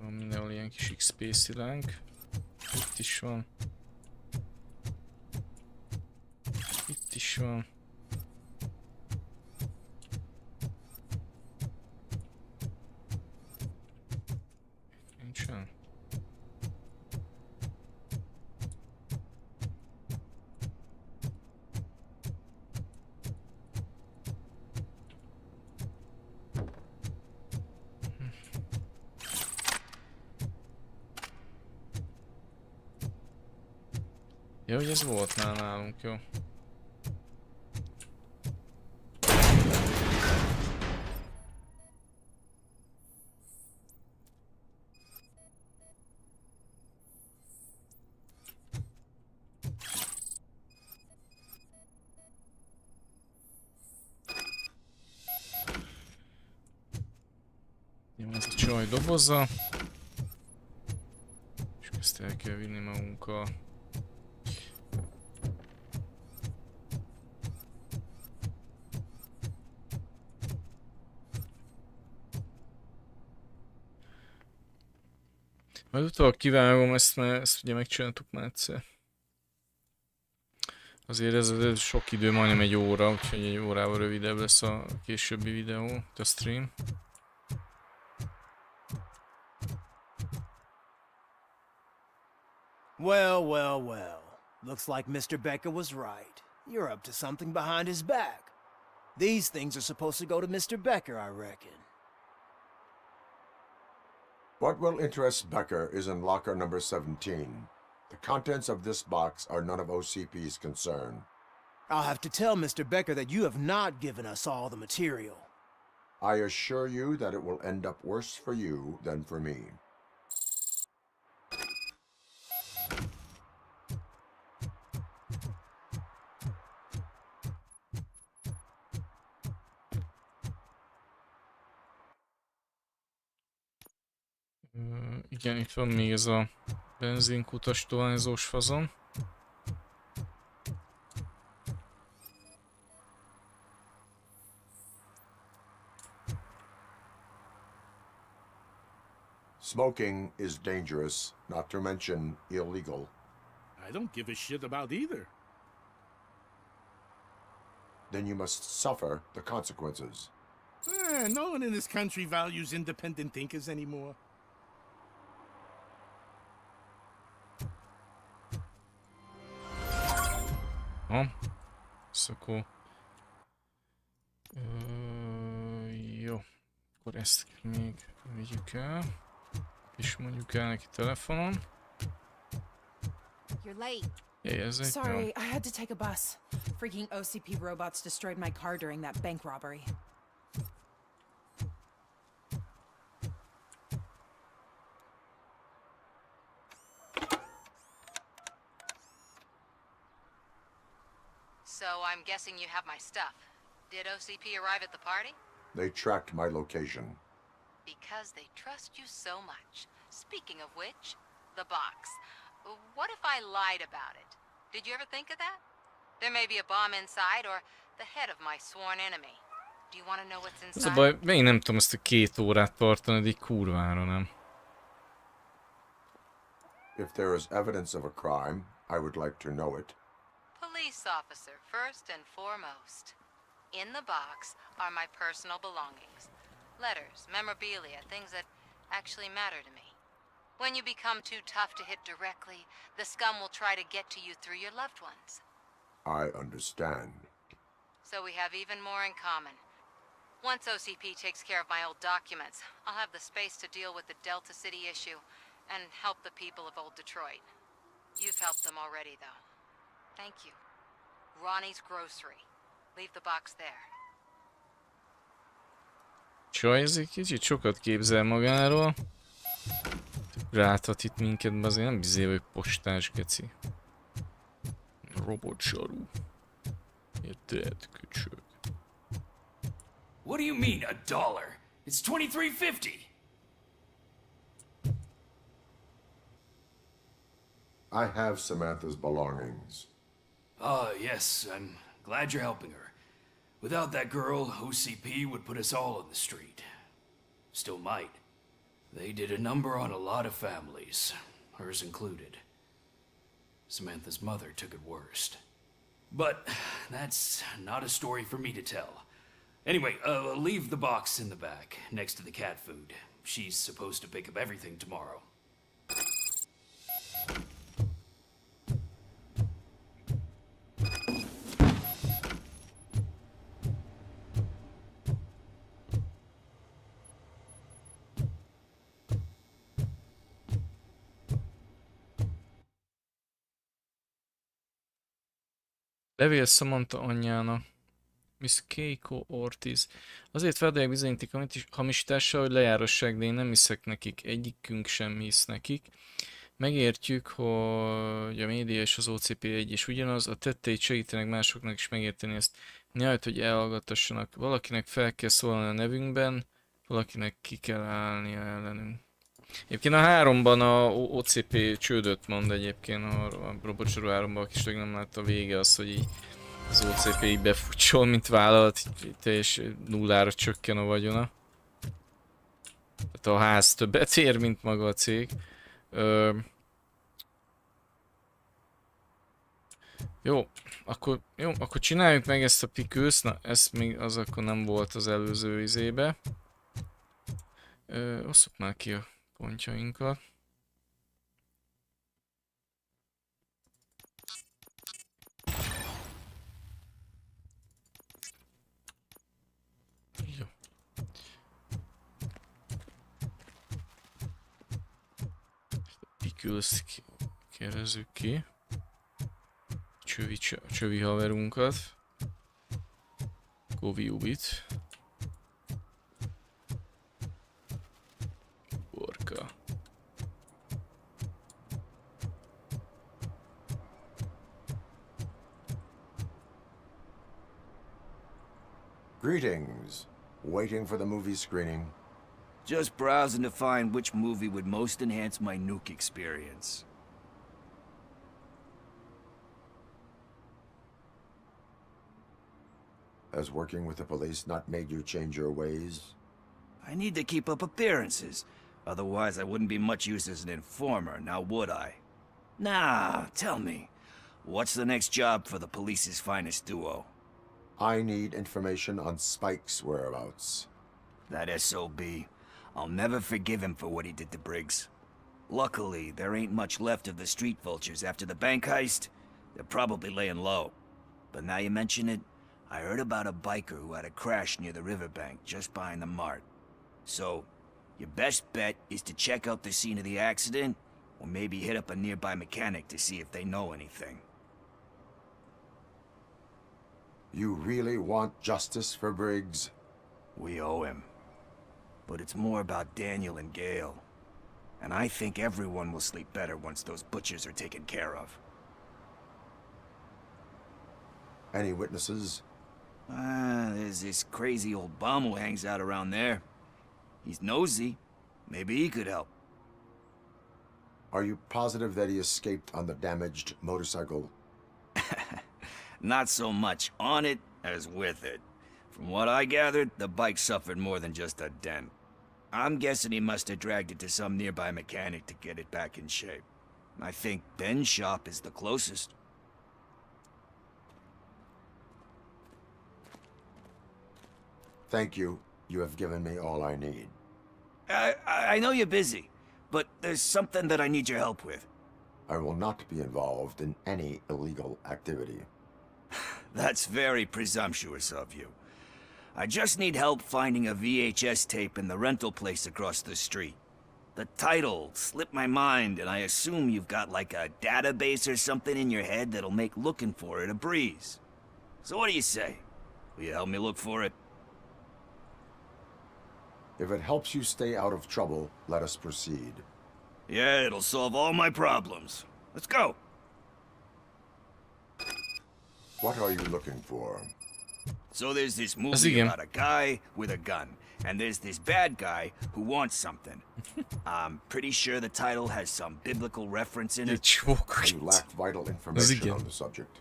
Van mindenhol ilyen kis XP szilánk. Itt is van. Itt is van. Nincsen. Ja, hogy ez volt már nálunk, jó. Jó, ez a csaj doboza. És ezt el kell vinni magunkkal. Majd utólag kivágom ezt, mert ezt ugye megcsináltuk már egyszer. Azért ez sok idő, majdnem egy óra, úgyhogy egy órával rövidebb lesz a későbbi videó, a stream. Well, well, well. Looks like Mr. Becker was right. You're up to something behind his back. These things are supposed to go to Mr. Becker, I reckon. What will interest Becker is in locker number 17. The contents of this box are none of OCP's concern. I'll have to tell Mr. Becker that you have not given us all the material. I assure you that it will end up worse for you than for me. Igen, itt van még ez a benzinkutas tohányzós fazon. Smoking is dangerous, not to mention illegal. I don't give a shit about either. Then you must suffer the consequences. No one in this country values independent thinkers anymore. Ha, akkor... jó, akkor ezt még vigyük el. És mondjuk el neki telefonon. You're late. Jegyezzék, Sorry, jó. I had to take a bus. Freaking OCP robots destroyed my car during that bank robbery. So I'm guessing you have my stuff. Did OCP arrive at the party? They tracked my location. Because they trust you so much. Speaking of which, the box. What if I lied about it? Did you ever think of that? There may be a bomb inside or the head of my sworn enemy. Do you want to know what's inside? Ez a baj, még nem tudom ezt a 2 órát tartani, de így kurvára nem. If there is evidence of a crime, I would like to know it. Police officer, first and foremost. In the box are my personal belongings. Letters, memorabilia, things that actually matter to me. When you become too tough to hit directly, the scum will try to get to you through your loved ones. I understand. So we have even more in common. Once OCP takes care of my old documents, I'll have the space to deal with the Delta City issue and help the people of old Detroit. You've helped them already, though. Thank you. Ronnie's Grocery. Leave the box there. Csaj, ez egy kicsit sokat képzel magáról. Ráthat itt minket, de azért nem bizony, hogy postás geci. Robotsarú. Érted, köcsög. What do you mean, $1? It's $23.50. I have Samantha's belongings. Yes, I'm glad you're helping her. Without that girl, OCP would put us all in the street. Still might. They did a number on a lot of families, hers included. Samantha's mother took it worst. But that's not a story for me to tell. Anyway, leave the box in the back, next to the cat food. She's supposed to pick up everything tomorrow. Levél Samantha anyjának. Miss Keiko Ortiz. Azért vádolják bizonyíték hamisítással, hogy lejárosság, de én nem hiszek nekik. Egyikünk sem hisz nekik. Megértjük, hogy a média és az OCP egy és ugyanaz. A tetteit segítenek másoknak is megérteni ezt. Nyilván, hogy elhallgatassanak. Valakinek fel kell szólalni a nevünkben, valakinek ki kell állnia ellenünk. Egyébként a 3-ban a OCP csődöt mond egyébként, a Robocsarú 3-ban, aki is nem látta a vége az, hogy így az OCP így befutsol, mint vállalat, teljes nullára csökken a vagyona. Tehát a ház többet ér, mint maga a cég. Jó, akkor csináljuk meg ezt a pikőszt. Na, ez még az akkor nem volt az előző izébe. Osszuk már ki a pontjainkat. Jó. Pikőszt kérdezzük ki. Csövi haverunkat. Koviubit. Borka. Greetings. Waiting for the movie screening? Just browsing to find which movie would most enhance my nuke experience. Has working with the police not made you change your ways? I need to keep up appearances. Otherwise, I wouldn't be much use as an informer, now would I? Now, tell me, what's the next job for the police's finest duo? I need information on Spike's whereabouts. That SOB. I'll never forgive him for what he did to Briggs. Luckily, there ain't much left of the street vultures after the bank heist. They're probably laying low. But now you mention it, I heard about a biker who had a crash near the riverbank just behind the mart. So, your best bet is to check out the scene of the accident, or maybe hit up a nearby mechanic to see if they know anything. You really want justice for Briggs? We owe him. But it's more about Daniel and Gale. And I think everyone will sleep better once those butchers are taken care of. Any witnesses? There's this crazy old bum who hangs out around there. He's nosy. Maybe he could help. Are you positive that he escaped on the damaged motorcycle? Not so much on it as with it. From what I gathered, the bike suffered more than just a dent. I'm guessing he must have dragged it to some nearby mechanic to get it back in shape. I think Ben's shop is the closest. Thank you. You have given me all I need. I know you're busy, but there's something that I need your help with. I will not be involved in any illegal activity. That's very presumptuous of you. I just need help finding a VHS tape in the rental place across the street. The title slipped my mind, and I assume you've got like a database or something in your head that'll make looking for it a breeze. So what do you say? Will you help me look for it? If it helps you stay out of trouble, let us proceed. Yeah, it'll solve all my problems. Let's go! What are you looking for? So there's this movie about a guy with a gun, and there's this bad guy who wants something. I'm pretty sure the title has some biblical reference in it. You lack vital information on the subject.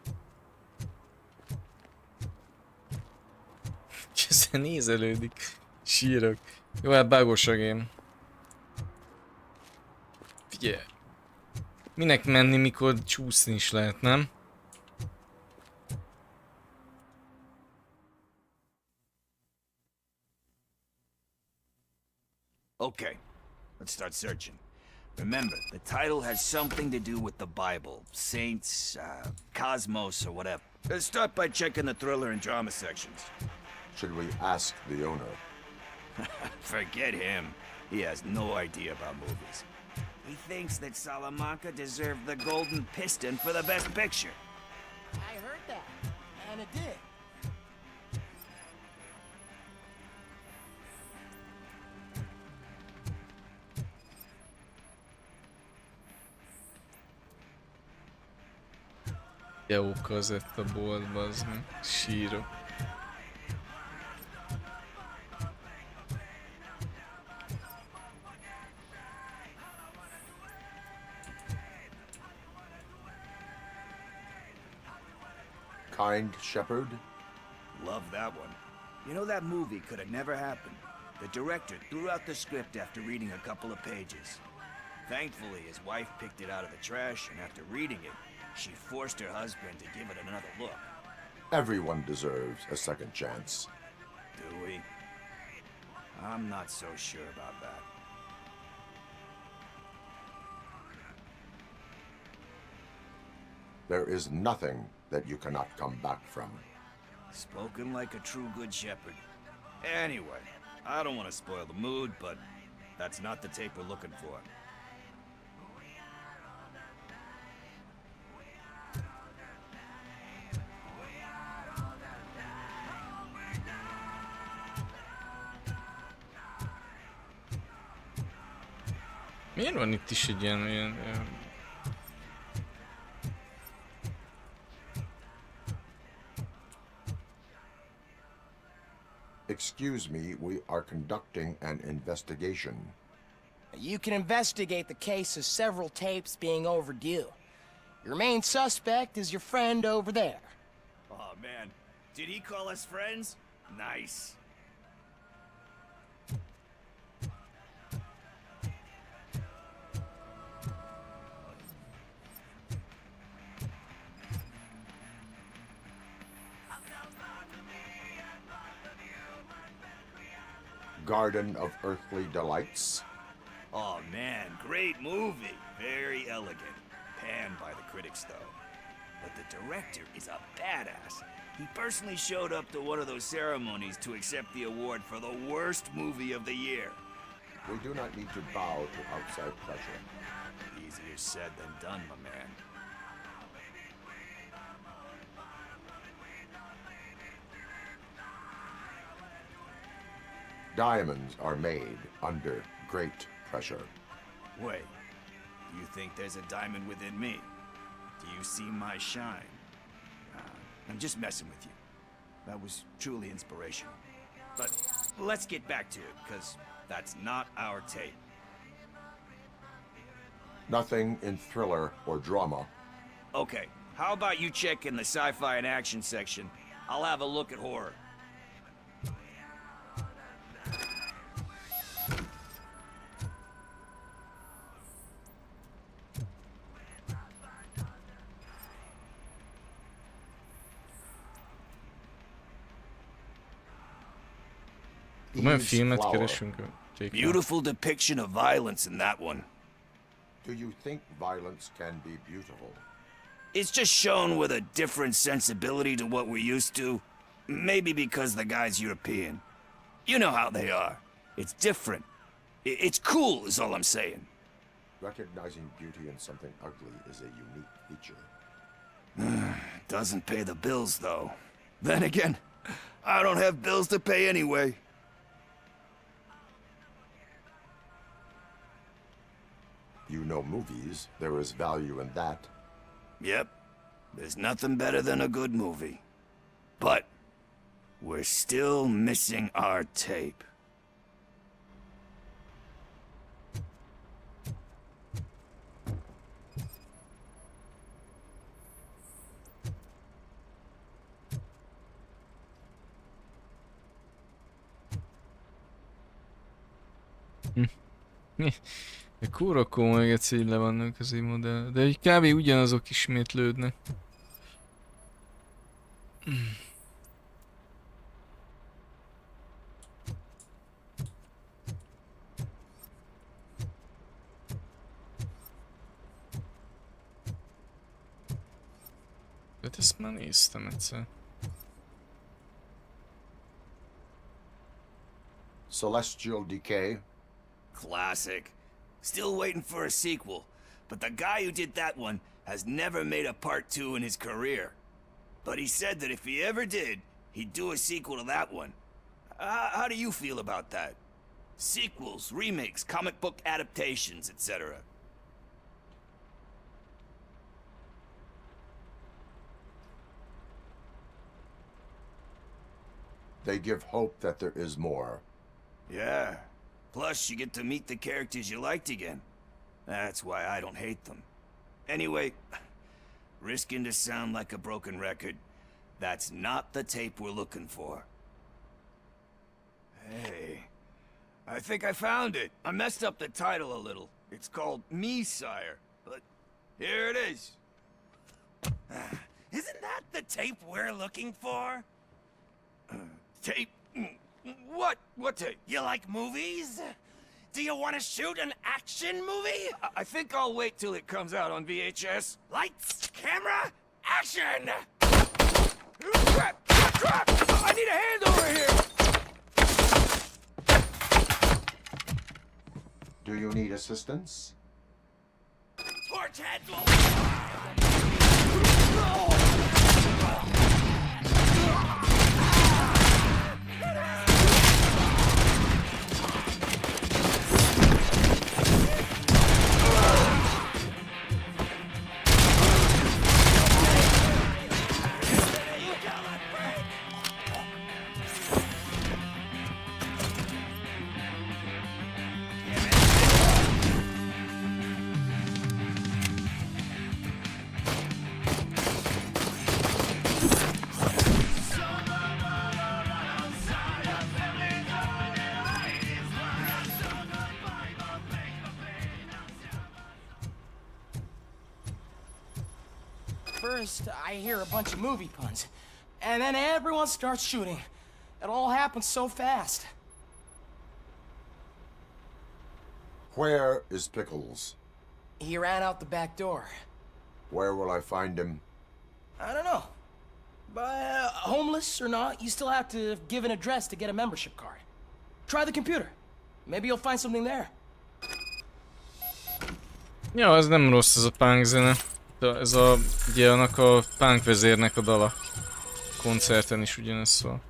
Ezen nézelődik. Sírok. Jó, hát bugos a game. Figyelj. Minek menni, mikor csúszni is lehet, nem? Okay, let's start searching. Remember, the title has something to do with the Bible, saints, cosmos, or whatever. Let's start by checking the thriller and drama sections. Should we ask the owner? Forget him. He has no idea about movies. He thinks that Salamanca deserved the Golden Piston for the Best Picture. I heard that, and it did. Jó kazetta bolt, bazd meg. Sírok. Kind Shepherd? Love that one. You know, that movie could have never happened. The director threw out the script after reading a couple of pages. Thankfully, his wife picked it out of the trash, and after reading it, she forced her husband to give it another look. Everyone deserves a second chance. Do we? I'm not so sure about that. There is nothing that you cannot come back from. Spoken like a true good shepherd. Anyway, I don't want to spoil the mood, but that's not the tape we're looking for. Miért van itt is egy ilyen... Excuse me, we are conducting an investigation. You can investigate the case of several tapes being overdue. Your main suspect is your friend over there. Oh man, did he call us friends? Nice. Garden of Earthly Delights. Oh man, great movie. Very elegant. Panned by the critics though. But the director is a badass. He personally showed up to one of those ceremonies to accept the award for the worst movie of the year. We do not need to bow to outside pressure. Easier said than done, my man. Diamonds are made under great pressure. Wait, do you think there's a diamond within me? Do you see my shine? I'm just messing with you. That was truly inspirational. But let's get back to it, because that's not our tape. Nothing in thriller or drama. Okay, how about you check in the sci-fi and action section? I'll have a look at horror. Beautiful depiction of violence in that one. Do you think violence can be beautiful? It's just shown with a different sensibility to what we're used to. Maybe because the guy's European. You know how they are. It's different. It's cool is all I'm saying. Recognizing beauty in something ugly is a unique feature. Doesn't pay the bills, though. Then again, I don't have bills to pay anyway. You know movies. There is value in that. Yep. There's nothing better than a good movie. But we're still missing our tape. Kurva komoly, egyszer így le vannak az modell, de egy kb. Ugyanazok ismétlődnek. De ezt már néztem egyszer. Celestial Decay. Classic. Still waiting for a sequel, but the guy who did that one has never made a part 2 in his career. But he said that if he ever did, he'd do a sequel to that one. How do you feel about that? Sequels, remakes, comic book adaptations, etc. They give hope that there is more. Yeah. Plus, you get to meet the characters you liked again. That's why I don't hate them. Anyway, risking to sound like a broken record, that's not the tape we're looking for. Hey, I think I found it. I messed up the title a little. It's called me, sire. But here it is. Isn't that the tape we're looking for? Tape? What tape? You like movies? Do you want to shoot an action movie? I think I'll wait till it comes out on VHS. Lights, camera, action! Crap! Crap! I need a hand over here! Do you need assistance? Torch heads will... First, I hear a bunch of movie puns, and then everyone starts shooting. It all happens so fast. Where is Pickles? He ran out the back door. Where will I find him? I don't know. But homeless or not, you still have to give an address to get a membership card. Try the computer. Maybe you'll find something there. Ja, ez nem rossz ez a punk zene. Ez a, ugye annak a punk vezérnek a dala. Koncerten is ugyanez szól.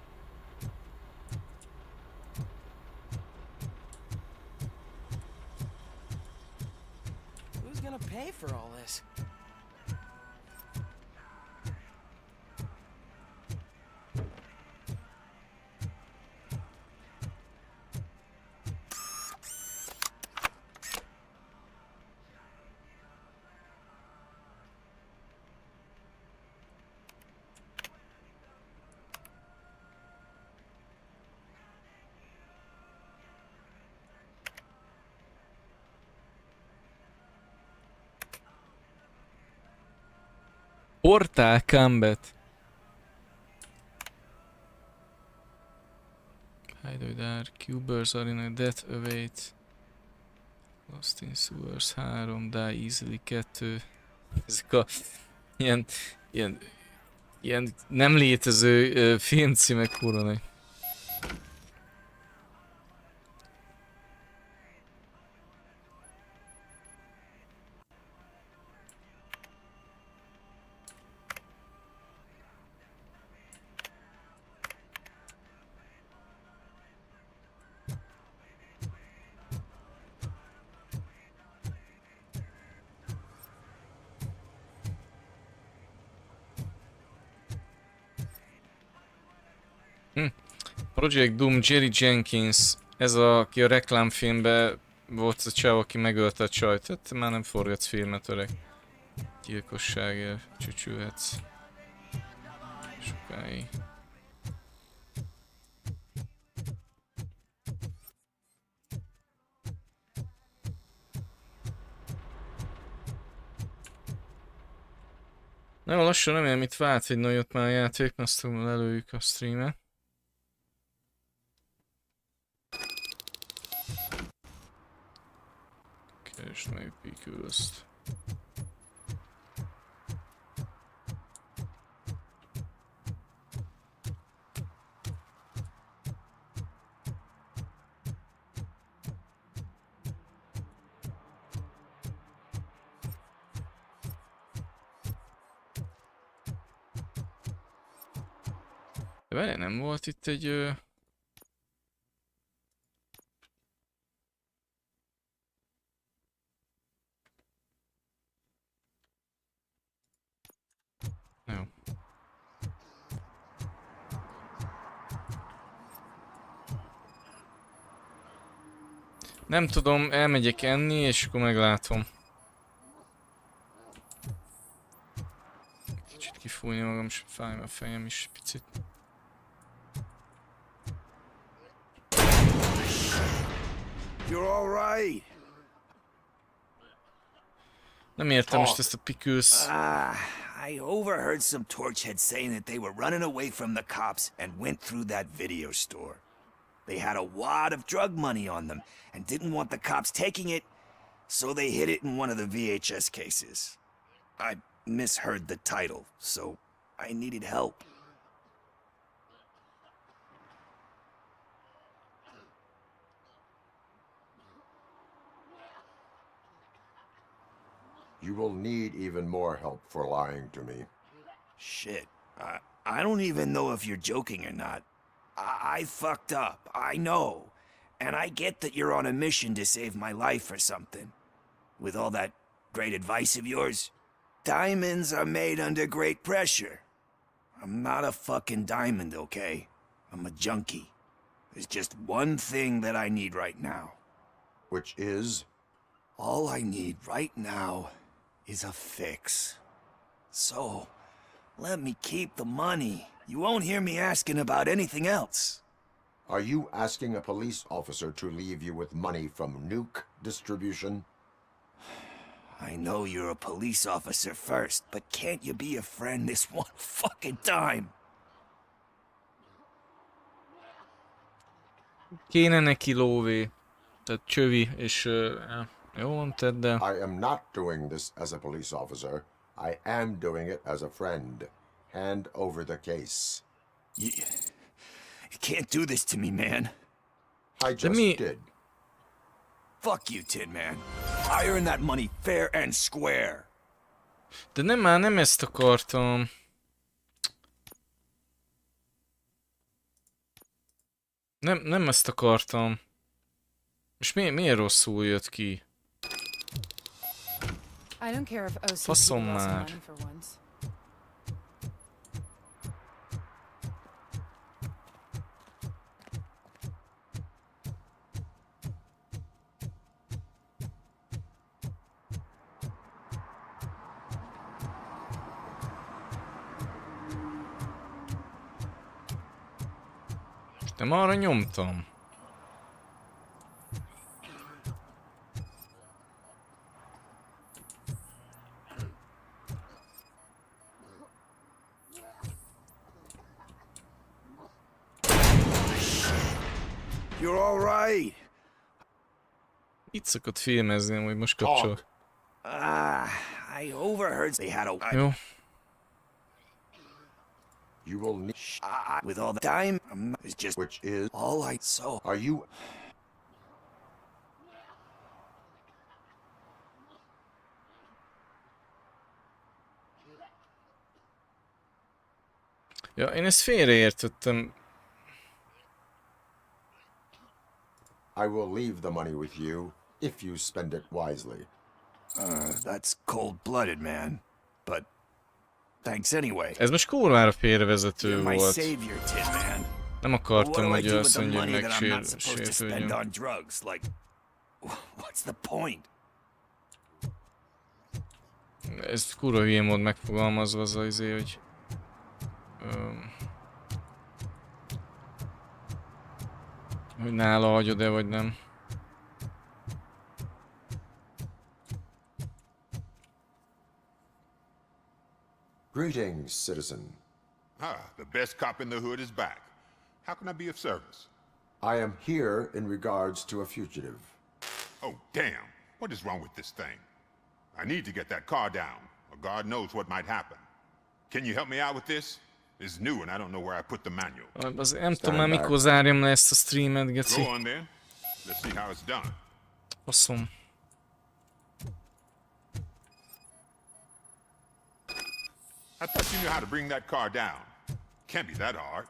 Who's gonna pay for all this? Portál Combat. Hideout Cubers are in a death await. Lost in Sewers 3, Die Easily 2. Ezek a ilyen nem létező filmcímek kurva nagy. Project Doom, Jerry Jenkins, ez aki a reklámfilmben volt a csáv, aki megölte a csajt. Hát már nem forgatsz filmet, öreg. Gyilkosságért csücsülhetsz. Sokáig. Nem, lassan remélem itt vált egy nagyot már a játék, mert azt lelőjük a streamet. Keresd meg Pickles-t. De várjál, nem volt itt egy... Jó. Nem tudom, elmegyek enni, és akkor meglátom. Kicsit kifújni magam, és fáj a fejem is picit. You're all right. Nem értem most ezt a Pickles. I overheard some torchheads saying that they were running away from the cops and went through that video store. They had a wad of drug money on them and didn't want the cops taking it, so they hid it in one of the VHS cases. I misheard the title, so I needed help. You will need even more help for lying to me. Shit. I don't even know if you're joking or not. I fucked up, I know. And I get that you're on a mission to save my life or something. With all that great advice of yours. Diamonds are made under great pressure. I'm not a fucking diamond, okay? I'm a junkie. There's just one thing that I need right now. Which is? All I need right now is a fix. So, let me keep the money. You won't hear me asking about anything else. Are you asking a police officer to leave you with money from nuke distribution? I know you're a police officer first, but can't you be a friend this one fucking time? Kéne neki lóvé. Tehát csövi, és jó van, tedd, de... I am not doing this as a police officer. I am doing it as a friend. Hand over the case. You can't do this to me, man. I just did. Fuck you, Tin Man. I earned that money fair and square. De nem ezt akartam. Nem ezt akartam. És miért rosszul jött ki? Faszom már. Nem arra nyomtam. You're all right. Itt szokott filmezni, hogy most kapcsol. I overheard they had a... Jó. You will need... with all the time, it's just... Which is... all I saw. Are you... Ja, én ezt félreértettem. I will leave the money with you if you spend it wisely. That's cold-blooded, man. But thanks anyway. Ez most kurvára félrevezető You're my volt. savior, Tin Man. Nem akartam, hogy What azt do I do mondja, with the hogy money that I'm not supposed to spend megsértődjön. on drugs? Like, what's the point? Ez kurva hülyén mód megfogalmazva az izé, hogy... hogy nála hagyod-e, vagy nem. Greetings, citizen. The best cop in the hood is back. How can I be of service? I am here in regards to a fugitive. Oh, damn. What is wrong with this thing? I need to get that car down, or God knows what might happen. Can you help me out with this? It's new and I don't know where I put the manual. Az nem tudom már mikor zárjam le ezt a streamet, geci. Go on then. Let's see how it's done. Faszom. I thought you knew how to bring that car down. Can't be that hard.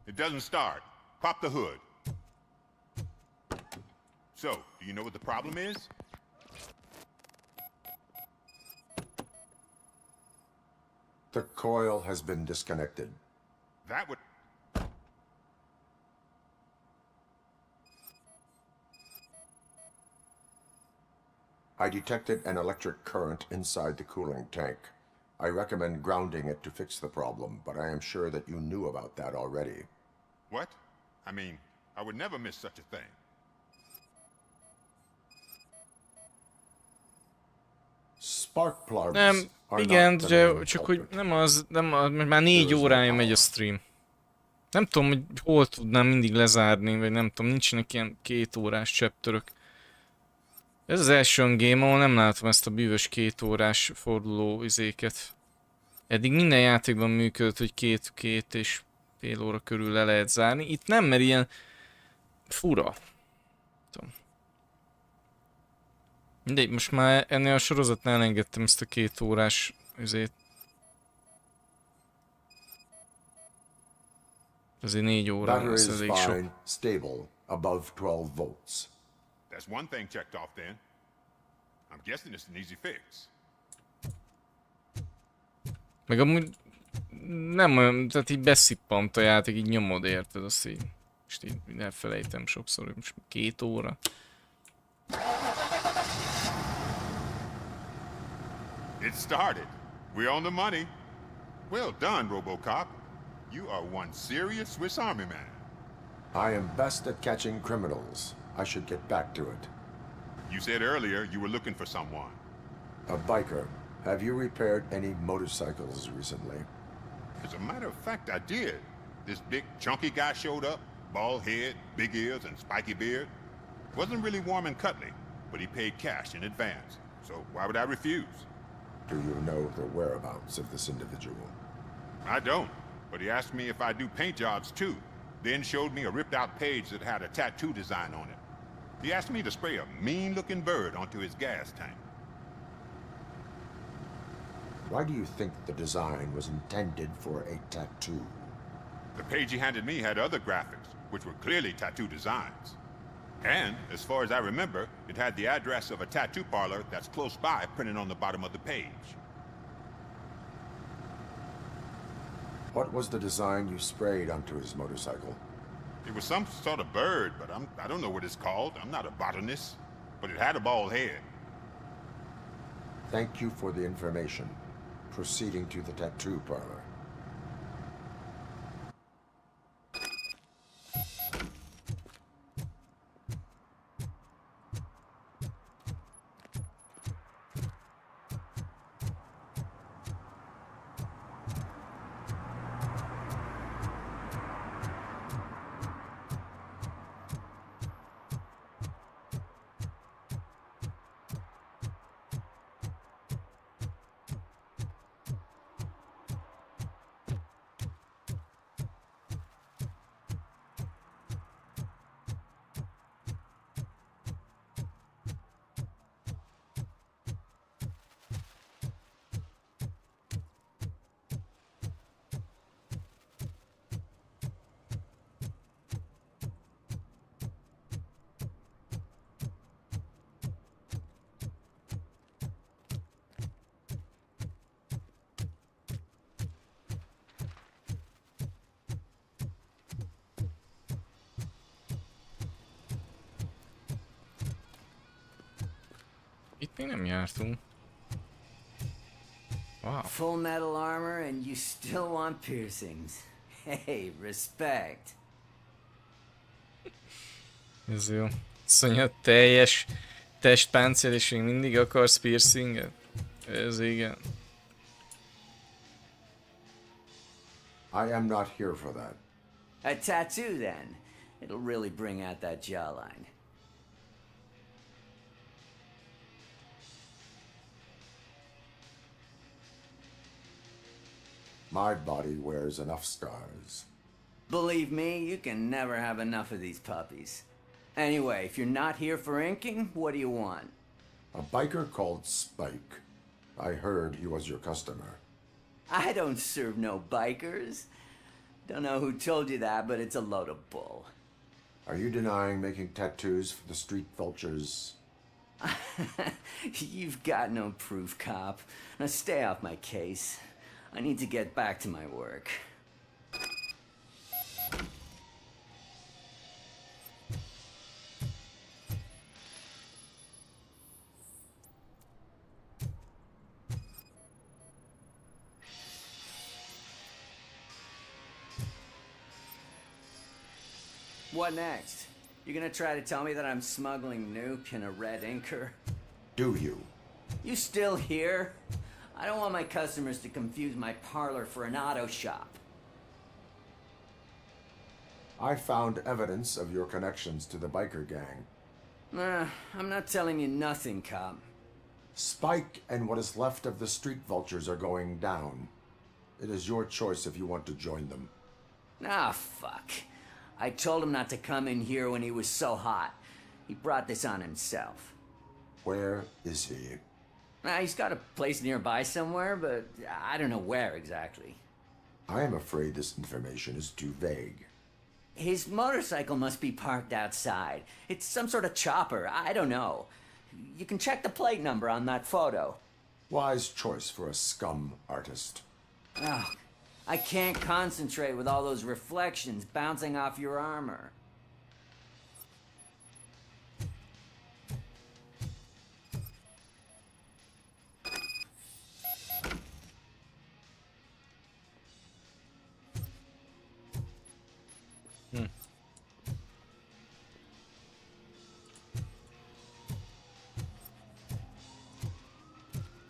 It doesn't start. Pop the hood. So, do you know what the problem is? The coil has been disconnected. That would... I detected an electric current inside the cooling tank. I recommend grounding it to fix the problem, but I am sure that you knew about that already. What? I mean, I would never miss such a thing. Spark plugs Nem, are igen, not the main csak hogy culprit. nem az, már 4 órája megy a stream. Nem tudom, hogy hol tudnám mindig lezárni, vagy nem tudom, nincsenek ilyen 2 órás chapterök. Ez az első game, ahol nem látom ezt a bűvös 2 órás forduló izéket. Eddig minden játékban működött, hogy 2 és fél óra körül le lehet zárni. Itt nem, mert ilyen fura. Tudom. Mindegy, most már ennél a sorozatnál elengedtem ezt a 2 órás izét. Azért 4 óra, Battery ez is elég sok. fine, stable, above 12 volts. That's one thing checked off then. I'm guessing it's an easy fix. Meg amúgy nem olyan, tehát így beszippant a játék, így nyomod, érted, azt így. És így elfelejtem sokszor, hogy most 2 óra. It started. We're on the money. Well done, Robocop. You are one serious Swiss Army man. I am best at catching criminals. I should get back to it. You said earlier you were looking for someone. A biker. Have you repaired any motorcycles recently? As a matter of fact, I did. This big, chunky guy showed up. Bald head, big ears, and spiky beard. Wasn't really warm and cuddly, but he paid cash in advance. So why would I refuse? Do you know the whereabouts of this individual? I don't, but he asked me if I do paint jobs too. Then showed me a ripped out page that had a tattoo design on it. He asked me to spray a mean-looking bird onto his gas tank. Why do you think the design was intended for a tattoo? The page he handed me had other graphics, which were clearly tattoo designs. And, as far as I remember, it had the address of a tattoo parlor that's close by printed on the bottom of the page. What was the design you sprayed onto his motorcycle? It was some sort of bird, but I don't know what it's called. I'm not a botanist. But it had a bald head. Thank you for the information. Proceeding to the tattoo parlor. Itt még nem jártunk. Wow. Full metal armor and you still want piercings. Hey, respect. Ez jó. Szonyat teljes testpáncél és még mindig akarsz piercinget? Ez igen. I am not here for that. A tattoo then. It'll really bring out that jawline. My body wears enough scars. Believe me, you can never have enough of these puppies. Anyway, if you're not here for inking, what do you want? A biker called Spike. I heard he was your customer. I don't serve no bikers. Don't know who told you that, but it's a load of bull. Are you denying making tattoos for the street vultures? You've got no proof, cop. Now stay off my case. I need to get back to my work. What next? You gonna try to tell me that I'm smuggling nuke in a red inker? Do you? You still here? I don't want my customers to confuse my parlor for an auto shop. I found evidence of your connections to the biker gang. I'm not telling you nothing, cop. Spike and what is left of the street vultures are going down. It is your choice if you want to join them. Ah, fuck. I told him not to come in here when he was so hot. He brought this on himself. Where is he? He's got a place nearby somewhere, but I don't know where exactly. I am afraid this information is too vague. His motorcycle must be parked outside. It's some sort of chopper. I don't know. You can check the plate number on that photo. Wise choice for a scum artist. Oh, I can't concentrate with all those reflections bouncing off your armor.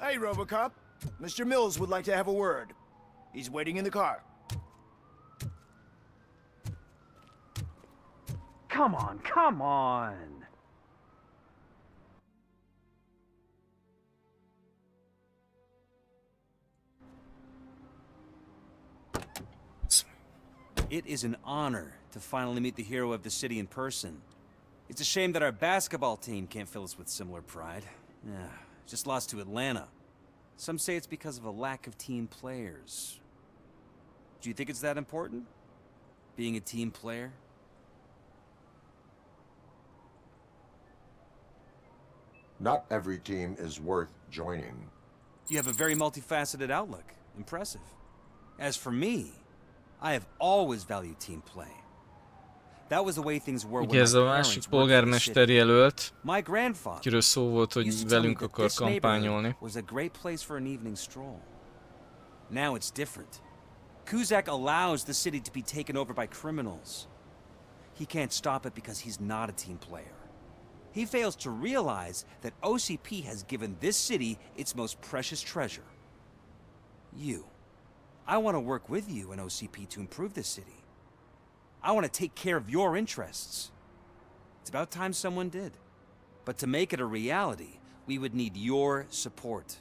Hey, Robocop. Mr. Mills would like to have a word. He's waiting in the car. Come on, come on! It is an honor to finally meet the hero of the city in person. It's a shame that our basketball team can't fill us with similar pride. Yeah, just lost to Atlanta. Some say it's because of a lack of team players. Do you think it's that important? Being a team player? Not every team is worth joining. You have a very multifaceted outlook. Impressive. As for me, I have always valued team play. That was the way things were when Ugye ez a másik polgármester jelölt, my grandfather akiről szó volt, hogy velünk akar kampányolni. Was a great place for an evening stroll. Now it's different. Kuzak allows the city to be taken over by criminals. He can't stop it because he's not a team player. He fails to realize that OCP has given this city its most precious treasure. You. I want to work with you and OCP to improve this city. I want to take care of your interests. It's about time someone did. But to make it a reality, we would need your support.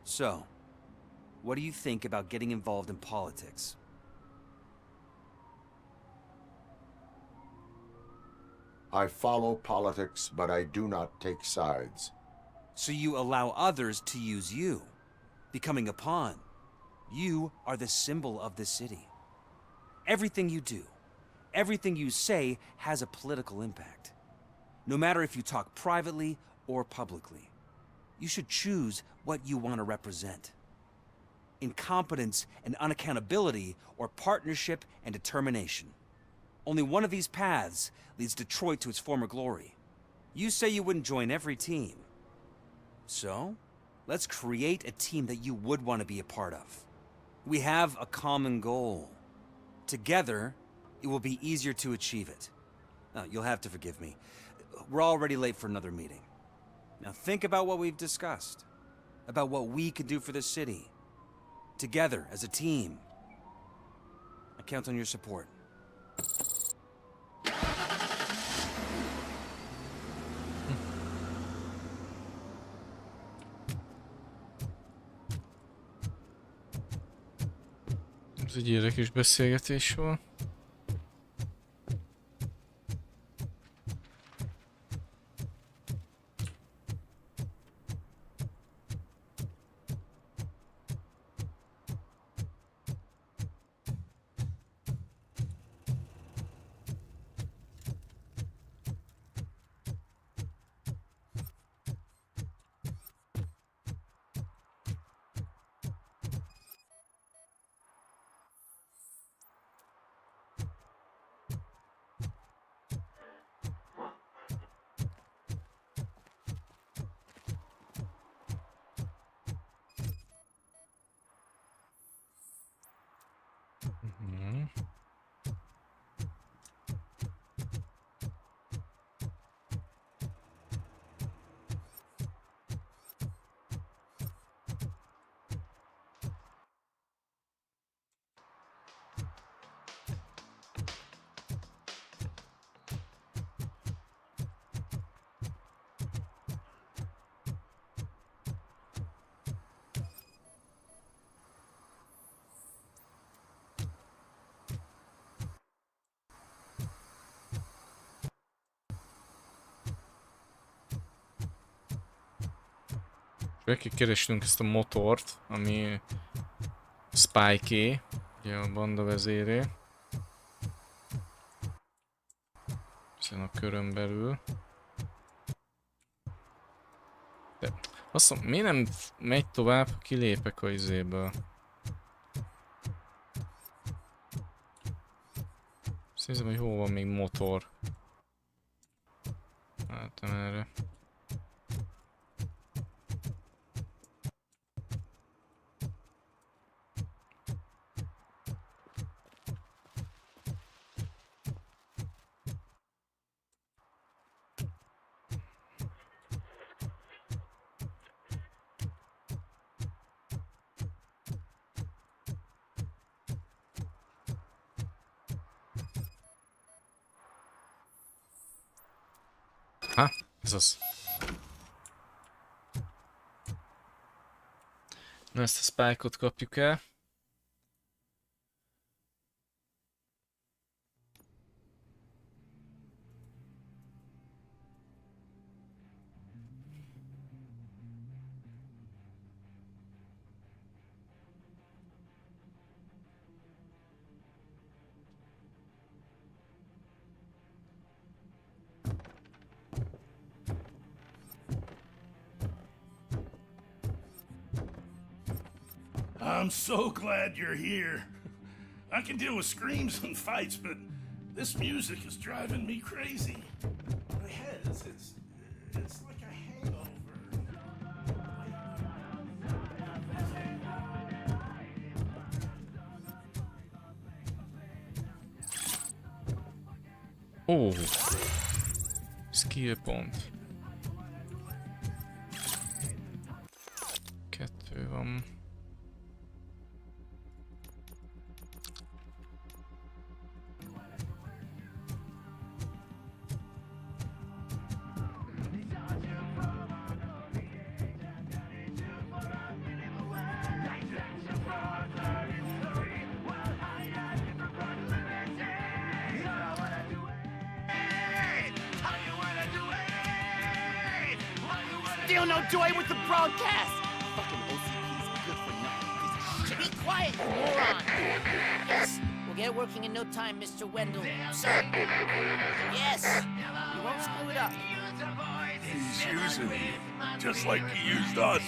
So, what do you think about getting involved in politics? I follow politics, but I do not take sides. So you allow others to use you, becoming a pawn. You are the symbol of the city. Everything you do, everything you say has a political impact. No matter if you talk privately or publicly. You should choose what you want to represent. Incompetence and unaccountability, or partnership and determination. Only one of these paths leads Detroit to its former glory. You say you wouldn't join every team. So, let's create a team that you would want to be a part of. We have a common goal. Together, it will be easier to achieve it. Now, you'll have to forgive me. We're already late for another meeting. Now think about what we've discussed. About what we could do for the city. Together, as a team. I count on your support. Ez egy érdekes beszélgetés volt. Be kell keresnünk ezt a motort, ami Spike-é, ugye a banda vezéré. Ezen a körön belül. De azt mondom, miért nem megy tovább, ha kilépek a izéből? Azt nézem, hogy hol van még motor. Látom erre. Ha, ez az. Na, ezt a spike-ot kapjuk el. I'm so glad you're here. I can deal with screams and fights, but this music is driving me crazy. My head it's like a hangover. Ó, skill pont. 2 van. Still no joy with the broadcast! Fucking OCP's good for nothing. Piece of shit. Be quiet, you moron! Yes, we'll get it working in no time, Mr. Wendell. Sir. Yes, you won't screw it up. He's using you, just like he used us.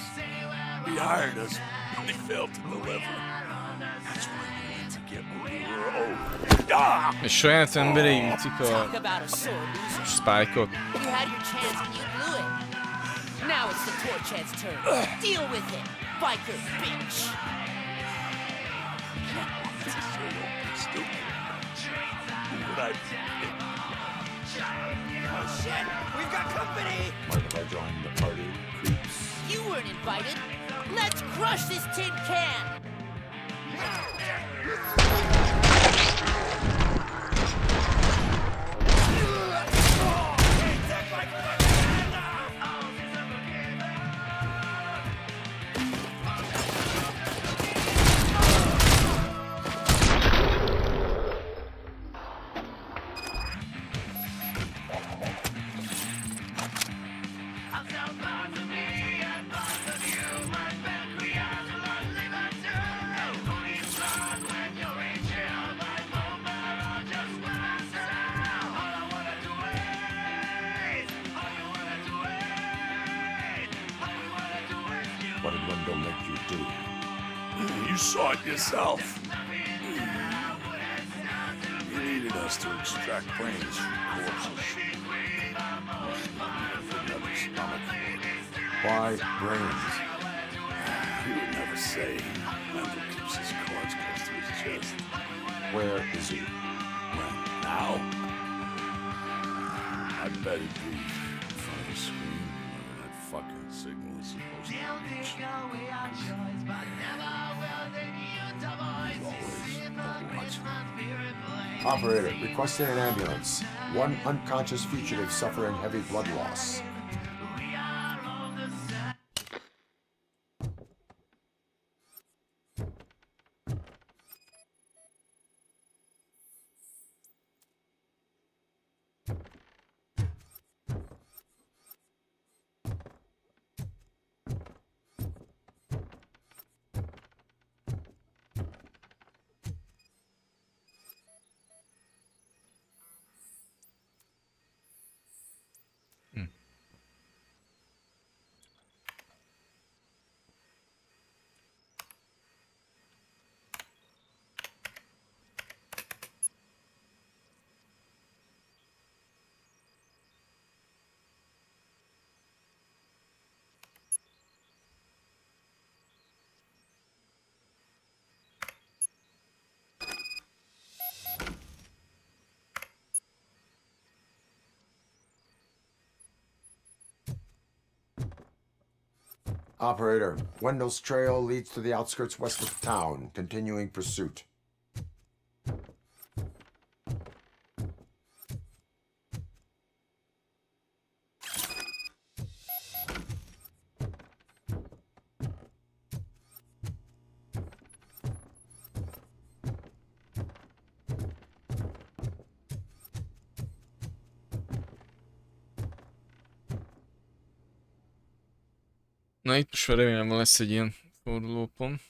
He hired us, and he failed to deliver. That's why we need to get when we were old. Ah! És saját emberei ütik a Talk about a sore loser. spike-ot. You had your chance and you blew it. Now it's the Torchhead's turn. Deal with it, biker bitch. Oh shit, we've got company! Mind if I join the party, creeps? You weren't invited. Let's crush this tin can! What did Wendell make you do? You saw it yourself. You needed us to extract brains from corpses. Why brains? He would never say. Wendell keeps his cards close to his chest. Where is he? When? Now? I bet he'd be in front of a screen where that fucking signal is supposed to reach. Operator, requesting an ambulance. One unconscious fugitive suffering heavy blood loss. Operator, Wendell's trail leads to the outskirts west of town, continuing pursuit. Na itt most remélem lesz egy ilyen fordulópont.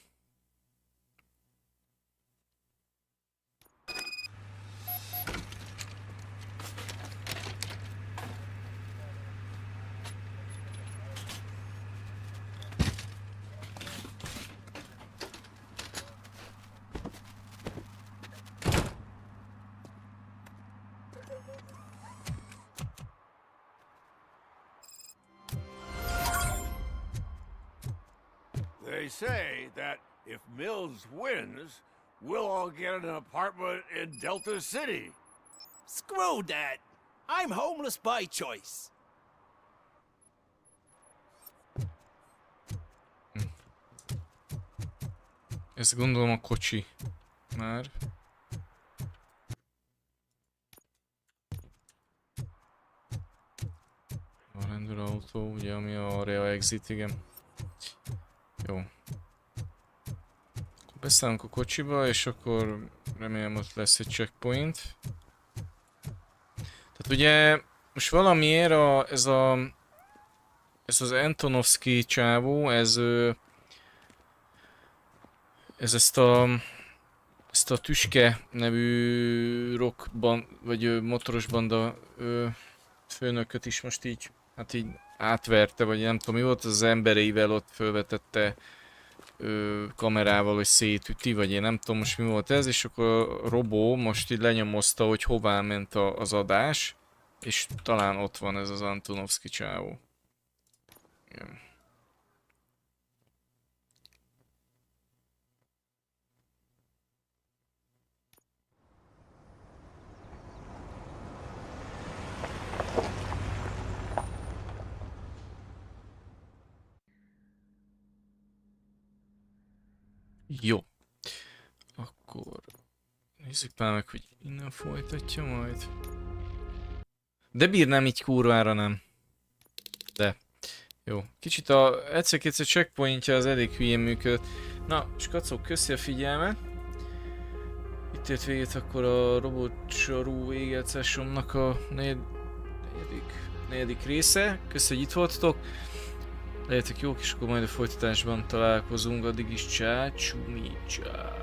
They say that if Mills wins, we'll all get an apartment in Delta City. Screw that! I'm homeless by choice. Ezt gondolom a kocsi már. A rendőrautó, ugye, ami a area exit, igen. Jó. Akkor beszállunk a kocsiba, és akkor remélem ott lesz egy checkpoint. Tehát ugye most valamiért ez az Antonovsky csávó, ez ezt a Tüske nevű rockban, vagy motoros banda főnököt is most így, hát így átverte, vagy nem tudom mi volt, az embereivel ott fölvetette kamerával, hogy szétüti, vagy én nem tudom most mi volt ez, és akkor a Robó most így lenyomozta, hogy hová ment az adás, és talán ott van ez az Antonovsky csávó. Igen. Jó. Akkor nézzük már meg, hogy innen folytatja majd. De bírnám így kurvára nem. De. Jó. Kicsit egyszer-kétszer checkpointja az elég hülyén működött. Na, skacok, köszi a figyelmet. Itt ért véget akkor a robotcsarú végigjátszásomnak a negyedik része. Köszi, hogy itt voltatok. Legyetek jók, és akkor majd a folytatásban találkozunk. Addig is csá, csumi, csá.